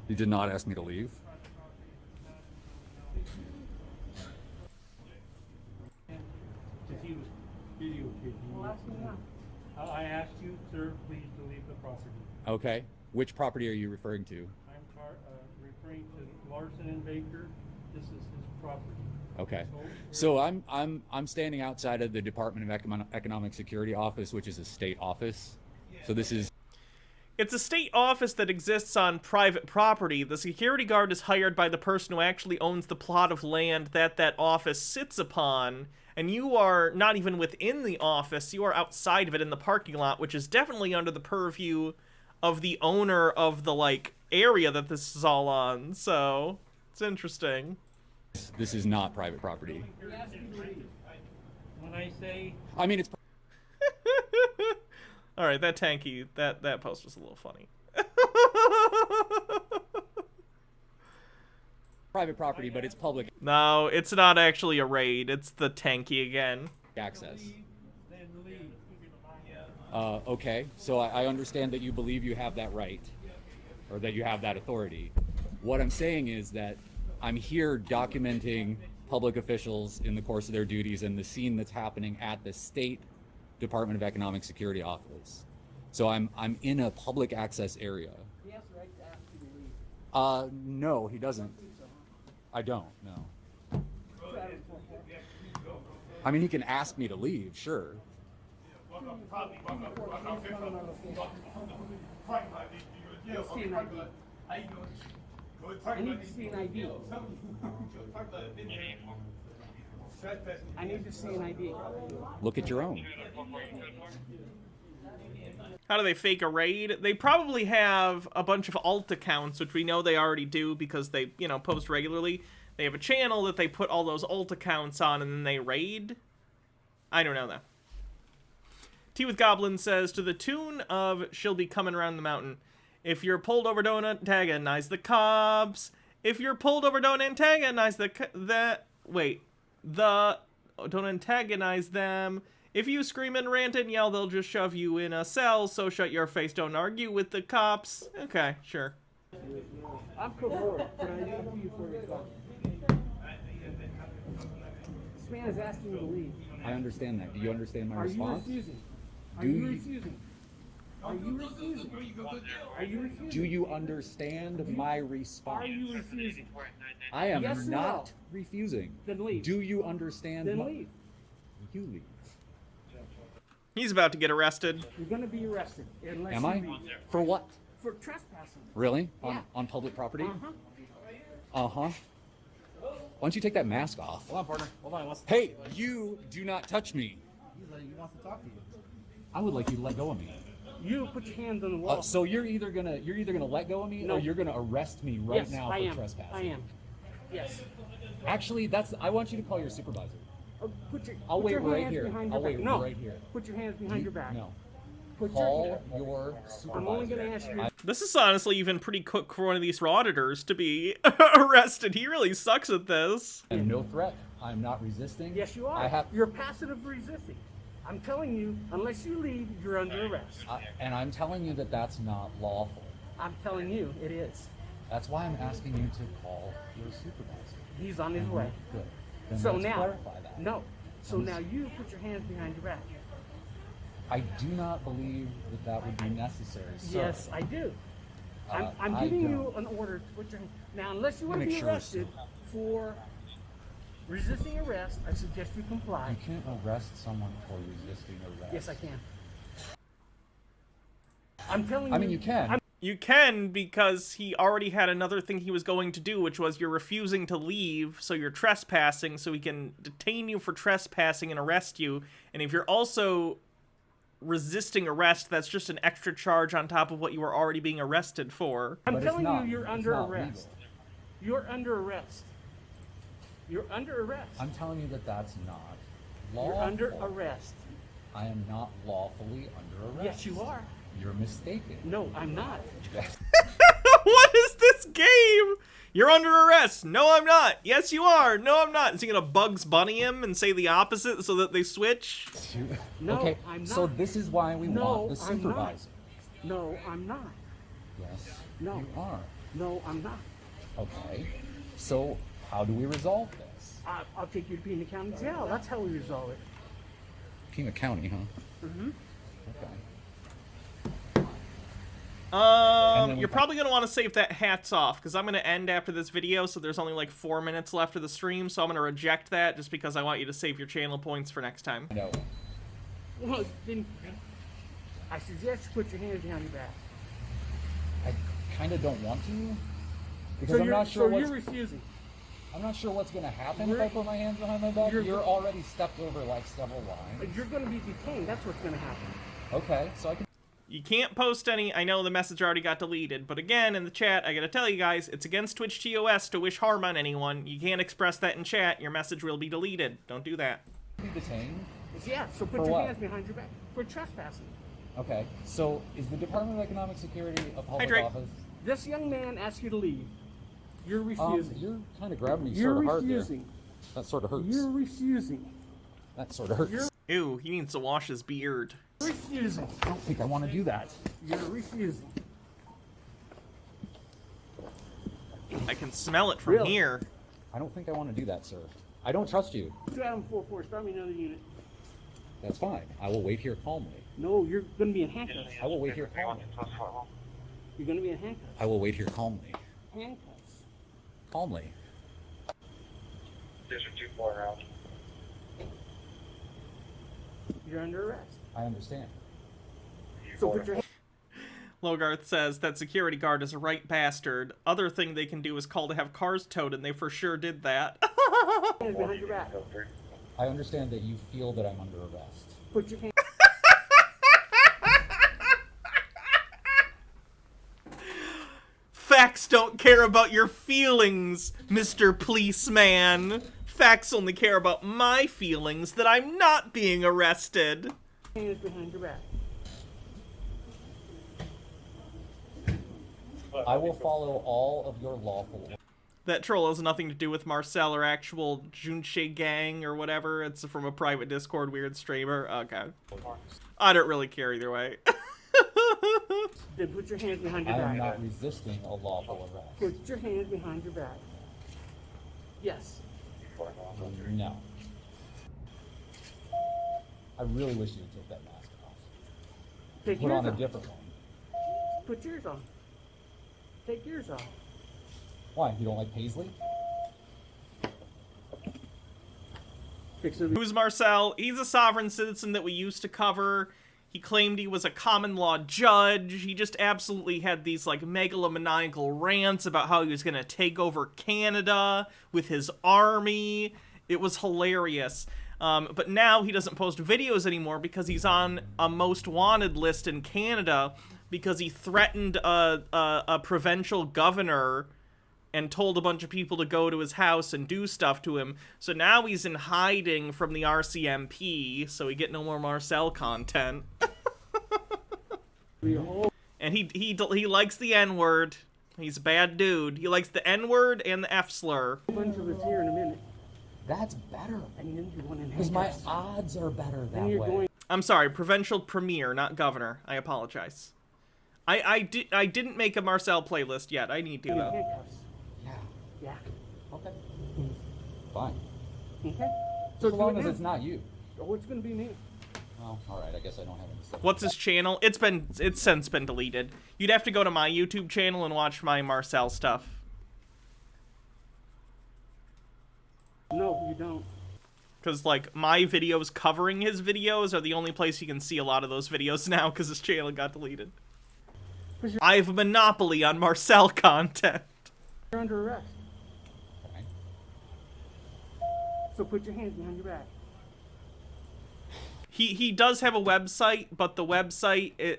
[SPEAKER 25] You did not ask me to leave.
[SPEAKER 11] He was videotaping. I asked you, sir, please to leave the property.
[SPEAKER 25] Okay. Which property are you referring to?
[SPEAKER 11] I'm referring to Larson and Baker. This is his property.
[SPEAKER 25] Okay. So I'm standing outside of the Department of Economic Security office, which is a state office. So this is...
[SPEAKER 2] It's a state office that exists on private property. The security guard is hired by the person who actually owns the plot of land that that office sits upon, and you are not even within the office, you are outside of it in the parking lot, which is definitely under the purview of the owner of the, like, area that this is all on, so it's interesting.
[SPEAKER 25] This is not private property.
[SPEAKER 11] When I say...
[SPEAKER 25] I mean, it's...
[SPEAKER 2] Alright, that tanky, that post was a little funny.
[SPEAKER 25] Private property, but it's public.
[SPEAKER 2] No, it's not actually a raid, it's the tanky again.
[SPEAKER 25] Access.
[SPEAKER 11] Then leave.
[SPEAKER 25] Okay, so I understand that you believe you have that right, or that you have that authority. What I'm saying is that I'm here documenting public officials in the course of their duties and the scene that's happening at the State Department of Economic Security office. So I'm in a public access area.
[SPEAKER 21] He has the right to ask you to leave.
[SPEAKER 25] No, he doesn't. I don't, no. I mean, he can ask me to leave, sure.
[SPEAKER 21] I need to see an ID. I need to see an ID.
[SPEAKER 25] Look at your own.
[SPEAKER 2] How do they fake a raid? They probably have a bunch of alt accounts, which we know they already do because they, you know, post regularly. They have a channel that they put all those alt accounts on and then they raid. I don't know, though. Tea with Goblin says, to the tune of She'll Be Coming Around the Mountain. If you're pulled over, don't antagonize the cops. If you're pulled over, don't antagonize don't antagonize them. If you scream and rant and yell, they'll just shove you in a cell, so shut your face, don't argue with the cops. Okay, sure.
[SPEAKER 21] I'm provoked, but I need you for your call. This man is asking you to leave.
[SPEAKER 25] I understand that. Do you understand my response?
[SPEAKER 21] Are you refusing? Are you refusing? Are you refusing? Are you refusing?
[SPEAKER 25] Do you understand my response?
[SPEAKER 21] Are you refusing?
[SPEAKER 25] I am
[SPEAKER 21] yes
[SPEAKER 25] not refusing.
[SPEAKER 21] Then leave.
[SPEAKER 25] Do you understand?
[SPEAKER 21] Then leave.
[SPEAKER 25] You leave.
[SPEAKER 2] He's about to get arrested.
[SPEAKER 21] You're going to be arrested. Unless
[SPEAKER 25] Am
[SPEAKER 21] you
[SPEAKER 25] I?
[SPEAKER 21] leave.
[SPEAKER 25] For what?
[SPEAKER 21] For trespassing.
[SPEAKER 25] Really?
[SPEAKER 21] Yeah.
[SPEAKER 25] On public property?
[SPEAKER 21] Uh-huh.
[SPEAKER 25] Uh-huh. Why don't you take that mask off?
[SPEAKER 8] Hold on, partner. Hold on.
[SPEAKER 25] Hey, you do not touch me.
[SPEAKER 8] He wants to talk to you.
[SPEAKER 25] I would like you to let go of me.
[SPEAKER 21] You put your hands on the wall.
[SPEAKER 25] So you're either gonna let go of me, or you're gonna arrest me right now for trespassing.
[SPEAKER 21] I am. Yes.
[SPEAKER 25] Actually, I want you to call your supervisor.
[SPEAKER 21] I'll
[SPEAKER 25] wait
[SPEAKER 21] your
[SPEAKER 25] right
[SPEAKER 21] hands
[SPEAKER 25] here.
[SPEAKER 21] behind
[SPEAKER 25] I'll
[SPEAKER 21] your
[SPEAKER 25] wait
[SPEAKER 21] back.
[SPEAKER 25] right here.
[SPEAKER 21] Put your hands behind your back.
[SPEAKER 25] No.
[SPEAKER 21] Call
[SPEAKER 25] your supervisor.
[SPEAKER 21] I'm only going to ask you.
[SPEAKER 2] This is honestly even pretty quick for one of these auditors to be arrested. He really sucks at this.
[SPEAKER 25] And no threat. I'm not resisting.
[SPEAKER 21] Yes, you are. You're passive resisting. I'm telling you, unless you leave, you're under arrest.
[SPEAKER 25] And I'm telling you that that's not lawful.
[SPEAKER 21] I'm telling you, it is.
[SPEAKER 25] That's why I'm asking you to call your supervisor.
[SPEAKER 21] He's on his way.
[SPEAKER 25] Good. Then
[SPEAKER 21] So
[SPEAKER 25] let's
[SPEAKER 21] now,
[SPEAKER 25] clarify that.
[SPEAKER 21] no. So now you put your hands behind your back.
[SPEAKER 25] I do not believe that that would be necessary, sir.
[SPEAKER 21] Yes, I do. I'm giving you an order to put your hands. Now, unless you want to be arrested for resisting arrest, I suggest you comply.
[SPEAKER 25] You can't arrest someone for resisting arrest.
[SPEAKER 21] Yes, I can. I'm telling you.
[SPEAKER 25] I mean, you can.
[SPEAKER 2] You can, because he already had another thing he was going to do, which was you're refusing to leave, so you're trespassing, so he can detain you for trespassing and arrest you. And if you're also resisting arrest, that's just an extra charge on top of what you were already being arrested for.
[SPEAKER 21] I'm telling you, you're under arrest. You're under arrest. You're under arrest.
[SPEAKER 25] I'm telling you that that's not lawful.
[SPEAKER 21] You're under arrest.
[SPEAKER 25] I am not lawfully under arrest.
[SPEAKER 21] Yes, you are.
[SPEAKER 25] You're mistaken.
[SPEAKER 21] No, I'm not.
[SPEAKER 2] What is this game? You're under arrest. No, I'm not. Yes, you are. No, I'm not. Is he gonna Bugs Bunny him and say the opposite so that they switch?
[SPEAKER 21] No,
[SPEAKER 25] okay,
[SPEAKER 21] I'm not.
[SPEAKER 25] so this is why we want the supervisor.
[SPEAKER 21] I'm not. No, I'm not.
[SPEAKER 25] Yes,
[SPEAKER 21] no.
[SPEAKER 25] You are.
[SPEAKER 21] No, I'm not.
[SPEAKER 25] Okay, so how do we resolve this?
[SPEAKER 21] I'll take you to Pima County Jail. That's how we resolve it.
[SPEAKER 25] Pima County, huh?
[SPEAKER 21] Mm-hmm.
[SPEAKER 25] Okay.
[SPEAKER 2] You're probably going to want to save that hats off, because I'm going to end after this video, so there's only like 4 minutes left of the stream, so I'm going to reject that just because I want you to save your channel points for next time.
[SPEAKER 25] No.
[SPEAKER 21] Well, then I suggest you put your hands behind your back.
[SPEAKER 25] I kind of don't want to, because
[SPEAKER 21] So
[SPEAKER 25] I'm not sure
[SPEAKER 21] you're refusing.
[SPEAKER 25] I'm not sure what's going to happen if I put my hands behind my back. You're already stepped over like several lines.
[SPEAKER 21] You're going to be detained. That's what's going to happen.
[SPEAKER 25] Okay, so I can...
[SPEAKER 2] You can't post any. I know the message already got deleted, but again, in the chat, I gotta tell you guys, it's against Twitch TOS to wish harm on anyone. You can't express that in chat. Your message will be deleted. Don't do that.
[SPEAKER 25] Be detained?
[SPEAKER 21] Yeah, so put your hands behind your back for trespassing.
[SPEAKER 25] Okay, so is the Department of Economic Security a public office?
[SPEAKER 21] This young man asked you to leave. You're refusing.
[SPEAKER 25] You're kind of grabbing me
[SPEAKER 21] You're
[SPEAKER 25] sort of hard
[SPEAKER 21] refusing.
[SPEAKER 25] there. That sort of hurts.
[SPEAKER 21] You're refusing.
[SPEAKER 25] That sort of hurts.
[SPEAKER 2] Ew, he needs to wash his beard.
[SPEAKER 21] Refusing.
[SPEAKER 25] I don't think I want to do that.
[SPEAKER 21] You're refusing.
[SPEAKER 2] I can smell it from here.
[SPEAKER 25] I don't think I want to do that, sir. I don't trust you.
[SPEAKER 21] 2 Adam 4-4, start me another unit.
[SPEAKER 25] That's fine. I will wait here calmly.
[SPEAKER 21] No, you're going to be in handcuffs.
[SPEAKER 25] I will wait here calmly.
[SPEAKER 21] You're going to be in handcuffs.
[SPEAKER 25] I will wait here calmly.
[SPEAKER 21] Handcuffs.
[SPEAKER 25] Calmly.
[SPEAKER 19] District 2-4 out.
[SPEAKER 21] You're under arrest.
[SPEAKER 25] I understand.
[SPEAKER 21] So put your hand.
[SPEAKER 2] Logarth says that security guard is a right bastard. Other thing they can do is call to have cars towed, and they for sure did that.
[SPEAKER 21] Hands behind your back.
[SPEAKER 25] I understand that you feel that I'm under arrest.
[SPEAKER 21] Put your hand.
[SPEAKER 2] Facts don't care about your feelings, Mr. Policeman. Facts only care about my feelings that I'm not being arrested.
[SPEAKER 21] Hands behind your back.
[SPEAKER 25] I will follow all of your lawful orders.
[SPEAKER 2] That troll has nothing to do with Marcel or actual Junche gang or whatever. It's from a private Discord weird streamer. Okay. I don't really care either way.
[SPEAKER 21] Then put your hands behind your
[SPEAKER 25] I
[SPEAKER 21] back.
[SPEAKER 25] am not resisting a lawful arrest.
[SPEAKER 21] Put your hands behind your back. Yes.
[SPEAKER 25] No. I really wish you would take that mask off.
[SPEAKER 21] Take
[SPEAKER 25] Put
[SPEAKER 21] yours
[SPEAKER 25] on a
[SPEAKER 21] off.
[SPEAKER 25] different one.
[SPEAKER 21] Put yours on. Take yours off.
[SPEAKER 25] Why? You don't like Paisley?
[SPEAKER 2] Who's Marcel? He's a sovereign citizen that we used to cover. He claimed he was a common law judge. He just absolutely had these like megalomaniacal rants about how he was going to take over Canada with his army. It was hilarious. But now he doesn't post videos anymore because he's on a most wanted list in Canada because he threatened a provincial governor and told a bunch of people to go to his house and do stuff to him. So now he's in hiding from the RCMP, so we get no more Marcel content. And he likes the N-word. He's a bad dude. He likes the N-word and the F-slur.
[SPEAKER 21] Bunch of us here in a minute.
[SPEAKER 25] That's better.
[SPEAKER 21] And then you want in
[SPEAKER 25] Because my
[SPEAKER 21] handcuffs.
[SPEAKER 25] odds are better that
[SPEAKER 21] Then you're
[SPEAKER 25] way.
[SPEAKER 21] going.
[SPEAKER 2] I'm sorry, provincial premier, not governor. I apologize. I didn't make a Marcel playlist yet. I need to, though.
[SPEAKER 21] Handcuffs.
[SPEAKER 25] Yeah.
[SPEAKER 21] Yeah.
[SPEAKER 25] Okay. Fine.
[SPEAKER 21] Okay.
[SPEAKER 25] So as
[SPEAKER 21] do
[SPEAKER 25] long
[SPEAKER 21] it
[SPEAKER 25] as
[SPEAKER 21] now.
[SPEAKER 25] it's not you.
[SPEAKER 21] Oh, it's gonna be me.
[SPEAKER 25] Well, alright, I guess I don't have any stuff.
[SPEAKER 2] What's his channel? It's since been deleted. You'd have to go to my YouTube channel and watch my Marcel stuff.
[SPEAKER 21] No, you don't.
[SPEAKER 2] Because, like, my videos covering his videos are the only place you can see a lot of those videos now because his channel got deleted. I have a monopoly on Marcel content.
[SPEAKER 21] You're under arrest.
[SPEAKER 25] Okay.
[SPEAKER 21] So put your hands behind your back.
[SPEAKER 2] He does have a website, but the website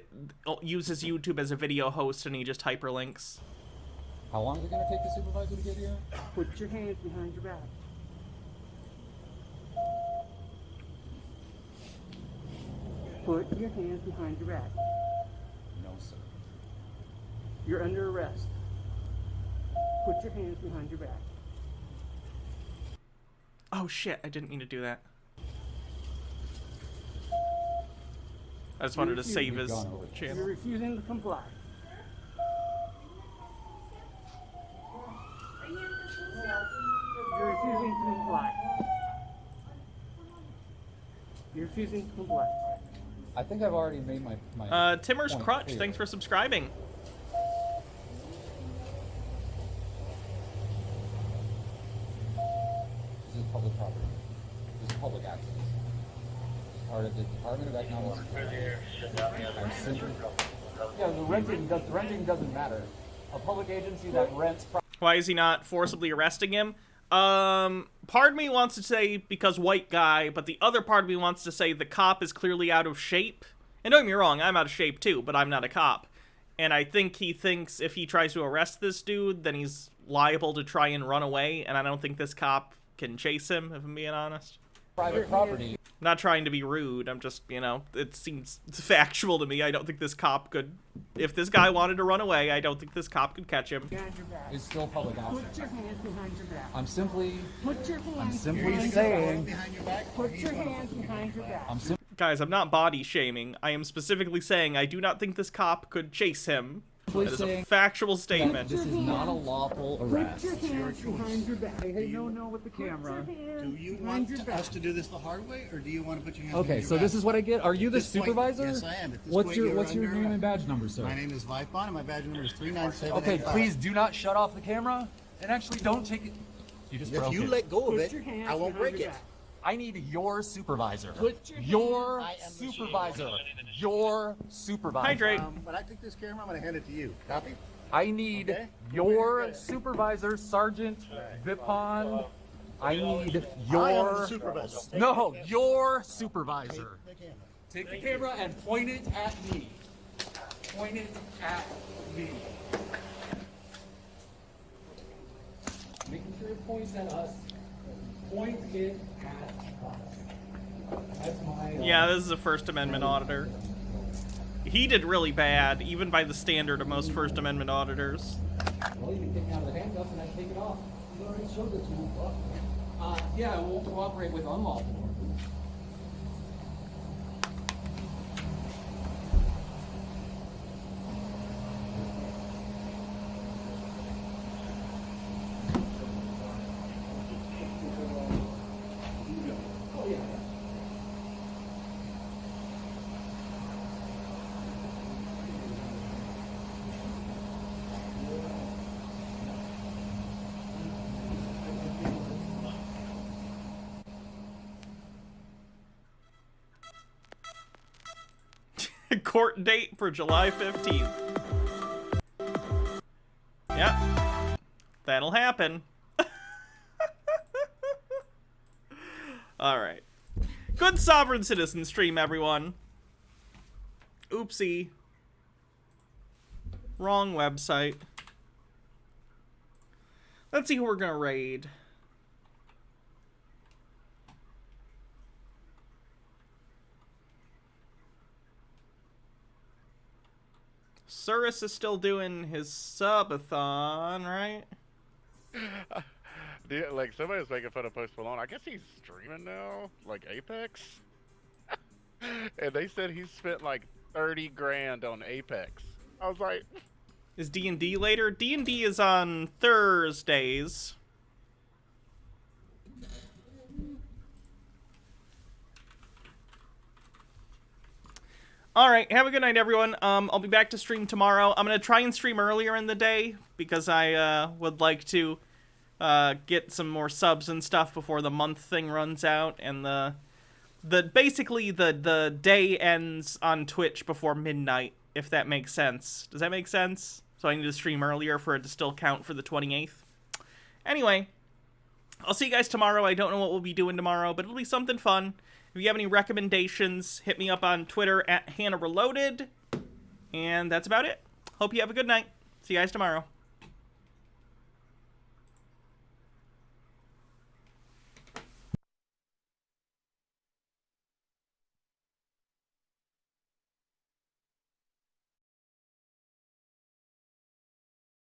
[SPEAKER 2] uses YouTube as a video host and he just hyperlinks.
[SPEAKER 25] How long is it going to take the supervisor to get here?
[SPEAKER 21] Put your hands behind your back. Put your hands behind your back.
[SPEAKER 25] No, sir.
[SPEAKER 21] You're under arrest. Put your hands behind your back.
[SPEAKER 2] Oh shit, I didn't mean to do that. I just wanted to save his
[SPEAKER 21] You're
[SPEAKER 2] channel.
[SPEAKER 21] refusing to comply. You're refusing to comply. You're refusing to comply.
[SPEAKER 25] I think I've already made my
[SPEAKER 2] Timmer's
[SPEAKER 25] point
[SPEAKER 2] Crutch,
[SPEAKER 25] clear.
[SPEAKER 2] thanks for subscribing.
[SPEAKER 25] This is public property. This is public access. Part of the Department of Economics. I'm simply. Yeah, the renting doesn't matter. A public agency that rents.
[SPEAKER 2] Why is he not forcibly arresting him? Part of me wants to say because white guy, but the other part of me wants to say the cop is clearly out of shape. And don't get me wrong, I'm out of shape too, but I'm not a cop. And I think he thinks if he tries to arrest this dude, then he's liable to try and run away, and I don't think this cop can chase him, if I'm being honest.
[SPEAKER 25] Private property.
[SPEAKER 2] I'm not trying to be rude, I'm just, you know, it seems factual to me. I don't think this cop could, if this guy wanted to run away, I don't think this cop could catch him.
[SPEAKER 25] It's still public access.
[SPEAKER 21] Put your hands behind your back.
[SPEAKER 25] I'm simply.
[SPEAKER 21] Put your hands
[SPEAKER 25] I'm simply
[SPEAKER 21] behind
[SPEAKER 25] saying.
[SPEAKER 21] your back. Put your hands behind your back.
[SPEAKER 2] Guys, I'm not body shaming. I am specifically saying I do not think this cop could chase him. That is a factual statement.
[SPEAKER 25] This is not a lawful arrest.
[SPEAKER 21] Put your hands behind your back.
[SPEAKER 8] Hey, no, with the camera.
[SPEAKER 21] Do
[SPEAKER 8] you want us to do this the hard way, or do you want to put your hands
[SPEAKER 25] Okay,
[SPEAKER 8] behind
[SPEAKER 25] so
[SPEAKER 8] your
[SPEAKER 25] this
[SPEAKER 8] back?
[SPEAKER 25] is what I get. Are you the
[SPEAKER 8] At this point,
[SPEAKER 25] supervisor?
[SPEAKER 8] yes, I am. At this
[SPEAKER 25] What's
[SPEAKER 8] point,
[SPEAKER 25] your
[SPEAKER 8] you're
[SPEAKER 25] What's your
[SPEAKER 8] under
[SPEAKER 25] name and
[SPEAKER 8] arrest.
[SPEAKER 25] badge number, sir?
[SPEAKER 8] My name is Vipon, and my badge number is 397.
[SPEAKER 25] Okay, please do not shut off the camera, and actually don't take it. You just broke
[SPEAKER 8] If you
[SPEAKER 25] it.
[SPEAKER 8] let go of
[SPEAKER 21] Put
[SPEAKER 8] it,
[SPEAKER 21] your hands
[SPEAKER 8] I won't
[SPEAKER 21] behind
[SPEAKER 8] break
[SPEAKER 21] your
[SPEAKER 8] it.
[SPEAKER 21] back.
[SPEAKER 25] I need your supervisor.
[SPEAKER 21] Put
[SPEAKER 25] Your
[SPEAKER 8] I am the
[SPEAKER 25] supervisor. Your supervisor.
[SPEAKER 2] Hydrate.
[SPEAKER 8] When I take this camera, I'm going to hand it to you. Copy?
[SPEAKER 25] I need
[SPEAKER 8] Okay.
[SPEAKER 25] your supervisor, Sergeant Vipon. I need your
[SPEAKER 8] I am the supervisor.
[SPEAKER 25] No, your supervisor.
[SPEAKER 8] Take the camera.
[SPEAKER 25] Take the camera and point it at me. Point it at me. Making sure it points at us. Point it at us. That's my.
[SPEAKER 2] Yeah, this is a First Amendment auditor. He did really bad, even by the standard of most First Amendment auditors.
[SPEAKER 25] Well, you can take me out of the handcuffs and I can take it off. You already showed that you won't cooperate. Yeah, I won't cooperate with unlawful.
[SPEAKER 2] Court date for July 15th. Yep. That'll happen. Alright. Good Sovereign Citizen stream, everyone. Oopsie. Wrong website. Let's see who we're gonna raid. Surus is still doing his subathon, right?
[SPEAKER 7] Dude, like, somebody was making fun of Post Malone. I guess he's streaming now, like Apex. And they said he spent like 30 grand on Apex. I was like...
[SPEAKER 2] Is D&D later? D&D is on Thursdays. Alright, have a good night, everyone. I'll be back to stream tomorrow. I'm going to try and stream earlier in the day because I would like to get some more subs and stuff before the month thing runs out. And basically the day ends on Twitch before midnight, if that makes sense. Does that make sense? So I need to stream earlier for it to still count for the 28th. Anyway, I'll see you guys tomorrow. I don't know what we'll be doing tomorrow, but it'll be something fun. If you have any recommendations, hit me up on Twitter at HannahReloaded. And that's about it. Hope you have a good night. See you guys tomorrow.